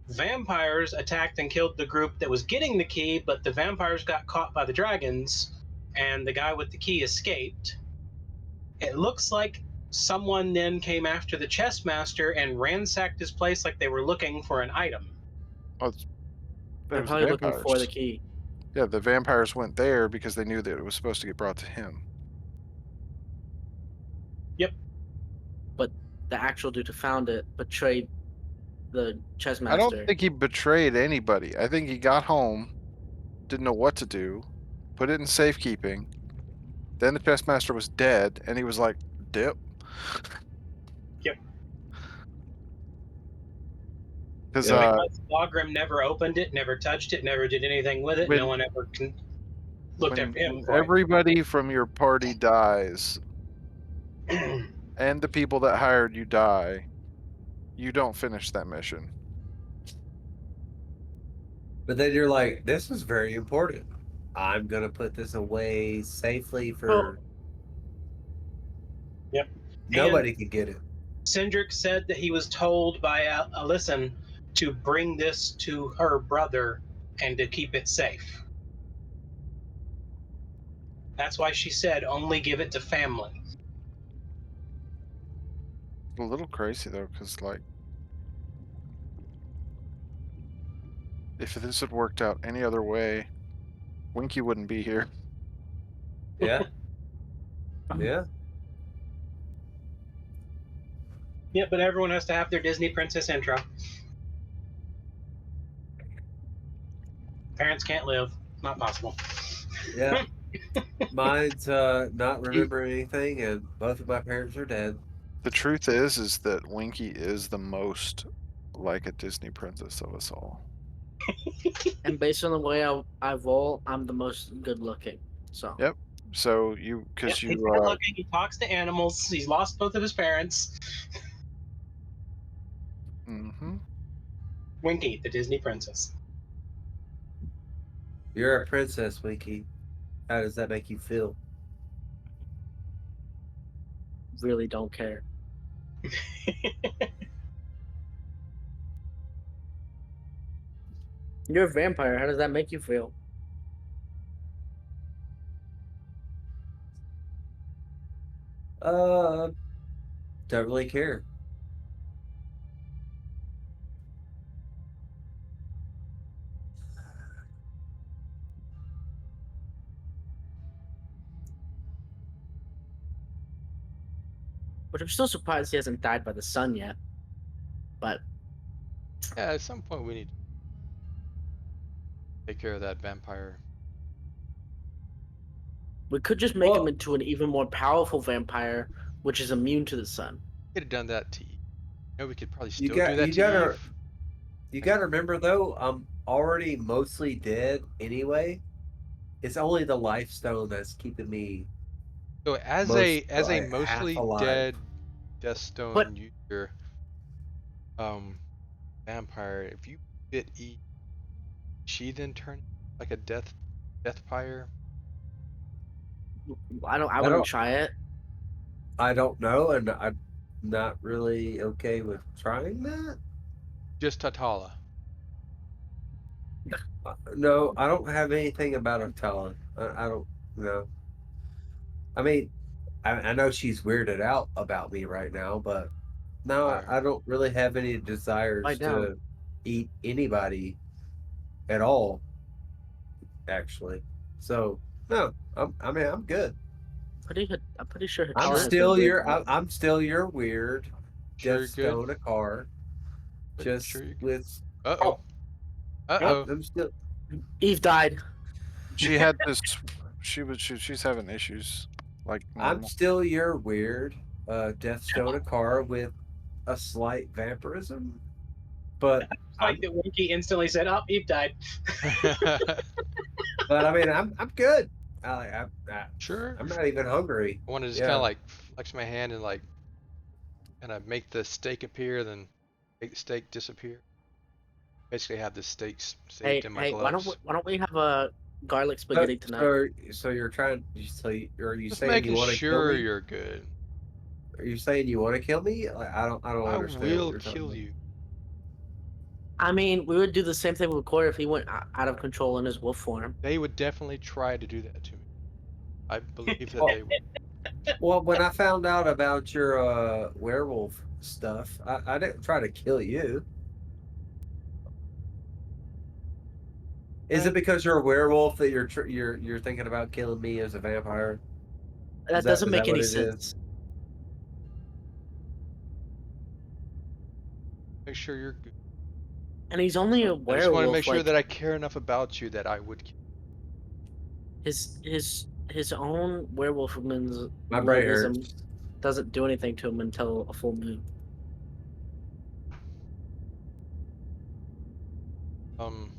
vampires attacked and killed the group that was getting the key, but the vampires got caught by the dragons, and the guy with the key escaped. It looks like someone then came after the chess master and ransacked his place like they were looking for an item. Oh, it They're was the probably looking for the vampires. key. Yeah, the vampires went there because they knew that it was supposed to get brought to him. Yep. But the actual dude who found it betrayed the chess I don't master. think he betrayed anybody. I think he got home, didn't know what to do, put it in safekeeping. Then the chess master was dead, and he was like, "Dip." Yep. Because Yeah. Because Wagram never opened it, never touched it, never did anything with it. No when one ever looked when after him for everybody from your party dies, it. and the people that hired you die, you don't finish that mission. But then you're like, this is very important. I'm gonna put this away safely Well, for Yep. nobody can get it. Cindric said that he was told by Alyssum to bring this to her brother and to keep it safe. That's why she said only give it to family. A little crazy though, because like, if this had worked out any other way, Winky wouldn't be here. Yeah. Yeah. Yeah, but everyone has to have their Disney princess intro. Parents can't live. Not possible. Yeah. Mine's not He, remembering anything, and both of my parents are dead. the truth is that Winky is the most like a Disney princess of us all. and based on the way I roll, I'm the most good looking. So Yep. So Yep, because he's good looking. He talks to animals. He's lost both of his parents. mm-hmm. Winky, the Disney princess. You're a princess, Winky. How does that make you feel? really don't care. You're a vampire. How does that make you feel? Uh, don't really care. Which I'm still surprised he hasn't died by the sun yet. But Yeah, at some point we need to take care of that vampire. we could just make him Well, into an even more powerful vampire, which is immune to the sun. Could have done that to Eve. You know, we could probably you still do got that you to gotta Eve. you gotta remember though, I'm already mostly dead anyway. It's only the life stone that's keeping me So most as a half mostly alive. dead But Deathstone user, vampire, if you bit Eve, she then turn like a deathpire. I I wouldn't don't try it. I don't know, and I'm not really okay with trying that. Just Tatala. No, I don't have anything about her talent. I don't know. I mean, I know she's weirded out about me right now, but no, Fire. I don't really have any desires Right now. to eat anybody at all, actually. So no, I mean, I'm good. I'm pretty sure I'm Hatala Sure, has been still weird. I'm still your weird sure Death you're good. Stone a car, But just sure you're good. with Uh-oh. Yep. Uh-oh. I'm still. Eve died. She had this. She's having issues like I'm normal. still your weird Death Stone a car with a slight vampirism. but Like I'm that Winky instantly said, "Oh, you've died." but I mean I'm good. Sure. I'm not even hungry. I want to just kind of Yeah. like flex my hand and like kind of make the steak appear, then make the steak disappear. Basically, have the steaks saved Hey, in my hey, gloves. why don't we have a garlic So, spaghetti tonight? so you're trying. Are you Just saying you making want to kill sure me? you're good. Are you saying you want to kill me? Like, I don't I understand what will you're talking kill about. you. I mean, we would do the same thing with Corey if he went out of control in his wolf form. They would definitely try to do that to me. I believe that Well, they would. well, when I found out about your werewolf stuff, I didn't try to kill you. Is it Uh, because you're a werewolf that you're thinking about killing me as a vampire? That doesn't Is that make what any it is? sense. make sure you're good. And he's only a I just want to make werewolf. sure that Like I care enough about you that I would kill his own My brain werewolfism hurts. doesn't do anything to him until a full moon. you.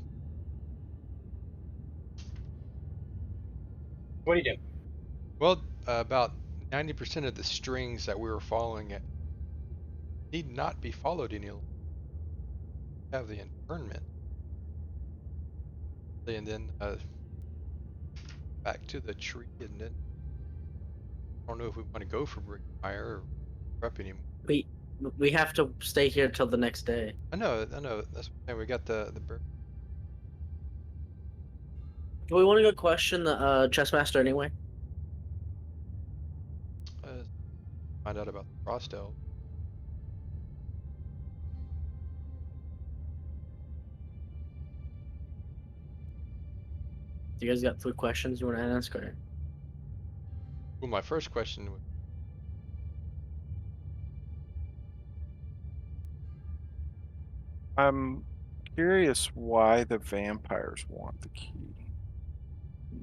What do you do? Well, about 90% of the strings that we were following it need not be followed any longer. Have the internment, and then back to the tree, and then I don't know if we want to go for Brickfire or prep anymore. We we have to stay here till the next day. I know. That's what I'm saying. We got the bird. Do we want to go question the chess master anyway? Find out about the frost elf. Do you guys got 3 questions you want to ask? Or Well, my first question was, I'm curious why the vampires want the key.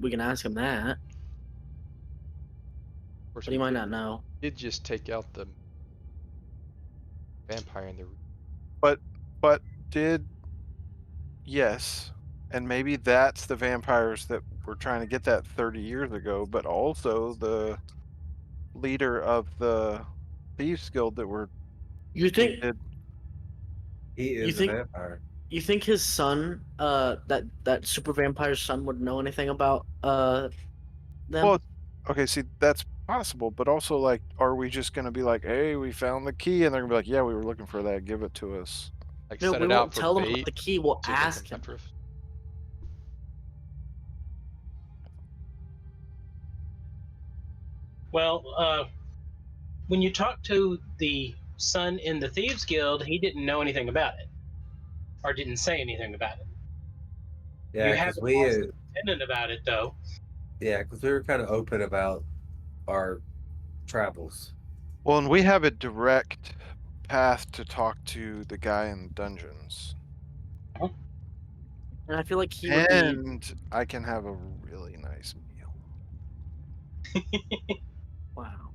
we can ask him that, of course, but he might not know. did just take out the vampire in the room. But but did yes, and maybe that's the vampires that were trying to get that 30 years ago, but also the leader of the thieves guild that were You we think did. He you is a think vampire. you think his son, that super vampire's son would know anything about them? Well, okay, see, that's possible, but also like, are we just gonna be like, hey, we found the key, and they're gonna be like, yeah, we were looking for that, give it to us. Like No, set we it out won't for tell them about bait, the key. We'll see if they come ask him. after us. Well, when you talked to the son in the Thieves Guild, he didn't know anything about it, or didn't say anything about it. You Yeah, because haven't we asked the lieutenant about it, though. yeah, because we were kind of open about our travels. Well, and we have a direct path to talk to the guy in dungeons, And I feel like he would be. and I can have a really nice meal. Wow.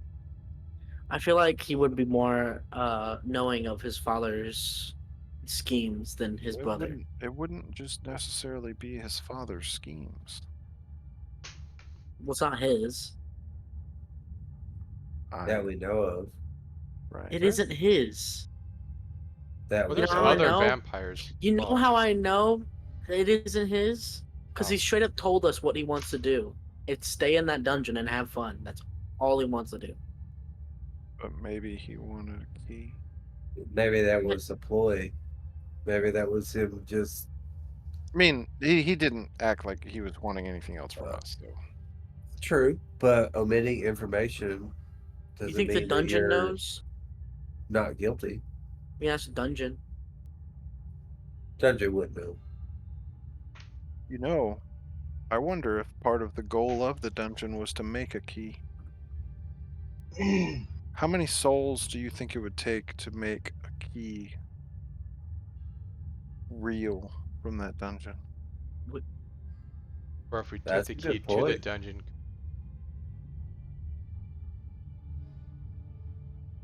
I feel like he would be more knowing of his father's schemes than his brother. It wouldn't just necessarily be his father's schemes. Well, it's not his. That I we know of. right. It isn't his. That Well, we You know there's how know I of. other know? vampires You know involved. how I know it isn't his? Because Oh, he straight up told us what he wants to do. It's stay in that dungeon and have fun. That's all he wants to do. But maybe he wanted a key. Maybe that was a ploy. Maybe that was him just I mean, he didn't act like he was wanting anything else from uh, us, though. true, but omitting information You doesn't think the mean that dungeon you're knows? not guilty. We asked the dungeon. Dungeon would know. You know, I wonder if part of the goal of the dungeon was to make a key. How many souls do you think it would take to make a key real from that dungeon? or if we took That's the a key good to the point. dungeon.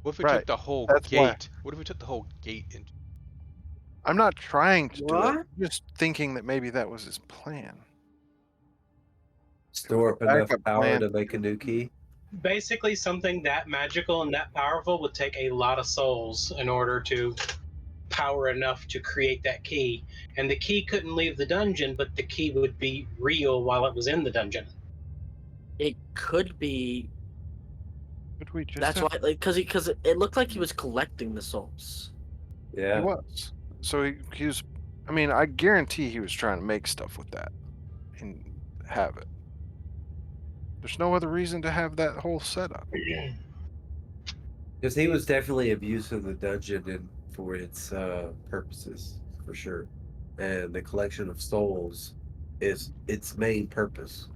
What if we Right. took the whole That's why. gate? What if we took the whole gate into? I'm not trying to do it. What? I'm just thinking that maybe that was his plan. It was Store up a enough backup power plan. to make a new key. Basically, something that magical and that powerful would take a lot of souls in order to power enough to create that key. And the key couldn't leave the dungeon, but the key would be real while it was in the dungeon. It could be. Could we just That's have? why, like, because it looked like he was collecting the souls. He Yeah. was. So he was. I mean, I guarantee he was trying to make stuff with that and have it. There's no other reason to have that whole setup. Because he was definitely abusing the dungeon and for its purposes, for sure. And the collection of souls is its main purpose.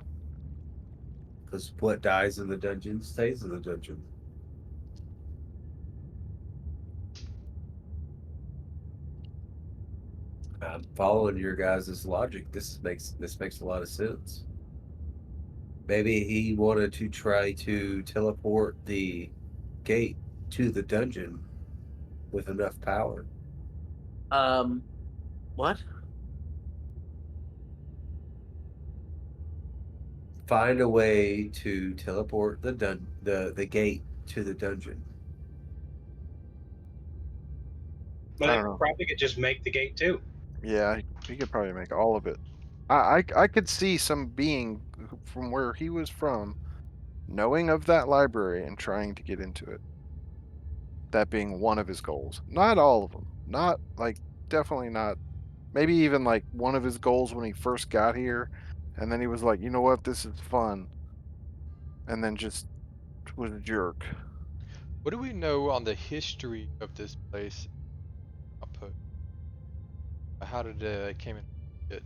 Because what dies in the dungeon stays in the dungeon. I'm following your guys' logic. This makes a lot of sense. Maybe he wanted to try to teleport the gate to the dungeon with enough power. Um, what? Find a way to teleport the gate to the dungeon. But I they don't know. probably could just make the gate too. Yeah, he could probably make all of it. I could see some being from where he was from knowing of that library and trying to get into it. That being one of his goals. Not all of them. Not like definitely not. Maybe even like one of his goals when he first got here, and then he was like, you know what, this is fun, and then just was a jerk. What do we know on the history of this place? Output. How did it came in get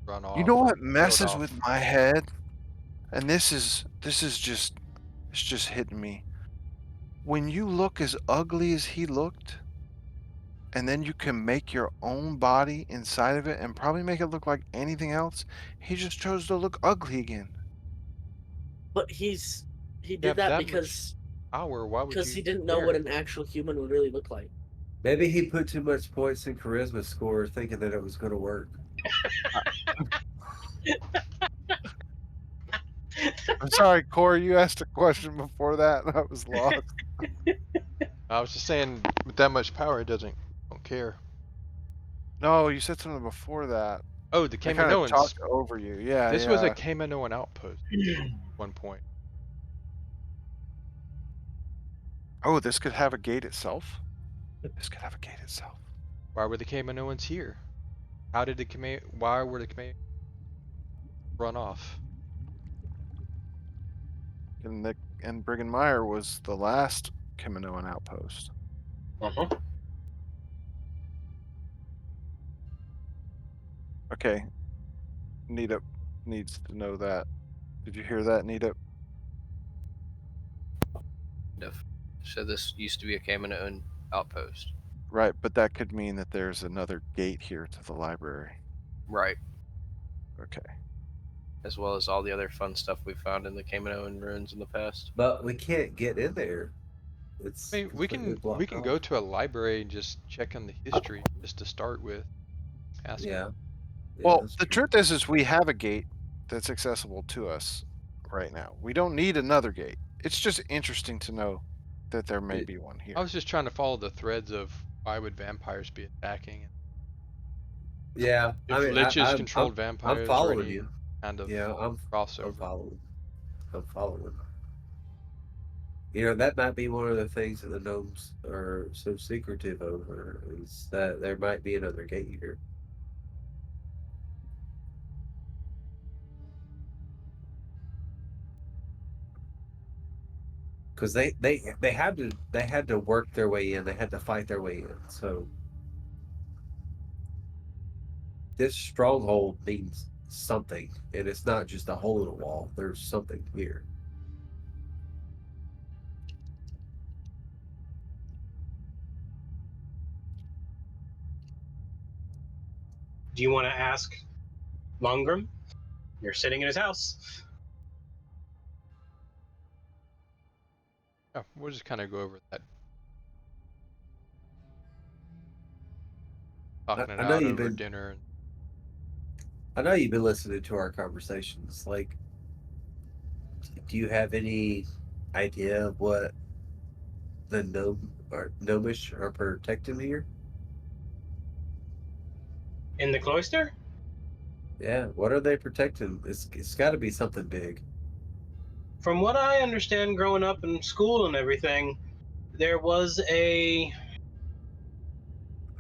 run You know off or what killed messes with off? my head? And this is just it's just hitting me. When you look as ugly as he looked, and then you can make your own body inside of it and probably make it look like anything else, he just chose to look ugly again. But he You did have that that much because power. Why would he you didn't know what care? an actual human would really look like. Maybe he put too much points in charisma score thinking that it was going to work. I, I'm sorry, Corey. You asked a question before that, and I was lost. I was just saying, with that much power, it don't care. No, you said something before that. Oh, the I kind of Kaminoans. talked over you. Yeah, This was a yeah. Kaminoan outpost at one point. Oh, this could have a gate itself. This could have a gate itself. Why were the Kaminoans here? How did the Kame? Why were the Kame run off? And Brigham Meyer was the last Kaminoan outpost. Uh-huh. Okay, Nita needs to know that. Did you hear that, Nita? So this used to be a Kaminoan outpost. Right, but that could mean that there's another gate here to the library. Right. Okay. As well as all the other fun stuff we found in the Kaminoan ruins in the past. But we can't get in there. I It's mean, completely we blocked can off. go to a library and just check on the history just to start with. Ask him. Yeah, yeah, Well, that's the true. truth is we have a gate that's accessible to us right now. We don't need another gate. It's just interesting to know that there may It, be one I here. was just trying to follow the threads of why would vampires be attacking, and yeah, I if mean, liches I'm controlled I'm vampires or following any you. kind of Yeah, I'm crossover. following. I'm following. You know, that might be one of the things that the gnomes are so secretive over is that there might be another gate here. Because they had to work their way in. They had to fight their way in. So this stronghold means something, and it's not just a hole in a wall. There's something here. Do you want to ask Longram? You're sitting in his house. Yeah, we'll just kind of go over that. talking it I know out you've over been dinner. I know you've been listening to our conversations. Like, do you have any idea of what the gnome or gnomish are protecting here? In the cloister? Yeah, what are they protecting? It's got to be something big. From what I understand growing up in school and everything, there was a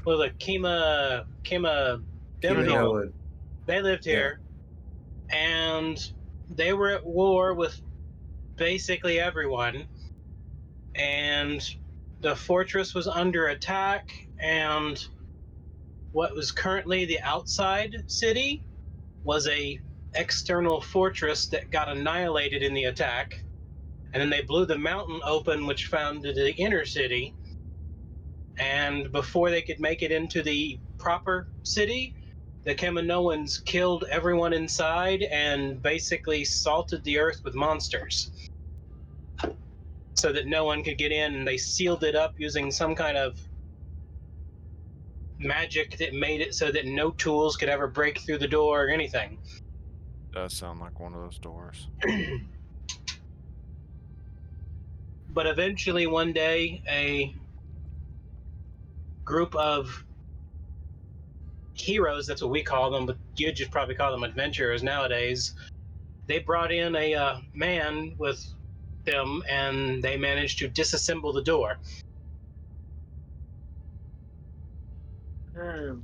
was a Kima Keep it Dimno. knowing. They lived Yeah, here and they were at war with basically everyone, and the fortress was under attack, and what was currently the outside city was a external fortress that got annihilated in the attack, and then they blew the mountain open which founded the inner city, and before they could make it into the proper city, the Kaminoans killed everyone inside and basically salted the earth with monsters so that no one could get in, and they sealed it up using some kind of magic that made it so that no tools could ever break through the door or anything. Does sound like one of those doors. But eventually, one day, a group of heroes, that's what we call them, but you'd just probably call them adventurers nowadays, they brought in a man with them and they managed to disassemble the door. Um,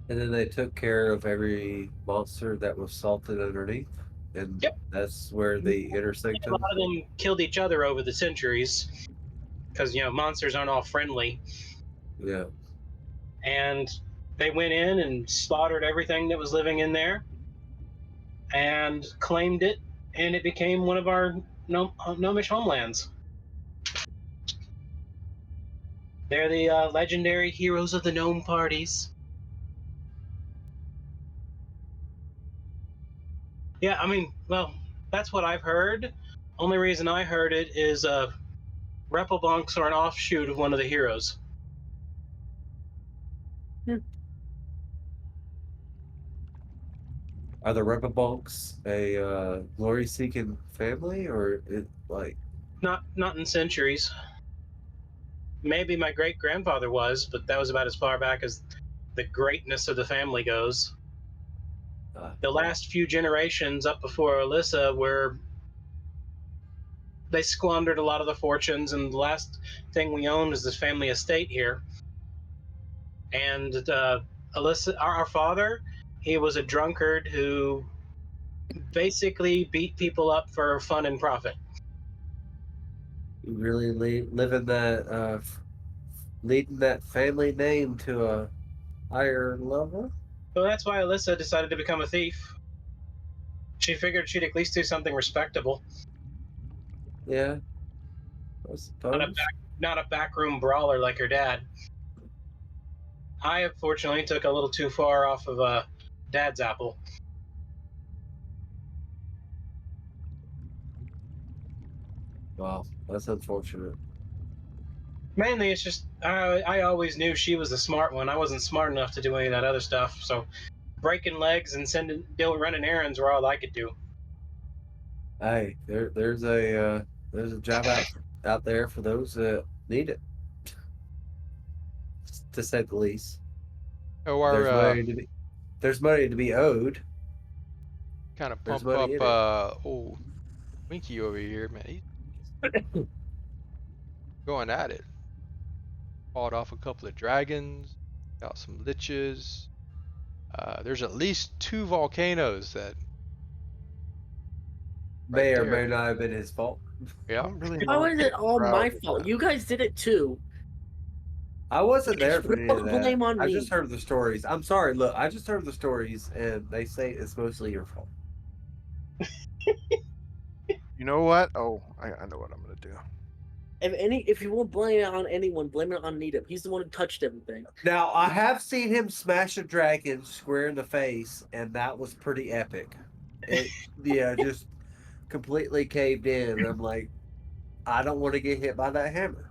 and then they took care of every monster that was salted underneath, and Yep. that's where they intersect A lot them. of them killed each other over the centuries because, monsters aren't all friendly. Yeah, And they went in and slaughtered everything that was living in there and claimed it, and it became one of our gnomish homelands. They're the legendary heroes of the gnome parties. Yeah, I mean, well, that's what I've heard. Only reason I heard it is Repelbunks are an offshoot of one of the heroes. are the Repabonks a glory-seeking family, or it like Not in centuries. Maybe my great grandfather was, but that was about as far back as the greatness of the family goes. The last few generations up before Alyssa were they squandered a lot of the fortunes, and the last thing we owned is this family estate here. And Alyssa, our father, he was a drunkard who basically beat people up for fun and profit. you really living that leading that family name to a higher level? So that's why Alyssa decided to become a thief. She figured she'd at least do something respectable, Yeah, I not a suppose. not a backroom brawler like her dad. I unfortunately took a little too far off of dad's apple. Wow, that's unfortunate. Mainly, it's just I always knew she was the smart one. I wasn't smart enough to do any of that other stuff. So breaking legs and running errands were all I could do. Hey, there's a job out there for those that need it, to say the least. Oh, our There's money to be there's money to be owed. kind of There's pump money up in it. old Winky over here, man. He's going at it. Fought off a couple of dragons, got some liches. There's at least two volcanoes that right May or may there. not have been his fault. I Yeah. don't really know how what is to it get all my riled with fault? that. You guys did it too. I wasn't there Just for put any all of the that. blame on I me. just heard the stories. I'm sorry. Look, I just heard the stories, and they say it's mostly your fault. You know what? Oh, I know what I'm gonna do. If you won't blame it on anyone, blame it on Needham. He's the one who touched everything. Now, I have seen him smash a dragon square in the face, and that was pretty epic. It, yeah, just completely caved in. And I'm like, I don't want to get hit by that hammer,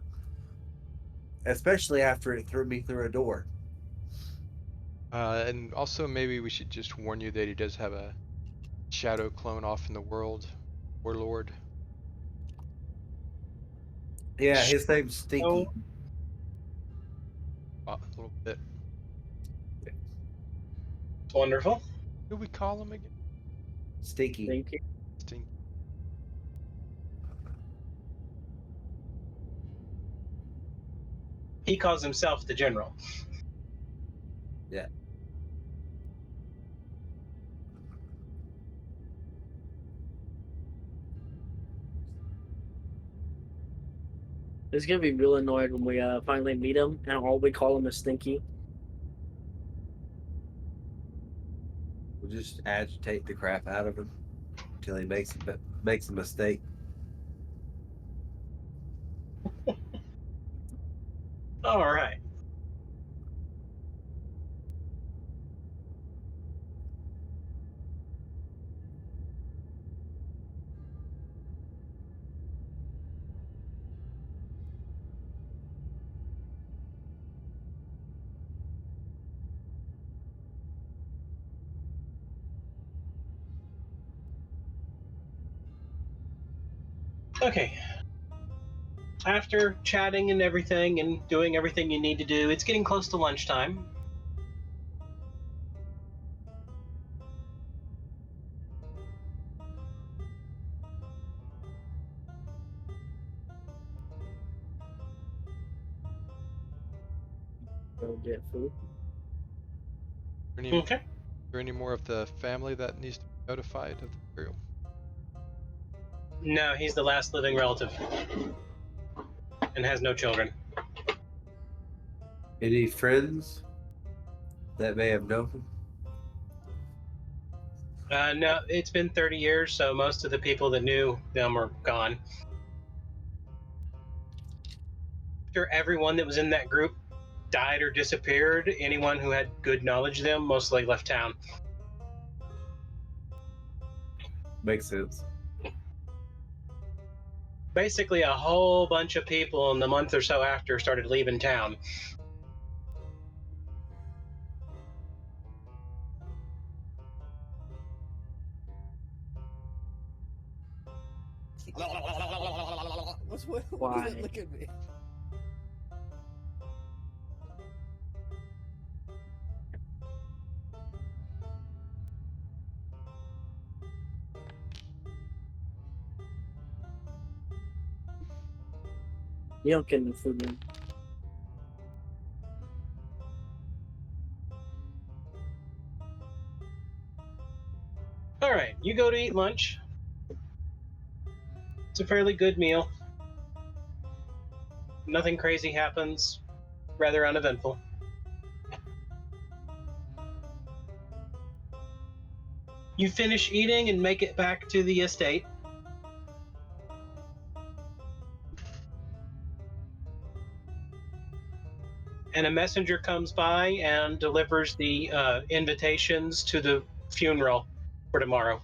especially after it threw me through a door. And also maybe we should just warn you that he does have a shadow clone off in the world, Warlord. Yeah, his name's Oh, Stinky. A little bit. wonderful. Who we call him again? Stinky. Thank you. Stink. He calls himself the general. Yeah. He's gonna be real annoyed when we finally meet him, and all we call him is Stinky. We'll just agitate the crap out of him until he makes a mistake. All right. Okay. After chatting and everything and doing everything you need to do, it's getting close to lunchtime. Go get food. Is Okay. there any more of the family that needs to be notified of the burial? No, he's the last living relative and has no children. Any friends that may have known him? No, it's been 30 years, so most of the people that knew them are gone. After everyone that was in that group died or disappeared, anyone who had good knowledge of them mostly left town. Makes sense. Basically, a whole bunch of people in the month or so after started leaving town. Why? Does it look at me? You don't get any food, man. All right, you go to eat lunch. It's a fairly good meal. Nothing crazy happens. Rather uneventful. You finish eating and make it back to the estate. And a messenger comes by and delivers the invitations to the funeral for tomorrow.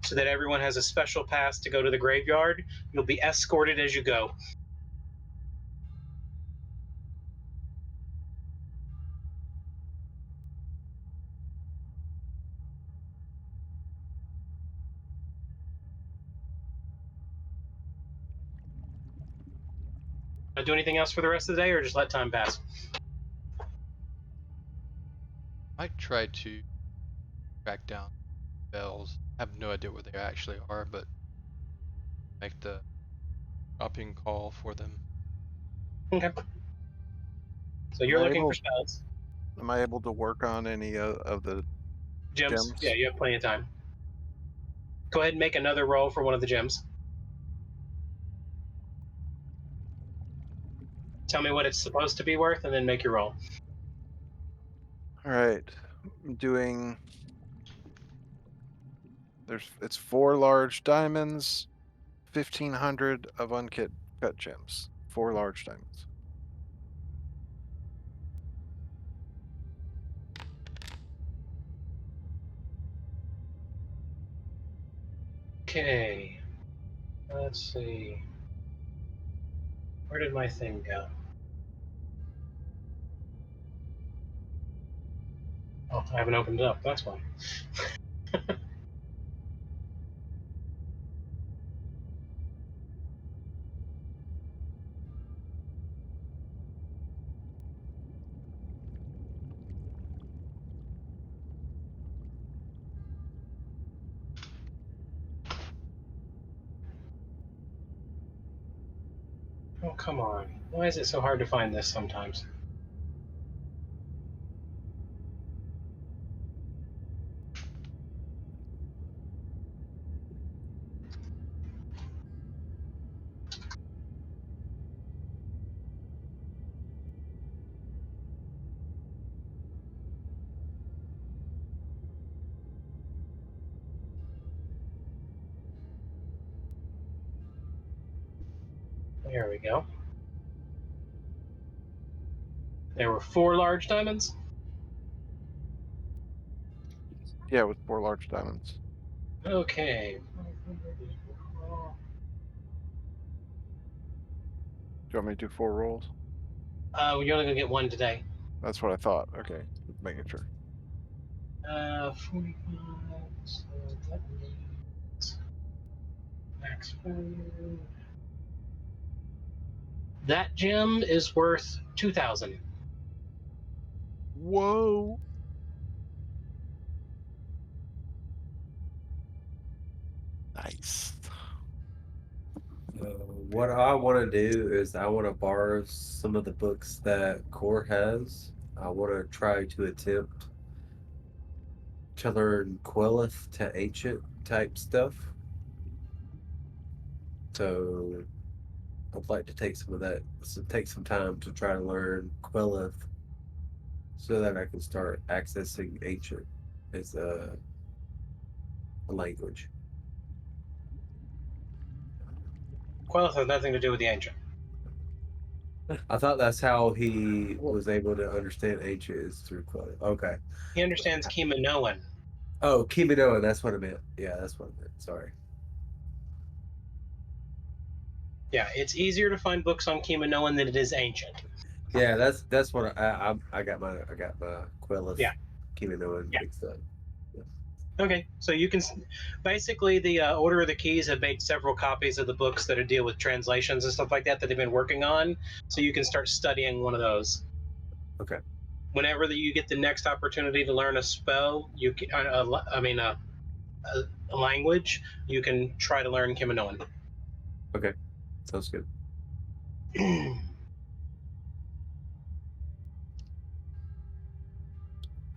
So that everyone has a special pass to go to the graveyard. You'll be escorted as you go. Do anything else for the rest of the day, or just let time pass? Might try to track down bells. I have no idea where they actually are, but make the dropping call for them. Okay. So Am you're I looking for able? spells. Am I able to work on any of the Gems? Yeah, gems? you have plenty of time. Go ahead and make another roll for one of the gems. Tell me what it's supposed to be worth, and then make your roll. All right, I'm doing. It's 4 large diamonds, 1,500 of uncut cut gems. 4 large diamonds. Okay. Let's see. Where did my thing go? I haven't opened it up. That's why. Oh, come on. Why is it so hard to find this sometimes? There we go. There were 4 large diamonds. Yeah, with 4 large diamonds. Okay. Do you want me to do 4 rolls? You're only gonna get 1 today. That's what I thought. Okay, making sure. 45. So that means max value. That gem is worth 2,000. Whoa! Nice. What I want to do is I want to borrow some of the books that Core has. I want to try to attempt to learn Quelith to ancient type stuff. So I'd like to take some of that, take some time to try to learn Quelith so that I can start accessing ancient as a language. Quel'Tha has nothing to do with the ancient. I thought that's how he was able to understand ancient is through Quelith. Okay. He understands Kiminoan. Oh, Kiminoa, that's what I meant. Yeah, that's what I meant. Sorry. Yeah, it's easier to find books on Kiminoan than it is ancient. Yeah, that's what I got my Quelith Yeah. Kiminoan Yeah. mixed up. Okay, so you can basically the Order of the Keys have made several copies of the books that deal with translations and stuff like that they've been working on. So you can start studying one of those. Okay. Whenever you get the next opportunity to learn a spell, you can, a language, you can try to learn Kiminoan. Okay. Sounds good.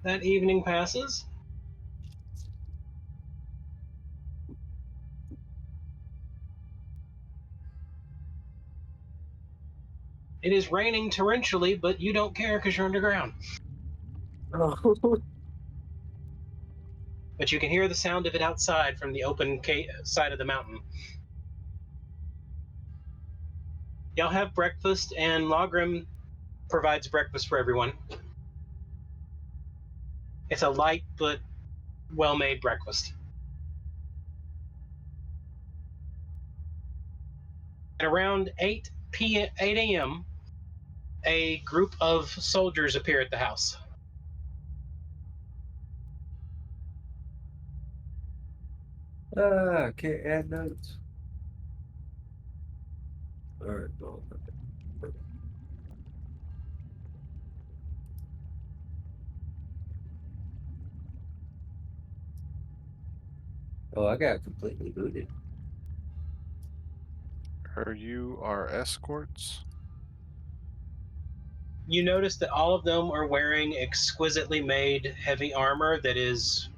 That evening passes. It is raining torrentially, but you don't care because you're underground. Oh, But you can hear the sound of it outside from the open side of the mountain. Y'all have breakfast, and Logrim provides breakfast for everyone. It's a light but well-made breakfast. At around 8 a.m., a group of soldiers appear at the house. Can't add notes. All right. Well, okay. Oh, I got completely booted. Are you our escorts? You notice that all of them are wearing exquisitely made heavy armor that is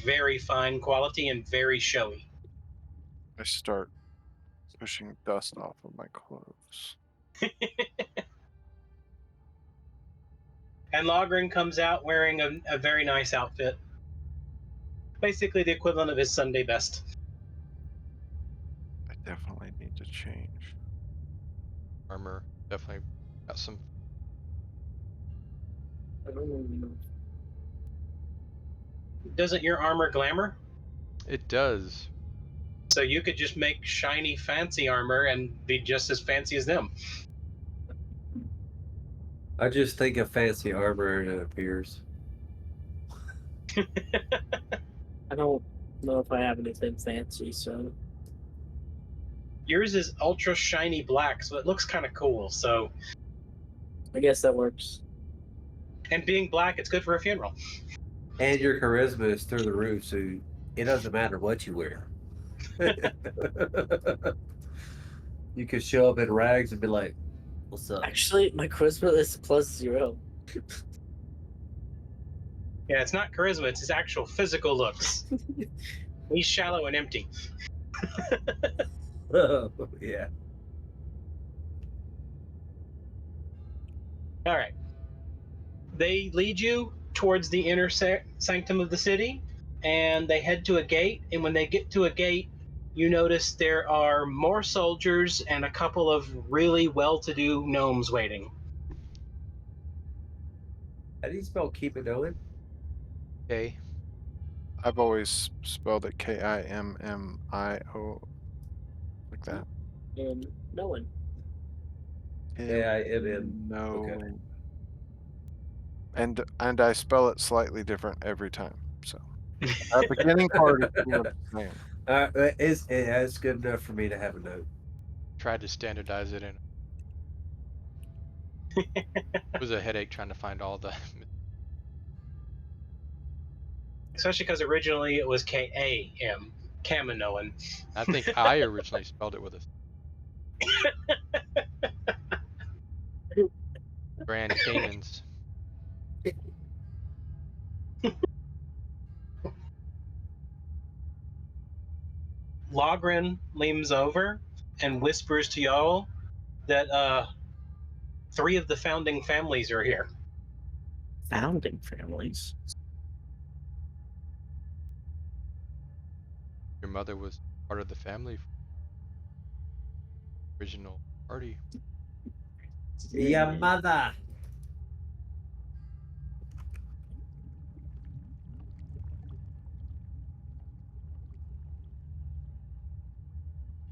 very fine quality and very showy. I start pushing dust off of my clothes. And Logren comes out wearing a very nice outfit. Basically the equivalent of his Sunday best. I definitely need to change. Armor definitely got some. Doesn't your armor glamour? It does. So you could just make shiny, fancy armor and be just as fancy as them. I just think of fancy armor and it appears. I don't know if I have anything fancy, so Yours is ultra shiny black, so it looks kind of cool. So, I guess that works. and being black, it's good for a funeral. And your charisma is through the roof, so it doesn't matter what you wear. You could show up in rags and be like, "What's up?" Actually, my charisma is +0. Yeah, it's not charisma; it's his actual physical looks. He's shallow and empty. Oh, yeah. All right. They lead you towards the inner sanctum of the city, and they head to a gate. And when they get to a gate, you notice there are more soldiers and a couple of really well-to-do gnomes waiting. How do you spell keep it going? Okay. I've always spelled it Kimmio, like that. No one. KIMM. Okay. No, and I spell it slightly different every time. So that beginning part is pretty much the same. It's good enough for me to have a note. Tried to standardize it and it was a headache trying to find all the. Especially because originally it was K-A-M, Kaminoan. I think I originally spelled it with a Grand Caymans. Logren leans over and whispers to y'all that three of the founding families are here. Founding families. Your mother was part of the family from the original party. Yeah, mother.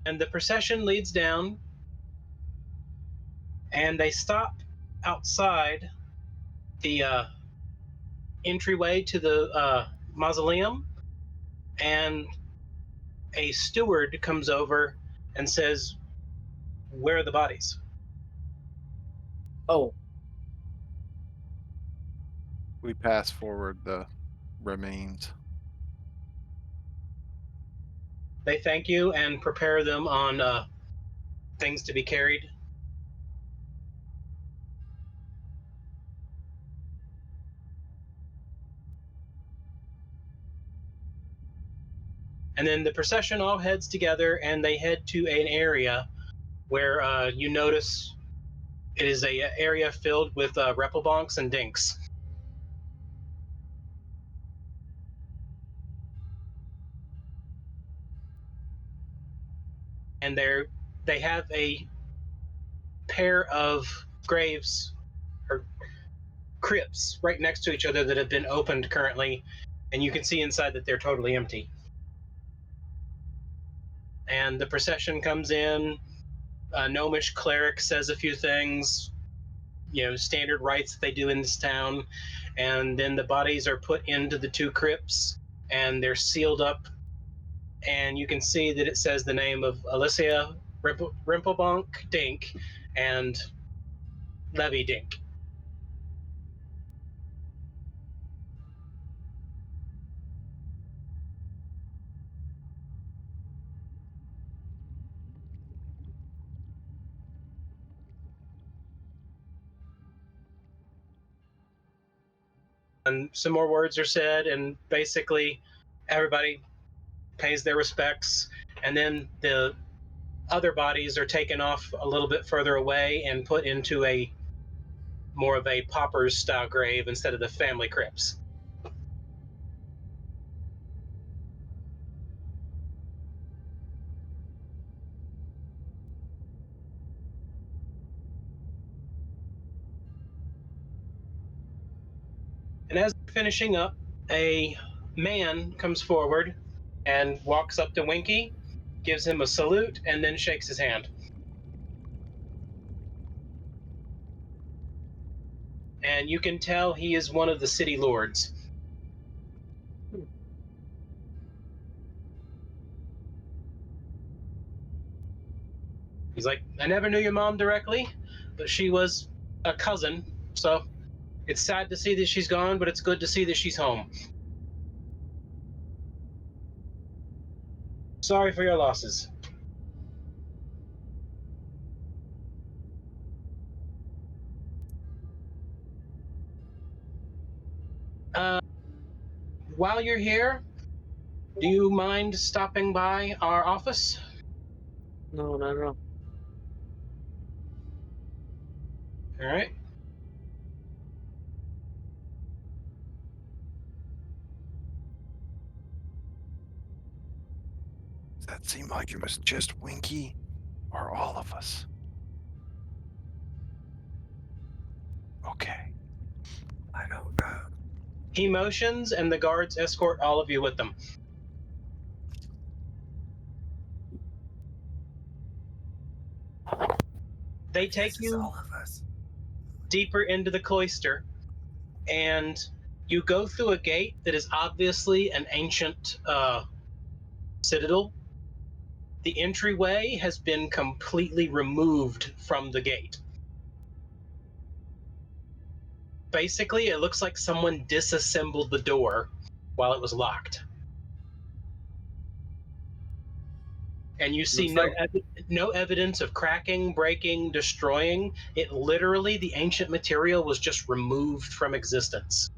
And the procession leads down, and they stop outside the entryway to the mausoleum, and a steward comes over and says, "Where are the bodies?" Oh, We pass forward the remains. They thank you and prepare them on things to be carried. And then the procession all heads together, and they head to an area where you notice it is a area filled with repelbonks and dinks. And they have a pair of graves or crypts right next to each other that have been opened currently, and you can see inside that they're totally empty. And the procession comes in. A gnomish cleric says a few things, standard rites that they do in this town, and then the bodies are put into the two crypts, and they're sealed up, and you can see that it says the name of Alicia Rimplebonk Dink and Levy Dink. And some more words are said, and basically everybody pays their respects, and then the other bodies are taken off a little bit further away and put into a more of a pauper's style grave instead of the family crypts. And as they're finishing up, a man comes forward and walks up to Winky, gives him a salute, and then shakes his hand. And you can tell he is one of the city lords. He's like, I never knew your mom directly, but she was a cousin, so it's sad to see that she's gone, but it's good to see that she's home. Sorry for your losses. Uh, while you're here, do you mind stopping by our office? No, not at all. All right. Does that seem like it was just Winky or all of us? Okay. I don't know. He motions, and the guards escort all of you with them. They take This is you all of us. deeper into the cloister, and you go through a gate that is obviously an ancient citadel. The entryway has been completely removed from the gate. Basically, it looks like someone disassembled the door while it was locked. And you see Looks like no evidence of cracking, breaking, destroying. It literally, the ancient material was just removed from existence.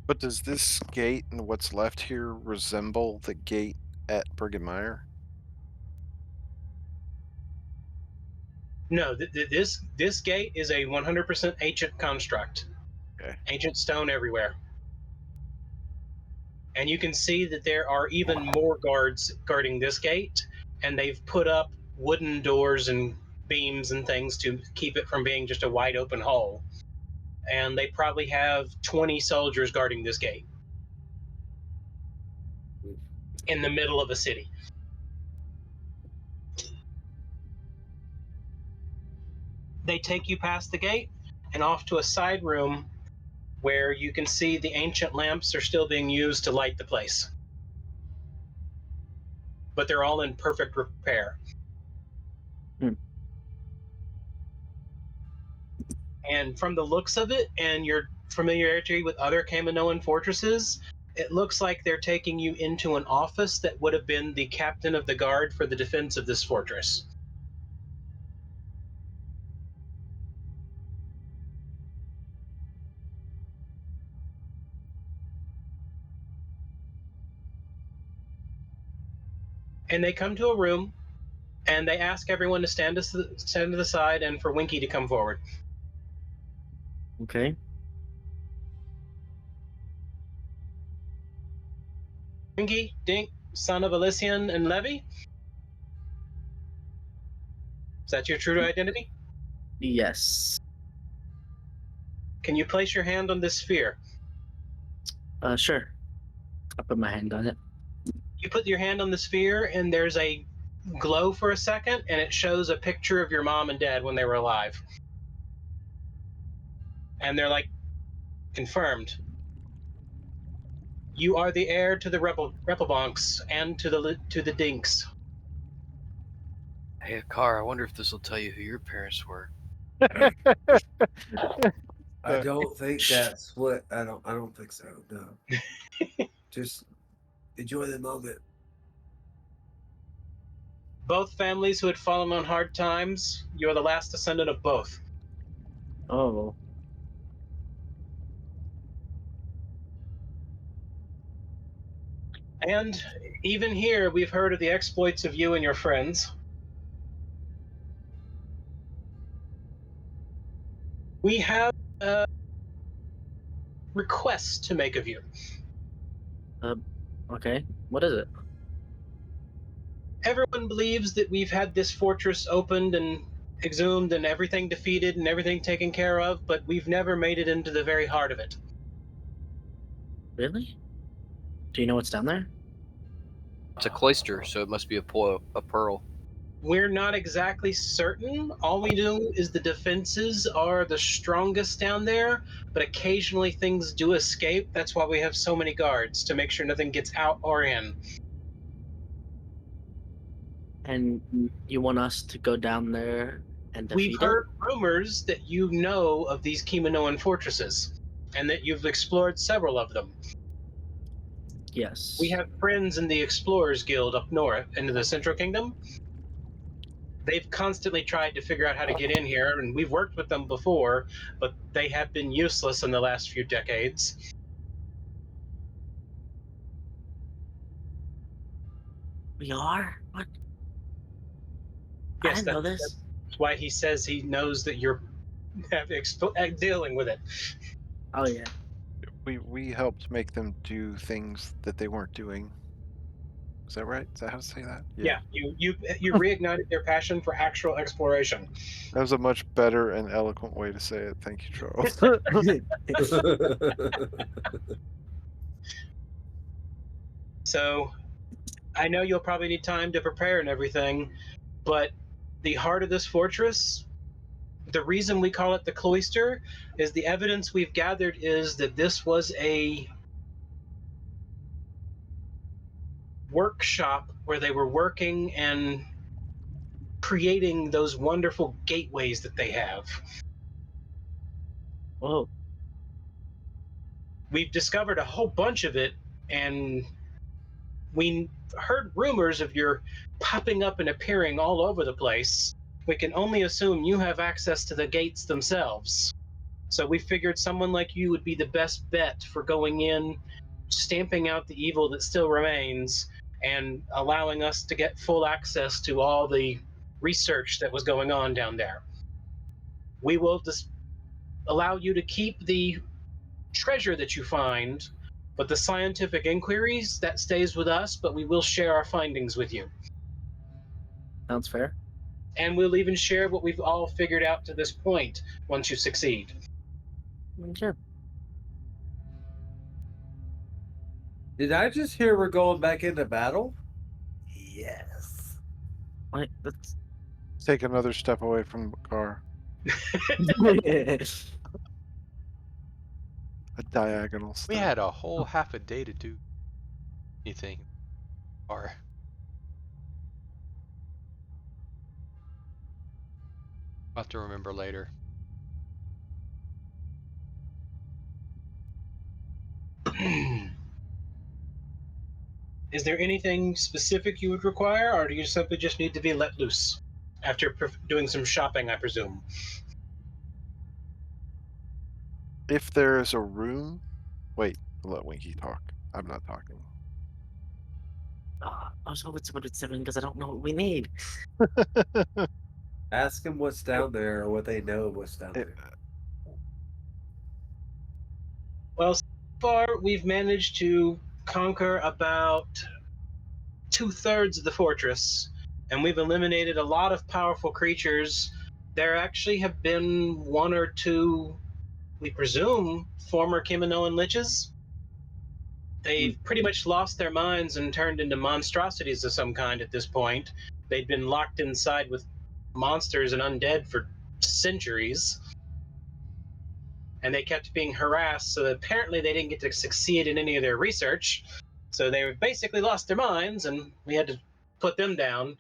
But does this gate and what's left here resemble the gate at Brigham Mire? No, this gate is a 100% ancient construct. Okay. Ancient stone everywhere. And you can see that there are even more guards guarding this gate, and they've put up wooden doors and beams and things to keep it from being just a wide open hole. And they probably have 20 soldiers guarding this gate in the middle of a city. They take you past the gate and off to a side room where you can see the ancient lamps are still being used to light the place. But they're all in perfect repair. Hmm. And from the looks of it and your familiarity with other Kaminoan fortresses, it looks like they're taking you into an office that would have been the captain of the guard for the defense of this fortress. And they come to a room and they ask everyone to stand to the side and for Winky to come forward. Okay. Winky, Dink, son of Elysian and Levy? Is that your true identity? Yes. Can you place your hand on this sphere? Sure. I'll put my hand on it. You put your hand on the sphere and there's a glow for a second and it shows a picture of your mom and dad when they were alive. And they're like, confirmed. You are the heir to the Repelbonks and to the Dinks. Hey, Akar, I wonder if this will tell you who your parents were. I don't think that's what I don't think so. No. Just enjoy the moment. Both families who had fallen on hard times, you are the last descendant of both. Oh. And even here, we've heard of the exploits of you and your friends. We have a request to make of you. Okay. What is it? Everyone believes that we've had this fortress opened and exhumed and everything defeated and everything taken care of, but we've never made it into the very heart of it. Really? Do you know what's down there? It's a cloister, so it must be a pearl. We're not exactly certain. All we know is the defenses are the strongest down there, but occasionally things do escape. That's why we have so many guards, to make sure nothing gets out or in. And you want us to go down there and We've defeat it? heard rumors that you know of these Kiminoan fortresses, and that you've explored several of them. We Yes. have friends in the Explorers Guild up north into the Central Kingdom. They've constantly tried to figure out how to get in here, and we've worked with them before, but they have been useless in the last few decades. We are? What? I Yes, didn't know this. that's why he says he knows that you're dealing with it. Oh yeah. We helped make them do things that they weren't doing. Is that right? Is that how to say that? Yeah, you reignited their passion for actual exploration. That was a much better and eloquent way to say it. Thank you, Charles. So I know you'll probably need time to prepare and everything, but the heart of this fortress, the reason we call it the cloister, is the evidence we've gathered is that this was a workshop where they were working and creating those wonderful gateways that they have. Whoa. We've discovered a whole bunch of it, and we heard rumors of your popping up and appearing all over the place. We can only assume you have access to the gates themselves. So we figured someone like you would be the best bet for going in, stamping out the evil that still remains, and allowing us to get full access to all the research that was going on down there. We will just allow you to keep the treasure that you find, but the scientific inquiries, that stays with us, but we will share our findings with you. Sounds fair. And we'll even share what we've all figured out to this point once you succeed. Sure. Did I just hear we're going back into battle? Yes. Wait, that's Take another step away from the car. A diagonal We step. had a whole half a day to do anything. Or I'll have to remember later. Is there anything specific you would require, or do you simply just need to be let loose after doing some shopping, I presume? If there is a room, wait, let Winky talk. I'm not talking. I was hoping someone would step in because I don't know what we need. Ask them what's down there or what they know of what's down It- there. Well, so far we've managed to conquer about 2/3 of the fortress, and we've eliminated a lot of powerful creatures. There actually have been one or two, we presume, former Kiminoan liches. They've pretty much lost their minds and turned into monstrosities of some kind at this point. They'd been locked inside with monsters and undead for centuries, and they kept being harassed, so apparently they didn't get to succeed in any of their research. So they basically lost their minds, and we had to put them down.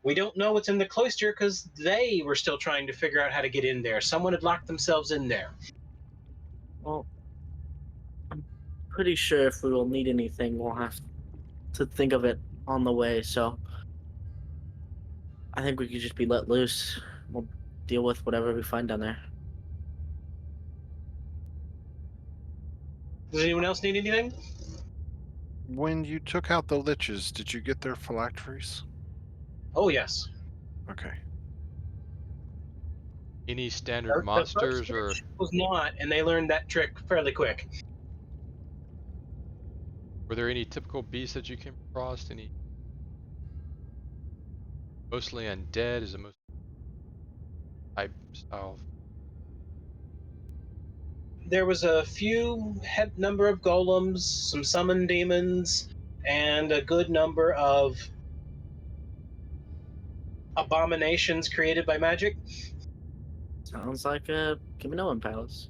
We don't know what's in the cloister because they were still trying to figure out how to get in there. Someone had locked themselves in there. Well, I'm pretty sure if we will need anything, we'll have to think of it on the way. So I think we could just be let loose. We'll deal with whatever we find down there. Does anyone else need anything? When you took out the liches, did you get their phylacteries? Oh, yes. Okay. Any standard The first monsters or was not, and they learned that trick fairly quick. were there any typical beasts that you came across? Any mostly undead is the most type style? There was a few number of golems, some summon demons, and a good number of abominations created by magic. Sounds like a Kiminoan palace.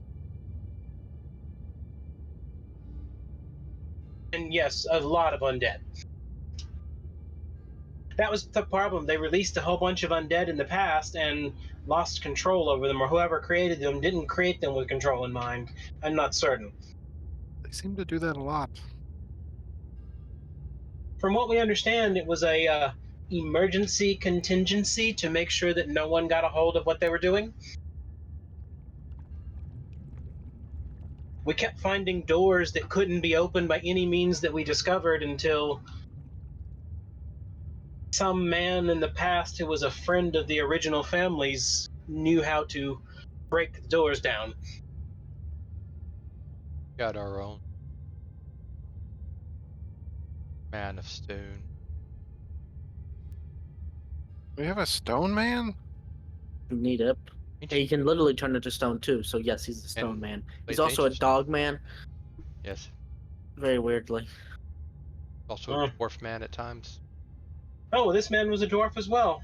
And yes, a lot of undead. That was the problem. They released a whole bunch of undead in the past and lost control over them, or whoever created them didn't create them with control in mind. I'm not certain. They seem to do that a lot. From what we understand, it was a emergency contingency to make sure that no one got a hold of what they were doing. We kept finding doors that couldn't be opened by any means that we discovered until some man in the past who was a friend of the original families knew how to break the doors down. Got our own man of stone. We have a stone man? Need it. Ancient He can literally turn into stone too. So yes, he's a stone and man. He's plays also a ancient stone. dog man. Yes, Very weirdly. also a dwarf man at times. Oh, this man was a dwarf as well.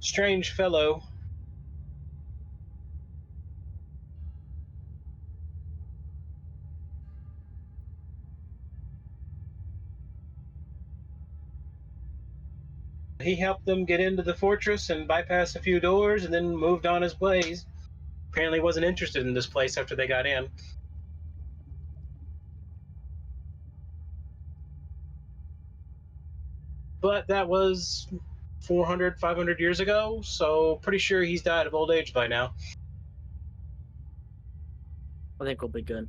Strange fellow. He helped them get into the fortress and bypass a few doors and then moved on his ways. Apparently wasn't interested in this place after they got in. But that was 400, 500 years ago, so pretty sure he's died of old age by now. I think we'll be good.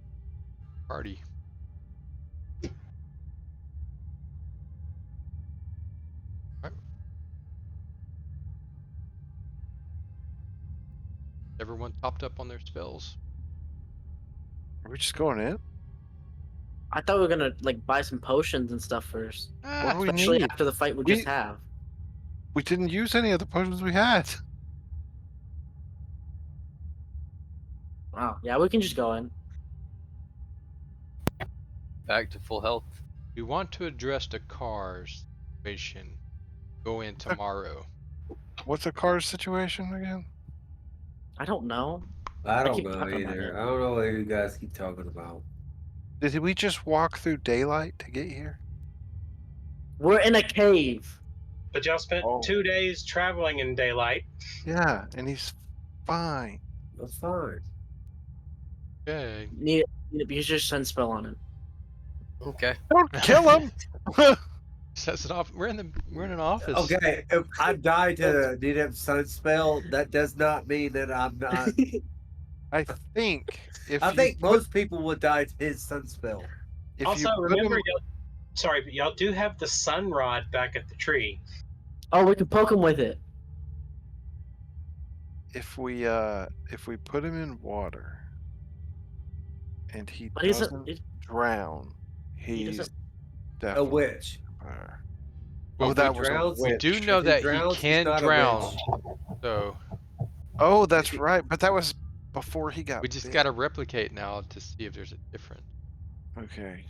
Party. Alright. Everyone topped up on their spells. Are we just going in? I thought we were gonna like buy some potions and stuff first. What Ah, do we Especially need? after the fight we We- just have. We didn't use any of the potions we had. Wow. Yeah, we can just go in. Back to full health. we want to address the cars situation. Go in tomorrow. What's the car situation again? I don't know. I don't keep know talking about either. it. I don't know what you guys keep talking about. Did we just walk through daylight to get here? We're in a cave. But y'all spent Oh. 2 days traveling in daylight. Yeah, and he's fine. That's fine. Okay. Need it because your sun spell on it. Okay. Don't kill him. Sets it off. We're in an office. Okay, if I die to need a sun spell, that does not mean that I'm not. I think if I you think put- most people would die to his sun spell. if Also, you put remember, him, sorry, but y'all do have the sun rod back at the tree. Oh, we can poke him with it. if we put him in water and he But he's doesn't drown, he he's doesn't- A definitely witch. fire. Well, Oh, that he was a drowns, we witch. do know If he that drowns, he he's can not a drown. witch. So Oh, that's right. But that was before he got we just bit. got to replicate now to see if there's a difference. Okay.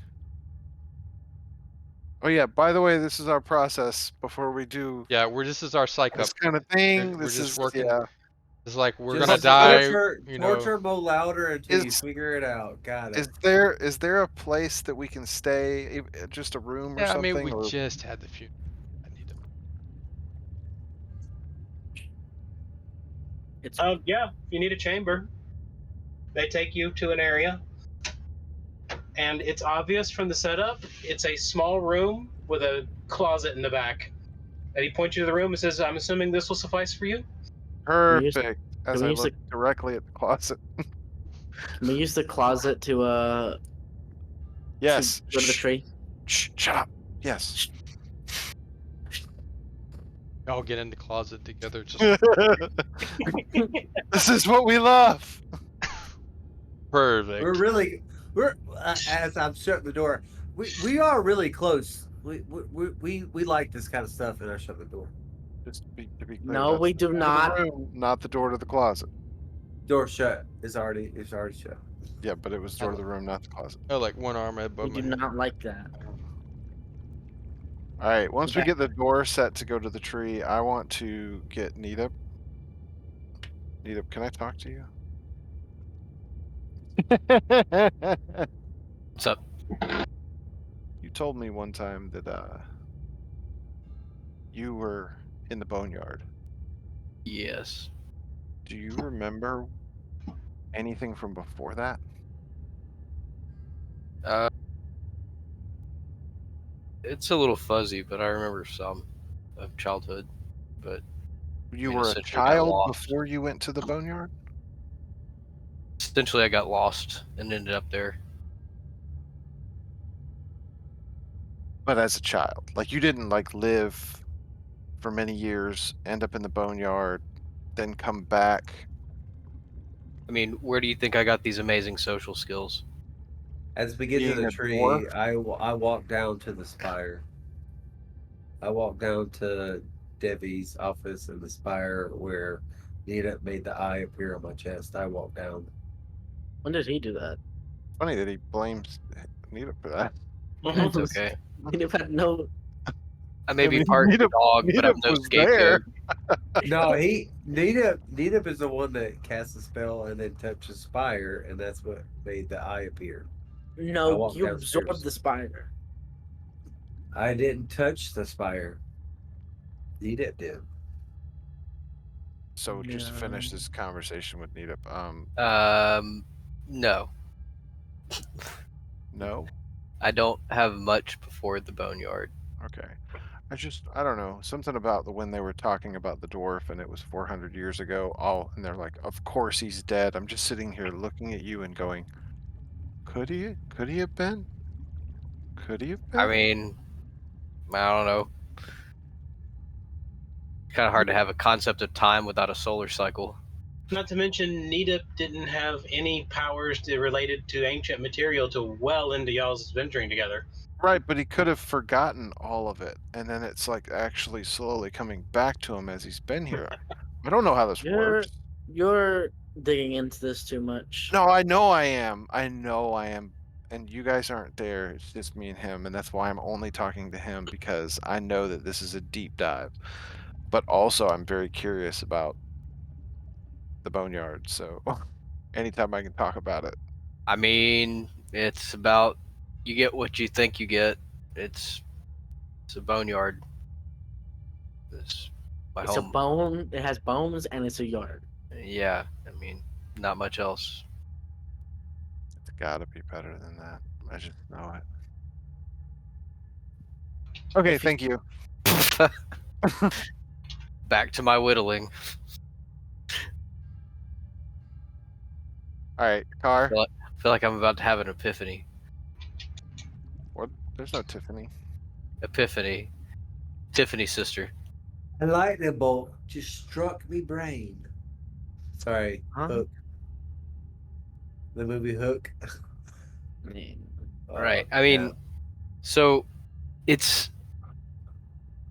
Oh yeah. By the way, this is our process before we do Yeah, this is our psych up. this kind of thing. We're This just is working. yeah. It's like we're Just gonna die. Torture, You know. torture Mo louder until you Is- figure it out. Got it. Is there a place that we can stay? Just a room or Yeah, I something? mean we or- just had the funeral. I need to. It's Yeah, if you need a chamber, they take you to an area. And it's obvious from the setup, it's a small room with a closet in the back. And he points you to the room and says, I'm assuming this will suffice for you? we use- Perfect. As we I use look directly at the closet. can we use the closet to Yes. go to the Shh, tree? shh, shut up. Yes. All get in the closet together. Just This is what we love. perfect. We're as I'm shutting the door. We are really close. We like this kind of stuff, and I shut the door. Just to be clear, No, that's we the do door to the not. room, not the door to the closet. Door shut. It's already shut. Yeah, but it was the door to the room, not the closet. Oh, like one arm above We my do head. not like that. All right. Once we Okay. get the door set to go to the tree, I want to get Neetup. Neetup, can I talk to you? What's up? told me one time that you were in the boneyard. Yes. Do you remember anything from before that? Uh, it's a little fuzzy, but I remember some of childhood. But I You mean, were a essentially got child lost. before you went to the boneyard? Essentially, I got lost and ended up there. But as a child. Like you didn't like live for many years, end up in the boneyard, then come back. I mean, where do you think I got these amazing social skills? As we get to Being the a dwarf? tree, I walk down to the spire. I walk down to Debbie's office in the spire where Nita made the eye appear on my chest. I walk down. When did he do that? Funny that he blames Nita for that. Mhm. It's okay. He'd have had no. I may I be mean, part dog, but Nita I'm no was there. scapegoat. No, Nita is the one that cast the spell and then touched the spire, and that's what made the eye appear. I No, walked you absorbed downstairs. the spider. I didn't touch the spire. Nita did. So just to finish No. this conversation with Nita, No, no? I don't have much before the boneyard. Okay. I don't know, something about the when they were talking about the dwarf and it was 400 years ago, and they're like, of course he's dead. I'm just sitting here looking at you and going, could he? Could he have been? Could he have I been? mean, I don't know. Kind of hard to have a concept of time without a solar cycle. Not to mention, Nita didn't have any powers related to ancient material till well into y'all's adventuring together. Right, but he could have forgotten all of it, and then it's like actually slowly coming back to him as he's been here. I don't know how this You're works. you're digging into this too much. No, I know I am. I know I am. And you guys aren't there. It's just me and him. And that's why I'm only talking to him because I know that this is a deep dive. But also, I'm very curious about the boneyard. So anytime I can talk about it. I mean, it's about you get what you think you get. It's it's a boneyard. It's my It's a home. bone. It has bones and it's a yard. Yeah, I mean, not much else. It's got to be better than that. I just know it. Okay, If you, thank you. Back to my whittling. All right, car. Feel like I'm about to have an epiphany. What? There's no Tiffany. Epiphany. Tiffany's sister. A lightning bolt just struck me brain. Sorry, Huh? Hook. The movie Hook. I mean, Right. I mean, Yeah. so it's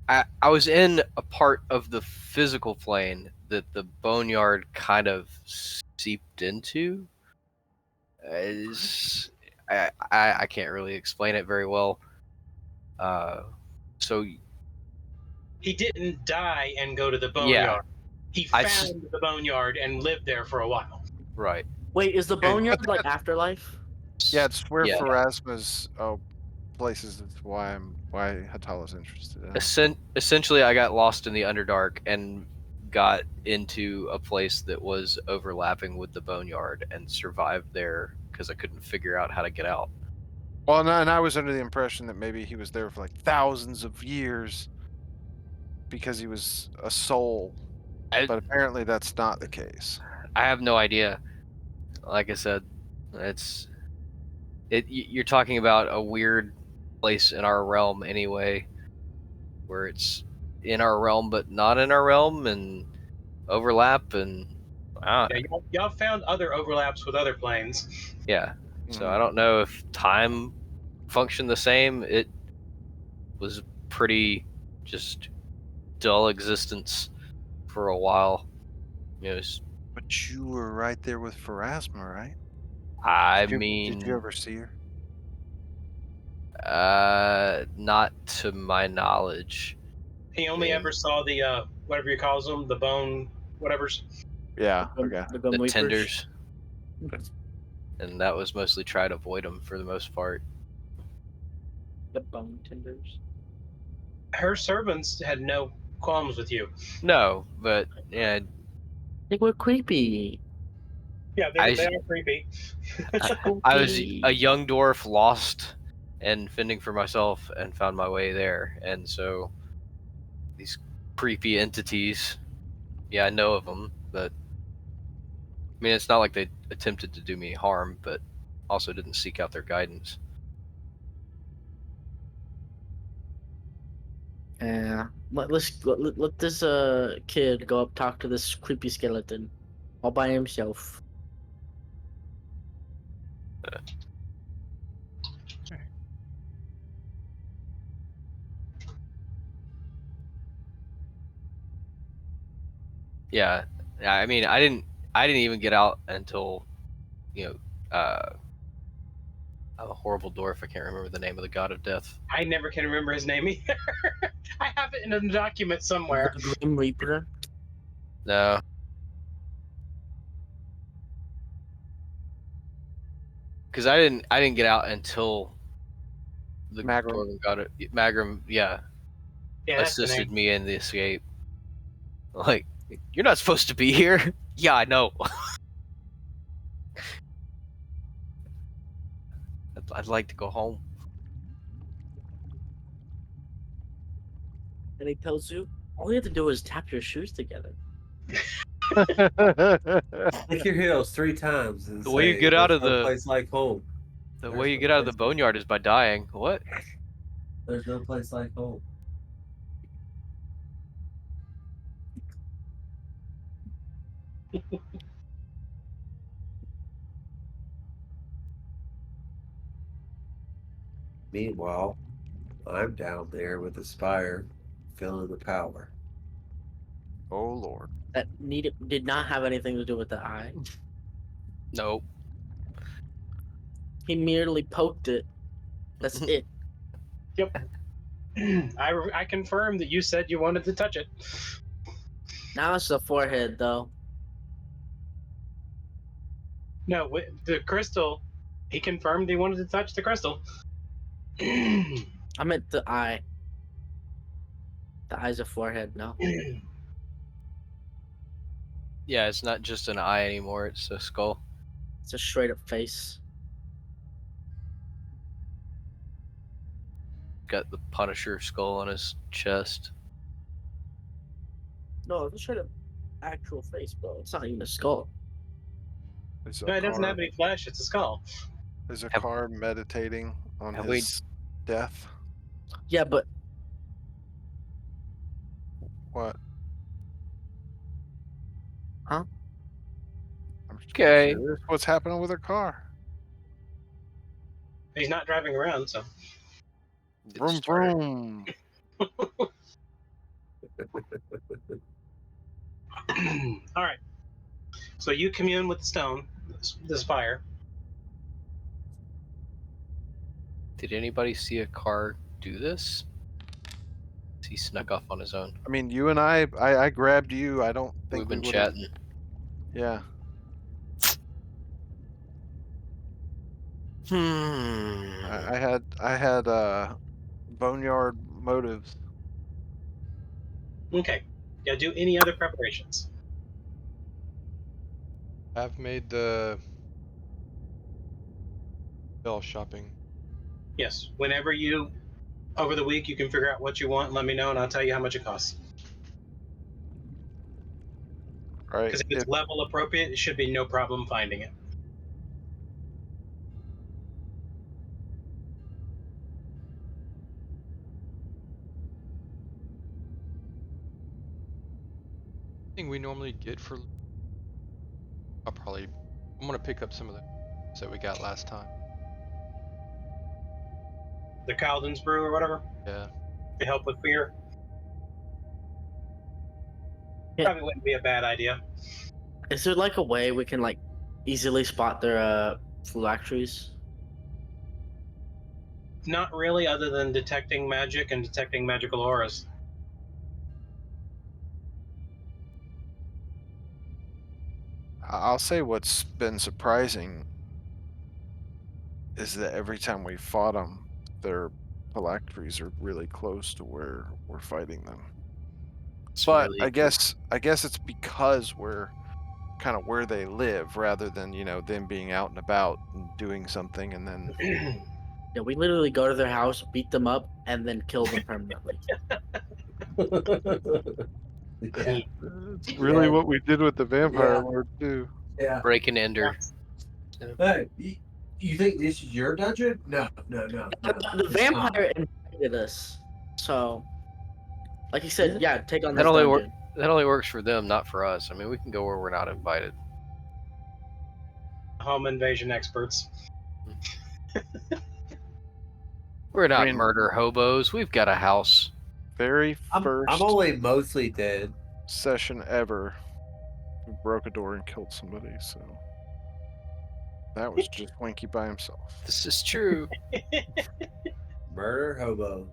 I was in a part of the physical plane that the boneyard kind of seeped into. Is I can't really explain it very well. So He didn't die and go to the yeah, boneyard. He I found the boneyard and lived there for a while. right. wait, is the Okay, boneyard like afterlife? yeah, it's where Yeah. Pharasma's places. That's why Hatala's interested in it. Essentially, I got lost in the Underdark and got into a place that was overlapping with the boneyard and survived there because I couldn't figure out how to get out. Well, no, and I was under the impression that maybe he was there for like thousands of years because he was a soul, I but apparently that's not the case. I have no idea. Like I said, you're talking about a weird place in our realm anyway, where it's in our realm but not in our realm and overlap and Yeah, y'all found other overlaps with other planes. yeah. So I Mhm. don't know if time functioned the same. It was pretty just dull existence for a while. You know, But you were right there with Pharasma, right? I Did you mean, ever see her? not to my knowledge. He I only mean, ever saw the whatever you calls them, the bone, whatever's. Yeah. Okay. The Gum the Reapers. tenders, and that was mostly try to avoid them for the most part. The bone tenders. Her servants had no qualms with you. No, but yeah, They were creepy. Yeah, I they s- are creepy. I was a Spooky. young dwarf lost and fending for myself and found my way there, and so these creepy entities. Yeah, I know of them, but I mean, it's not like they attempted to do me harm, but also didn't seek out their guidance. Yeah. Let this kid go up talk to this creepy skeleton all by himself. Yeah, I mean, I didn't even get out until, you know, I'm a horrible dwarf. I can't remember the name of the god of death. I never can remember his name either. I have it in a document The somewhere. Grim Reaper. No, because I didn't get out until the Magrum. dwarven god of Magrum, yeah, Yeah, that's the assisted name. me in the escape. Like, you're not supposed to be here. Yeah, I know. I'd like to go home. And he tells you all you have to do is tap your shoes together. Lick your heels 3 times and The way you say, get out "There's of no the place like home. the way There's you no get out of the place like boneyard is by dying. What? there's no place like home." Meanwhile, I'm down there with the spire, feeling the power. Oh Lord. That did not have anything to do with the eye. Nope. He merely poked it. That's it. Yep. I confirm that you said you wanted to touch it. Now it's the forehead, though. No, the crystal. He confirmed he wanted to touch the crystal. I meant the eye. The eye's a forehead. No, Yeah, it's not just an eye anymore. It's a skull. it's a straight up face. Got the Punisher skull on his chest. No, it's a straight up actual face, bro. It's not even a skull. Is No, a it doesn't car have any flesh. It's a skull. is a Have car meditating on have we his death? Yeah, but What? huh? I'm okay? curious what's happening with her car. He's not driving around, so. It Vroom started. vroom. All right. So you commune with the stone, the spire. Did anybody see a car do this? He snuck off on his own. I mean, you and I grabbed you. I don't We've think we been would have. chatting. Yeah. Hmm. I had boneyard motives. Okay. Yeah. Do any other preparations? I've made the spell shopping. Yes. Whenever you over the week you can figure out what you want. Let me know, and I'll tell you how much it costs. Right. Because if it's If level appropriate, it should be no problem finding it. Thing we normally get for I'm gonna pick up some of the that we got last time. The Caldens brew or whatever Yeah. to help with fear. Yeah. Probably wouldn't be a bad idea. Is there like a way we can like easily spot their phylacteries? Not really, other than detecting magic and detecting magical auras. I'll say what's been surprising is that every time we fought them, their phylacteries are really close to where we're fighting them. It's But really I guess it's because we're kind of where they live rather than, them being out and about and doing something and then Yeah, we literally go to their house, beat them up, and then kill them permanently. Yeah. it's really Yeah. what we did with the vampire Yeah. lord too. Yeah. break and ender. Hey, you think this is your dungeon? No. The It's not. vampire invited us, so like he said, Yeah. yeah, take on That this only dungeon. that only works for them, not for us. I mean, we can go where we're not invited. Home invasion experts. We're I not mean, murder hobos. We've got a house. very I'm first only mostly dead. session ever, we broke a door and killed somebody, so that was just Winky by himself. This is true. Murder hobo.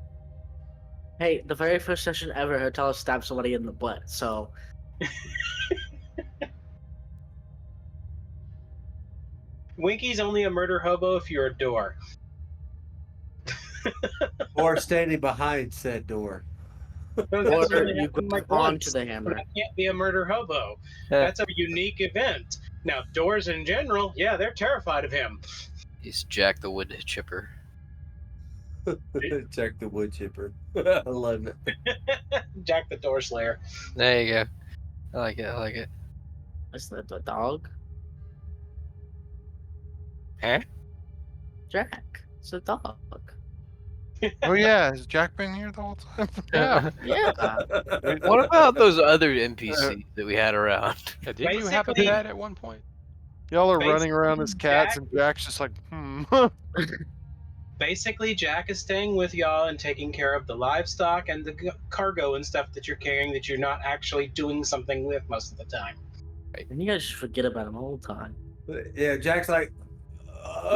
Hey, the very first session ever, Hotel stabbed somebody in the butt. So Winky's only a murder hobo if you're a door. Or standing behind said door. That's or only you happened grab like onto once. the But hammer. I can't be a murder hobo. Eh, That's a unique event. Now, doors in general, yeah, they're terrified of him. He's Jack the Wood Chipper. Check the wood chipper. I love it. Jack the Door Slayer. There you go. I like it. I like it. Is that the dog? Huh? Jack. It's a dog. Oh yeah, has Jack been here the whole time? Yeah. Yeah. What about those other NPCs that we had around? Yeah, didn't you have a Basically- pet at one point? Y'all are running around as Basically, cats, Jack- and Jack's just like, Basically, Jack is staying with y'all and taking care of the livestock and the cargo and stuff that you're carrying that you're not actually doing something with most of the time. And you guys just forget about him all the time. Yeah, Jack's like,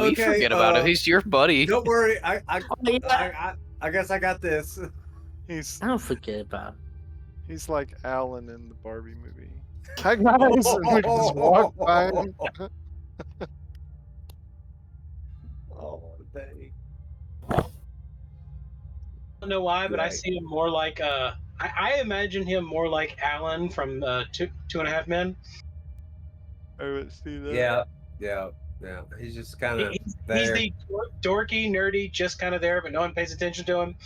We okay, forget about him. He's your buddy. don't worry. I yeah. guess I got this. he's I don't forget about him. he's like Alan in the Barbie movie. Hi guys, and we just walk by him. Oh, dang. I don't know why, but I Right. see him more like I imagine him more like Alan from Two and a Half Men. I would see that. Yeah. He's just kind of He's there. the dorky, nerdy, just kind of there, but no one pays attention to him.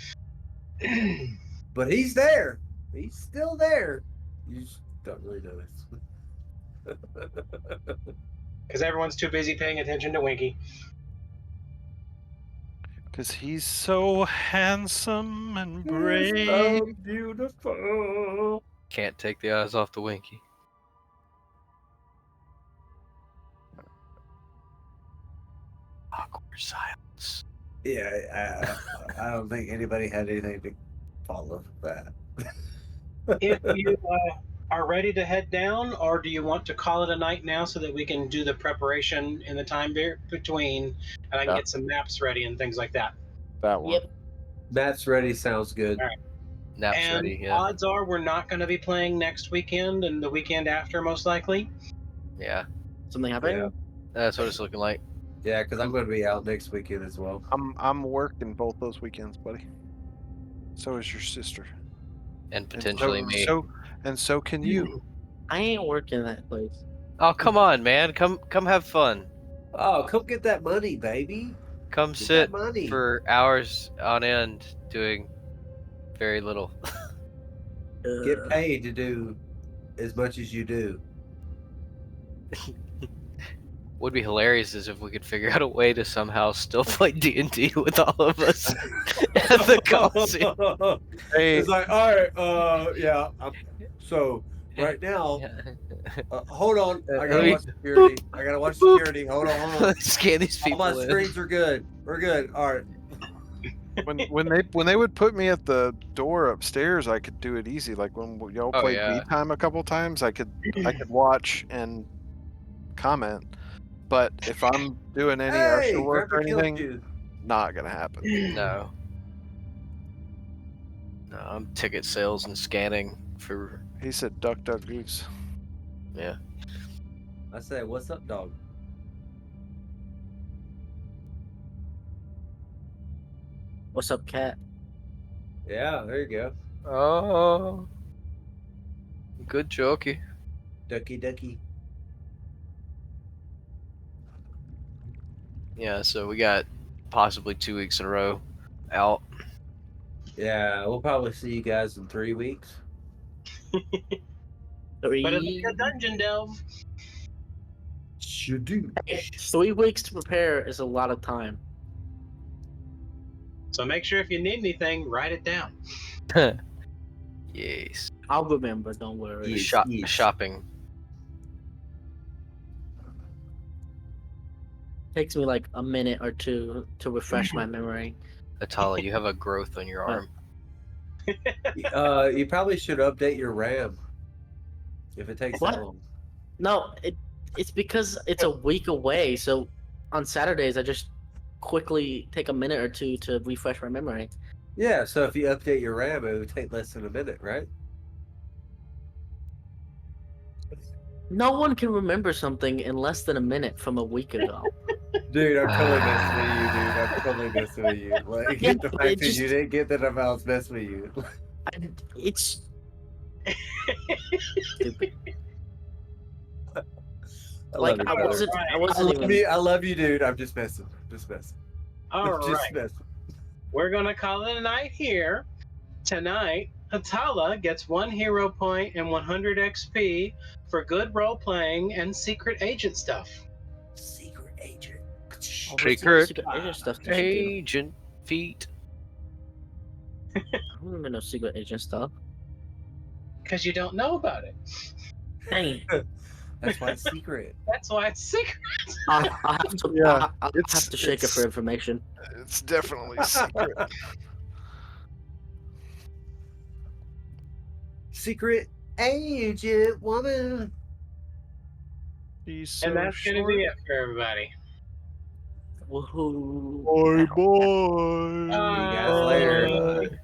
But he's there. He's still there. You just don't really notice. Because everyone's too busy paying attention to Winky. Because he's so handsome and brave. So beautiful. Can't take the eyes off the Winky. Awkward silence. Yeah, I don't think anybody had anything to follow that. If you are ready to head down, or do you want to call it a night now so that we can do the preparation in the time between, and I can Yeah. get some maps ready and things like that. That one. Yep. Matt's ready sounds good. All right. Nap's And ready. Yeah. odds are we're not going to be playing next weekend and the weekend after, most likely. Yeah. Something happening? Yeah. That's what it's looking like. Yeah, because I'm going to be out next weekend as well. I'm working both those weekends, buddy. So is your sister. And And potentially me. So can you. I ain't working that place. Oh, come on, man. Come have fun. Oh, come get that money, baby. Come Get sit that money. for hours on end doing very little. Get paid to do as much as you do. Would be hilarious is if we could figure out a way to somehow still play D&D with all of us at the Coliseum. Hey, It's like, all right, yeah. So right now, hold on. I gotta watch security. Hold on. Scan these All people my in. screens are good. We're good. All right. when they would put me at the door upstairs, I could do it easy. Like when y'all Oh, played yeah. B time a couple times, I could watch and comment. But if I'm doing any extra work or Grandpa killed anything, you. not gonna happen. No. No, I'm ticket sales and scanning for. He said duck duck goose. Yeah. I say, what's up, dog? What's up, cat? Yeah, there you go. Oh, good jokey. Ducky ducky. Yeah, so we got possibly 2 weeks in a row out. Yeah, we'll probably see you guys in 3 weeks. But it'll be Three. a dungeon delve. Shadoosh. Hey, 3 weeks to prepare is a lot of time. So make sure if you need anything, write it down. Yes. I'll remember. Don't worry. Yes, yes. Shopping. Takes me like a minute or two to refresh my memory. Atala, you have a growth on your arm. You probably should update your RAM if it takes that What? long. No, it's because it's a week away. So on Saturdays, I just quickly take a minute or two to refresh my memory. Yeah, so if you update your RAM, it would take less than a minute, right? No one can remember something in less than a minute from a week ago. Dude, I'm totally messing with you, dude. I'm totally messing with you. Like Yeah, the it fact that you just didn't get that I was messing with you. it's stupid. I Like love you, I brother. wasn't I I wasn't love even you. I love you, dude. I'm just messing. Just messing. All Just right. messing. We're going to call it a night here. Tonight, Atala gets 1 hero point and 100 XP for good role playing and secret agent stuff. Secret agent. oh, there's a lot of Secret secret agent stuff that you do. agent feet. I don't remember no secret agent stuff. Because you don't know about it. Dang. That's why it's secret. That's why it's secret. I have to Yeah, I have to shake it for information. It's definitely secret. Secret agent woman. He's And so that's going to short. be it for everybody. Woohoo. Boy, Ow. boy. See you guys later. Bye.